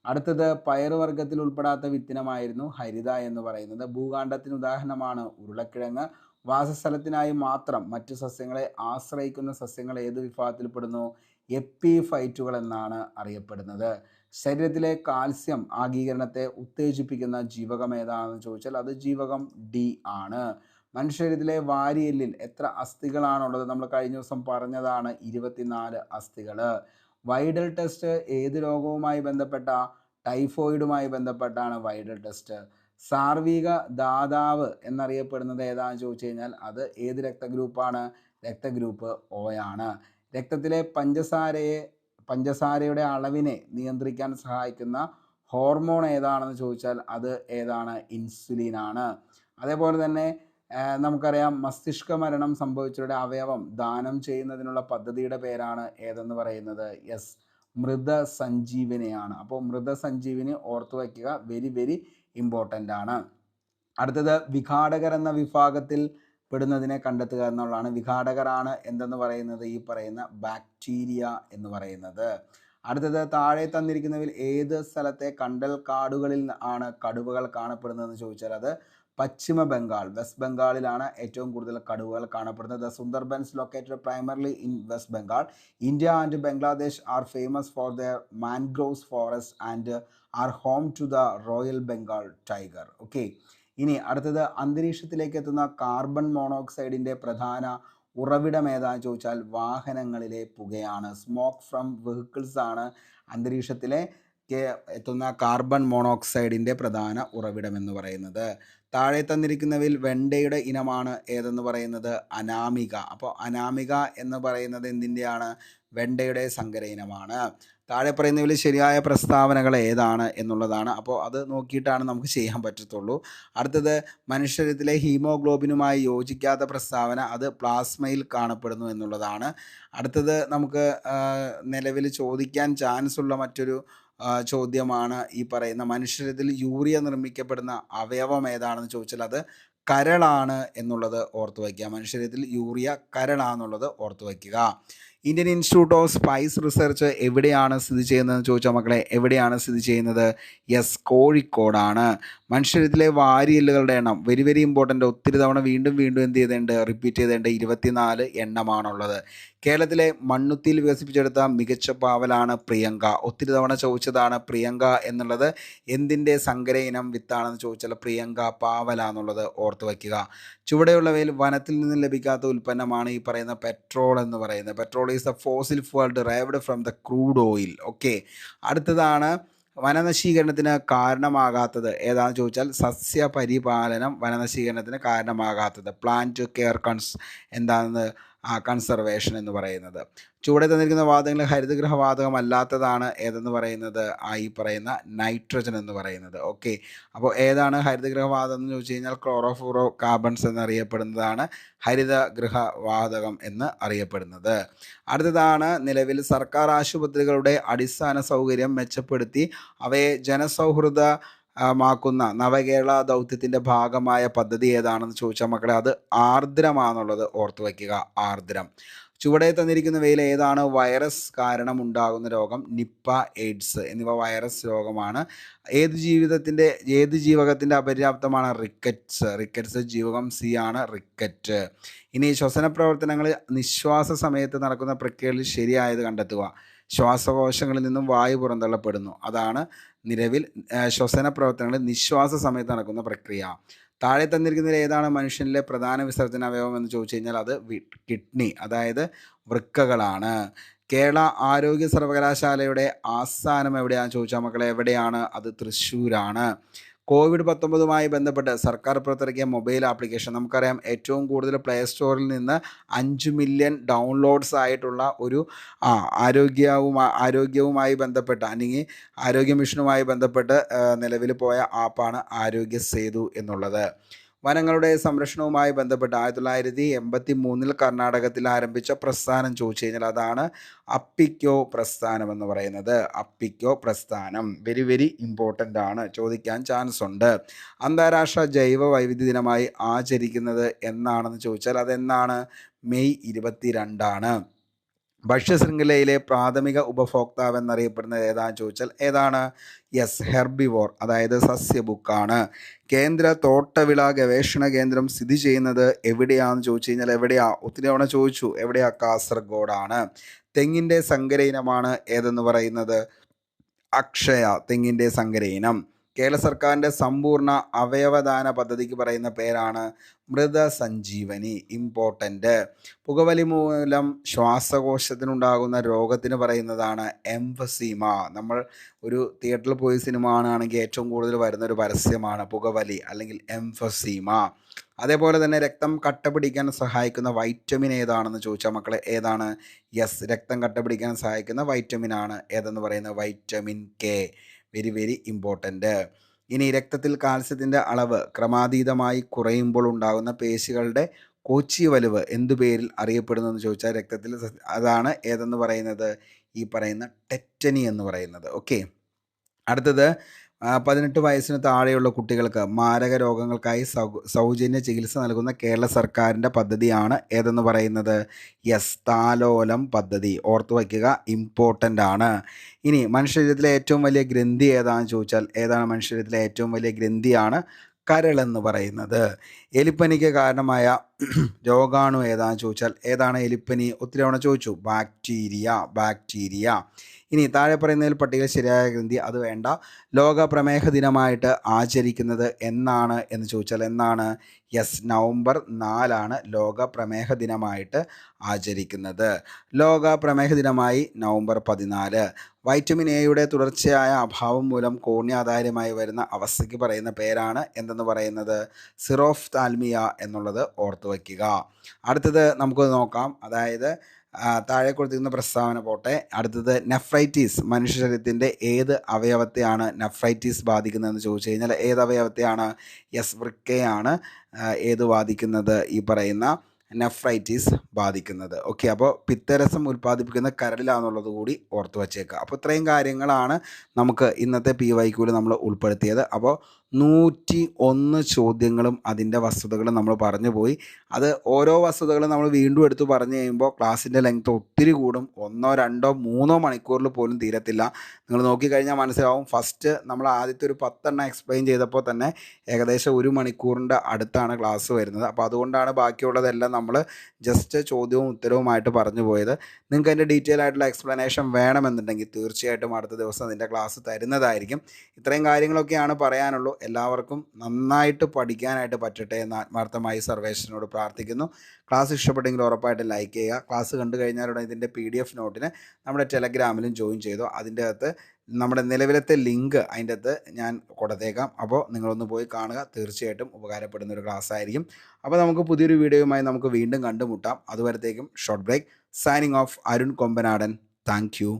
അടുത്തത് പയറുവർഗത്തിൽ ഉൾപ്പെടാത്ത വിത്തിനമായിരുന്നു ഹരിത എന്ന് പറയുന്നത്. ഭൂകാണ്ഡത്തിന് ഉദാഹരണമാണ് ഉരുളക്കിഴങ്ങ്. വാസസ്ഥലത്തിനായി മാത്രം മറ്റു സസ്യങ്ങളെ ആശ്രയിക്കുന്ന സസ്യങ്ങൾ ഏത് വിഭാഗത്തിൽപ്പെടുന്നു? എപ്പിഫൈറ്റുകൾ എന്നാണ് അറിയപ്പെടുന്നത്. ശരീരത്തിലെ കാൽസ്യം ആഗീകരണത്തെ ഉത്തേജിപ്പിക്കുന്ന ജീവകം ഏതാണെന്ന് ചോദിച്ചാൽ അത് ജീവകം ഡി ആണ്. മനുഷ്യശരീരത്തിലെ വാരിയെല്ലിൽ എത്ര അസ്ഥികളാണുള്ളത്? നമ്മൾ കഴിഞ്ഞ ദിവസം പറഞ്ഞതാണ് 24 അസ്ഥികൾ. വൈഡൽ ടെസ്റ്റ് ഏത് രോഗവുമായി ബന്ധപ്പെട്ട? ടൈഫോയിഡുമായി ബന്ധപ്പെട്ടാണ് വൈഡൽ ടെസ്റ്റ്. സാർവിക ദാതാവ് എന്നറിയപ്പെടുന്നത് ഏതാണെന്ന് ചോദിച്ചു കഴിഞ്ഞാൽ അത് ഏത് രക്തഗ്രൂപ്പാണ്? രക്തഗ്രൂപ്പ് ഒ ആണ്. രക്തത്തിലെ പഞ്ചസാരയുടെ അളവിനെ നിയന്ത്രിക്കാൻ സഹായിക്കുന്ന ഹോർമോൺ ഏതാണെന്ന് ചോദിച്ചാൽ അത് ഏതാണ്? ഇൻസുലിൻ ആണ്. അതേപോലെ തന്നെ നമുക്കറിയാം മസ്തിഷ്ക മരണം സംഭവിച്ചവരുടെ അവയവം ദാനം ചെയ്യുന്നതിനുള്ള പദ്ധതിയുടെ പേരാണ് ഏതെന്ന് പറയുന്നത്? മൃതസഞ്ജീവനിയാണ്. അപ്പോൾ മൃതസഞ്ജീവനി ഓർത്തു വയ്ക്കുക, വെരി വെരി ഇമ്പോർട്ടൻ്റ് ആണ്. അടുത്തത് വിഘാടകർ എന്ന വിഭാഗത്തിൽ പെടുന്നതിനെ കണ്ടെത്തുക എന്നുള്ളതാണ്. വിഘാടകരാണ് എന്തെന്ന് പറയുന്നത്? ഈ പറയുന്ന ബാക്ടീരിയ എന്ന് പറയുന്നത്. അടുത്തത് താഴെ തന്നിരിക്കുന്നതിൽ ഏത് സ്ഥലത്തെ കണ്ടൽ കാടുകളിൽ ആണ് കടുവകൾ കാണപ്പെടുന്നതെന്ന് ചോദിച്ചാൽ അത് പശ്ചിമ ബംഗാൾ, വെസ്റ്റ് ബംഗാളിലാണ് ഏറ്റവും കൂടുതൽ കടുവകൾ കാണപ്പെടുന്നത്. Sundarbans located primarily in West Bengal. India and Bangladesh are famous for their mangroves forest and are home to the royal Bengal tiger. Okay. ഇനി അടുത്തത് അന്തരീക്ഷത്തിലേക്ക് എത്തുന്ന കാർബൺ മോണോക്സൈഡിൻ്റെ പ്രധാന ഉറവിടം ഏതാണെന്ന് ചോദിച്ചാൽ വാഹനങ്ങളിലെ പുകയാണ്. സ്മോക്ക് ഫ്രം വെഹിക്കിൾസ് ആണ് അന്തരീക്ഷത്തിലേക്ക് എത്തുന്ന കാർബൺ മോണോക്സൈഡിൻ്റെ പ്രധാന ഉറവിടം എന്ന് പറയുന്നത്. താഴെ തന്നിരിക്കുന്നവയിൽ വെണ്ടയുടെ ഇനമാണ് ഏതെന്ന് പറയുന്നത്? അനാമിക. അപ്പോൾ അനാമിക എന്ന് പറയുന്നത് എന്തിൻ്റെയാണ്? വെണ്ടയുടെ സങ്കര ഇനമാണ്. താഴെ പറയുന്നതിൽ ശരിയായ പ്രസ്താവനകൾ ഏതാണ് എന്നുള്ളതാണ്. അപ്പോൾ അത് നോക്കിയിട്ടാണ് നമുക്ക് ചെയ്യാൻ പറ്റത്തുള്ളൂ. അടുത്തത് മനുഷ്യരിലെ ഹീമോഗ്ലോബിനുമായി യോജിക്കാത്ത പ്രസ്താവന അത് പ്ലാസ്മയിൽ കാണപ്പെടുന്നു എന്നുള്ളതാണ്. അടുത്തത് നമുക്ക് നിലവിൽ ചോദിക്കാൻ ചാൻസ് ഉള്ള മറ്റൊരു ചോദ്യമാണ് ഈ പറയുന്ന മനുഷ്യരിൽ യൂറിയ നിർമ്മിക്കപ്പെടുന്ന അവയവം ഏതാണെന്ന് ചോദിച്ചാൽ അത് കരളാണ് എന്നുള്ളത് ഓർത്തു വയ്ക്കുക. മനുഷ്യരിൽ യൂറിയ കരളാണെന്നുള്ളത് ഓർത്തു വയ്ക്കുക. Indian Institute of Spice research എവിടെയാണ് സ്ഥിതി ചെയ്യുന്നതെന്ന് ചോദിച്ചാൽ മക്കളെ എവിടെയാണ് സ്ഥിതി ചെയ്യുന്നത്? കോഴിക്കോടാണ്. മനുഷ്യരിലെ വാരിയെല്ലുകളുടെ എണ്ണം വെരി വെരി ഇമ്പോർട്ടൻ്റ്. ഒത്തിരി തവണ വീണ്ടും എന്ത് ചെയ്തിട്ടുണ്ട്? റിപ്പീറ്റ് ചെയ്തിട്ടുണ്ട്. 24 എണ്ണമാണുള്ളത്. കേരളത്തിലെ മണ്ണുത്തിയിൽ വികസിപ്പിച്ചെടുത്ത മികച്ച പാവലാണ് പ്രിയങ്ക. ഒത്തിരി തവണ ചോദിച്ചതാണ് പ്രിയങ്ക എന്നുള്ളത് എന്തിൻ്റെ സങ്കര ഇനം വിത്താണെന്ന് ചോദിച്ചാൽ പ്രിയങ്ക പാവലാന്നുള്ളത് ഓർത്ത് വയ്ക്കുക. ചുവടെയുള്ളവയിൽ വനത്തിൽ നിന്ന് ലഭിക്കാത്ത ഉൽപ്പന്നമാണ് ഈ പറയുന്ന പെട്രോൾ എന്ന് പറയുന്നത്. Petrol is the fossil fuel derived from the crude oil. Okay. അടുത്തതാണ് വനനശീകരണത്തിന് കാരണമാകാത്തത് ഏതാണെന്ന് ചോദിച്ചാൽ സസ്യപരിപാലനം വനനശീകരണത്തിന് കാരണമാകാത്തത്. പ്ലാന്റ് കെയർ എന്താണെന്ന് കൺസർവേഷൻ എന്ന് പറയുന്നത്. ചുവടെ തന്നിരിക്കുന്ന വാതകങ്ങൾ ഹരിതഗൃഹ വാതകമല്ലാത്തതാണ് ഏതെന്ന് പറയുന്നത്? ഈ പറയുന്ന നൈട്രജൻ എന്ന് പറയുന്നത്. ഓക്കെ. അപ്പോൾ ഏതാണ് ഹരിതഗൃഹ വാതകം എന്ന് ചോദിച്ചു കഴിഞ്ഞാൽ ക്ലോറോഫ്ലൂറോ കാർബൺസ് എന്നറിയപ്പെടുന്നതാണ് ഹരിതഗൃഹ വാതകം എന്ന് അറിയപ്പെടുന്നത്. അടുത്തതാണ് നിലവിൽ സർക്കാർ ആശുപത്രികളുടെ അടിസ്ഥാന സൗകര്യം മെച്ചപ്പെടുത്തി അവയെ ജനസൗഹൃദമാക്കുന്ന നവകേരള ദൗത്യത്തിൻ്റെ ഭാഗമായ പദ്ധതി ഏതാണെന്ന് ചോദിച്ചാൽ മക്കളെ അത് ആർദ്രമാണെന്നുള്ളത് ഓർത്തു വയ്ക്കുക. ആർദ്രം. ചുവടെ തന്നിരിക്കുന്നവയിൽ ഏതാണ് വൈറസ് കാരണം ഉണ്ടാകുന്ന രോഗം? നിപ്പ, എയ്ഡ്സ് എന്നിവ വൈറസ് രോഗമാണ്. ഏത് ജീവകത്തിൻ്റെ അപര്യാപ്തമാണ്? റിക്കറ്റ്സ് ജീവകം സി ആണ് റിക്കറ്റ്. ഇനി ശ്വസന പ്രവർത്തനങ്ങൾ നിശ്വാസ സമയത്ത് നടക്കുന്ന പ്രക്രിയയിൽ ശരിയായത് കണ്ടെത്തുക. ശ്വാസകോശങ്ങളിൽ നിന്നും വായു പുറന്തള്ളപ്പെടുന്നു. അതാണ് നിലവിൽ ശ്വസന പ്രവർത്തനങ്ങളിൽ നിശ്വാസ സമയത്ത് നടക്കുന്ന പ്രക്രിയ. താഴെ തന്നിരിക്കുന്നതിൽ ഏതാണ് മനുഷ്യനിലെ പ്രധാന വിസർജന അവയവം എന്ന് ചോദിച്ചു കഴിഞ്ഞാൽ അത് കിഡ്നി, അതായത് വൃക്കകളാണ്. കേരള ആരോഗ്യ സർവകലാശാലയുടെ ആസ്ഥാനം എവിടെയാണെന്ന് ചോദിച്ചാൽ മക്കളെ എവിടെയാണ്? അത് തൃശ്ശൂരാണ്. COVID-19 ബന്ധപ്പെട്ട് സർക്കാർ പുറത്തിറക്കിയ മൊബൈൽ ആപ്ലിക്കേഷൻ നമുക്കറിയാം ഏറ്റവും കൂടുതൽ പ്ലേ സ്റ്റോറിൽ നിന്ന് 5 മില്യൺ ഡൗൺലോഡ്സ് ആയിട്ടുള്ള ഒരു ആരോഗ്യവുമായി ബന്ധപ്പെട്ട് അല്ലെങ്കിൽ ആരോഗ്യ മിഷനുമായി ബന്ധപ്പെട്ട് നിലവിൽ പോയ ആപ്പാണ് ആരോഗ്യ സേതു എന്നുള്ളത്. വനങ്ങളുടെ സംരക്ഷണവുമായി ബന്ധപ്പെട്ട് 1983 കർണാടകത്തിൽ ആരംഭിച്ച പ്രസ്ഥാനം ചോദിച്ചു കഴിഞ്ഞാൽ അതാണ് അപ്പിക്കോ പ്രസ്ഥാനം എന്ന് പറയുന്നത്. അപ്പിക്കോ പ്രസ്ഥാനം വെരി വെരി ഇമ്പോർട്ടൻ്റ് ആണ്, ചോദിക്കാൻ ചാൻസ് ഉണ്ട്. അന്താരാഷ്ട്ര ജൈവ വൈവിധ്യ ദിനമായി ആചരിക്കുന്നത് എന്നാണെന്ന് ചോദിച്ചാൽ അതെന്നാണ്? മെയ് 22 ഭക്ഷ്യശൃംഖലയിലെ പ്രാഥമിക ഉപഭോക്താവ് എന്നറിയപ്പെടുന്നത് ഏതാണെന്ന് ചോദിച്ചാൽ ഏതാണ്? യെസ്, ഹെർബിവോർ, അതായത് സസ്യബുക്കാണ്. കേന്ദ്ര തോട്ടവിള ഗവേഷണ കേന്ദ്രം സ്ഥിതി ചെയ്യുന്നത് എവിടെയാണെന്ന് ചോദിച്ചു കഴിഞ്ഞാൽ എവിടെയാ? ഒത്തിരി തവണ ചോദിച്ചു, എവിടെയാ? കാസർഗോഡാണ്. തെങ്ങിൻ്റെ സങ്കര ഇനമാണ് ഏതെന്ന് പറയുന്നത്? അക്ഷയ, തെങ്ങിൻ്റെ സങ്കര ഇനം. കേരള സർക്കാരിൻ്റെ സമ്പൂർണ്ണ അവയവദാന പദ്ധതിക്ക് പറയുന്ന പേരാണ് മൃതസഞ്ജീവനി. ഇമ്പോർട്ടൻ്റ്. പുകവലി മൂലം ശ്വാസകോശത്തിനുണ്ടാകുന്ന രോഗത്തിന് പറയുന്നതാണ് എംഫസീമ. നമ്മൾ ഒരു തിയേറ്ററിൽ പോയി സിനിമ കാണുകയാണെങ്കിൽ ഏറ്റവും കൂടുതൽ വരുന്നൊരു പരസ്യമാണ് പുകവലി അല്ലെങ്കിൽ എംഫസീമ. അതേപോലെ തന്നെ രക്തം കട്ട പിടിക്കാൻ സഹായിക്കുന്ന വൈറ്റമിൻ ഏതാണെന്ന് ചോദിച്ചാൽ മക്കളെ ഏതാണ്? യെസ്, രക്തം കട്ട പിടിക്കാൻ സഹായിക്കുന്ന വൈറ്റമിൻ ആണ് ഏതെന്ന് പറയുന്നത്? Vitamin K. Very very important. ഇനി രക്തത്തിൽ കാൽസ്യത്തിൻ്റെ അളവ് ക്രമാതീതമായി കുറയുമ്പോൾ ഉണ്ടാകുന്ന പേശികളുടെ കോച്ചി വലിവ് എന്തു പേരിൽ അറിയപ്പെടുന്നു എന്ന് ചോദിച്ചാൽ രക്തത്തിൽ അതാണ് ഏതെന്ന് പറയുന്നത്? ഈ പറയുന്ന ടെറ്റനി എന്ന് പറയുന്നത്. ഓക്കെ, അടുത്തത് 18 വയസ്സിന് താഴെയുള്ള കുട്ടികൾക്ക് മാരക രോഗങ്ങൾക്കായി സൗജന്യ ചികിത്സ നൽകുന്ന കേരള സർക്കാരിൻ്റെ പദ്ധതിയാണ് ഏതെന്ന് പറയുന്നത്? യെസ്, താലോലം പദ്ധതി. ഓർത്തു വയ്ക്കുക, ഇമ്പോർട്ടൻ്റ് ആണ്. ഇനി മനുഷ്യശരീരത്തിലെ ഏറ്റവും വലിയ ഗ്രന്ഥി ഏതാണെന്ന് ചോദിച്ചാൽ ഏതാണ്? മനുഷ്യശരീരത്തിലെ ഏറ്റവും വലിയ ഗ്രന്ഥിയാണ് കരളെന്ന് പറയുന്നത്. എലിപ്പനിക്ക് കാരണമായ രോഗാണു ഏതാണെന്ന് ചോദിച്ചാൽ ഏതാണ്? എലിപ്പനി ഒത്തിരി തവണ ചോദിച്ചു. ബാക്ടീരിയ. ഇനി താഴെ പറയുന്നതിൽ പട്ടിക ശരിയായ ഗ്രന്ഥി അത് വേണ്ട. ലോക പ്രമേഹ ദിനമായിട്ട് ആചരിക്കുന്നത് എന്നാണ് എന്ന് ചോദിച്ചാൽ എന്നാണ്? യെസ്, നവംബർ 4 ലോക പ്രമേഹ ദിനമായിട്ട് ആചരിക്കുന്നത്. ലോക പ്രമേഹ ദിനമായി നവംബർ 14. വൈറ്റമിൻ എയുടെ തുടർച്ചയായ അഭാവം മൂലം കോർണിയാധാര്യമായി വരുന്ന അവസ്ഥയ്ക്ക് പറയുന്ന പേരാണ് എന്തെന്ന് പറയുന്നത്? സിറോഫ്താൽമിയ എന്നുള്ളത് ഓർത്തു വയ്ക്കുക. അടുത്തത് നമുക്ക് നോക്കാം, അതായത് താഴെ കൊടുത്തിരുന്ന പ്രസ്താവന പോട്ടെ. അടുത്തത് നെഫ്രൈറ്റിസ് മനുഷ്യ ശരീരത്തിൻ്റെ ഏത് അവയവത്തെയാണ് നെഫ്രൈറ്റിസ് ബാധിക്കുന്നതെന്ന് ചോദിച്ചു കഴിഞ്ഞാൽ ഏത് അവയവത്തെയാണ്? യെസ്, വൃക്കയാണ് ഏത് ബാധിക്കുന്നത്? ഈ പറയുന്ന നെഫ്രൈറ്റിസ് ബാധിക്കുന്നത്. ഓക്കെ, അപ്പോൾ പിത്തരസം ഉൽപ്പാദിപ്പിക്കുന്ന കരളിലാണെന്നുള്ളത് കൂടി ഓർത്ത് വച്ചേക്കുക. അപ്പോൾ ഇത്രയും കാര്യങ്ങളാണ് നമുക്ക് ഇന്നത്തെ PYQയിൽ നമ്മൾ ഉൾപ്പെടുത്തിയത്. അപ്പോൾ 101 ചോദ്യങ്ങളും അതിൻ്റെ വസ്തുതകളും നമ്മൾ പറഞ്ഞു പോയി. അത് ഓരോ വസ്തുതകളും നമ്മൾ വീണ്ടും എടുത്ത് പറഞ്ഞു കഴിയുമ്പോൾ ക്ലാസ്സിൻ്റെ ലെങ്ത് ഒത്തിരി കൂടും. 1, 2, 3 മണിക്കൂറിൽ പോലും തീരത്തില്ല. നിങ്ങൾ നോക്കിക്കഴിഞ്ഞാൽ മനസ്സിലാവും. ഫസ്റ്റ് നമ്മൾ ആദ്യത്തെ ഒരു 10 എക്സ്പ്ലെയിൻ ചെയ്തപ്പോൾ തന്നെ ഏകദേശം 1 മണിക്കൂറിൻ്റെ അടുത്താണ് ക്ലാസ് വരുന്നത്. അപ്പോൾ അതുകൊണ്ടാണ് ബാക്കിയുള്ളതെല്ലാം നമ്മൾ ജസ്റ്റ് ചോദ്യവും ഉത്തരവുമായിട്ട് പറഞ്ഞു പോയത്. നിങ്ങൾക്ക് അതിൻ്റെ ഡീറ്റെയിൽ ആയിട്ടുള്ള എക്സ്പ്ലനേഷൻ വേണമെന്നുണ്ടെങ്കിൽ തീർച്ചയായിട്ടും അടുത്ത ദിവസം അതിൻ്റെ ക്ലാസ് തരുന്നതായിരിക്കും. ഇത്രയും കാര്യങ്ങളൊക്കെയാണ് പറയാനുള്ളൂ. എല്ലാവർക്കും നന്നായിട്ട് പഠിക്കാനായിട്ട് പറ്റട്ടെ എന്ന് ആത്മാർത്ഥമായി സർവേശ്വരനോട് പ്രാർത്ഥിക്കുന്നു. ക്ലാസ് ഇഷ്ടപ്പെട്ടെങ്കിൽ ഉറപ്പായിട്ട് ലൈക്ക് ചെയ്യുക. ക്ലാസ് കണ്ടു കഴിഞ്ഞാലുടൻ ഇതിൻ്റെ PDF നോട്ടിന് നമ്മുടെ ടെലഗ്രാമിലും ജോയിൻ ചെയ്തു. അതിൻ്റെ അകത്ത് നമ്മുടെ നിലവിലത്തെ ലിങ്ക് അതിൻ്റെ അകത്ത് ഞാൻ കൊടുത്തേക്കാം. അപ്പോൾ നിങ്ങളൊന്ന് പോയി കാണുക, തീർച്ചയായിട്ടും ഉപകാരപ്പെടുന്നൊരു ക്ലാസ് ആയിരിക്കും. അപ്പോൾ നമുക്ക് പുതിയൊരു വീഡിയോയുമായി നമുക്ക് വീണ്ടും കണ്ടുമുട്ടാം. അതുവരത്തേക്കും short break. Signing off, Arun Kombanadan. Thank U.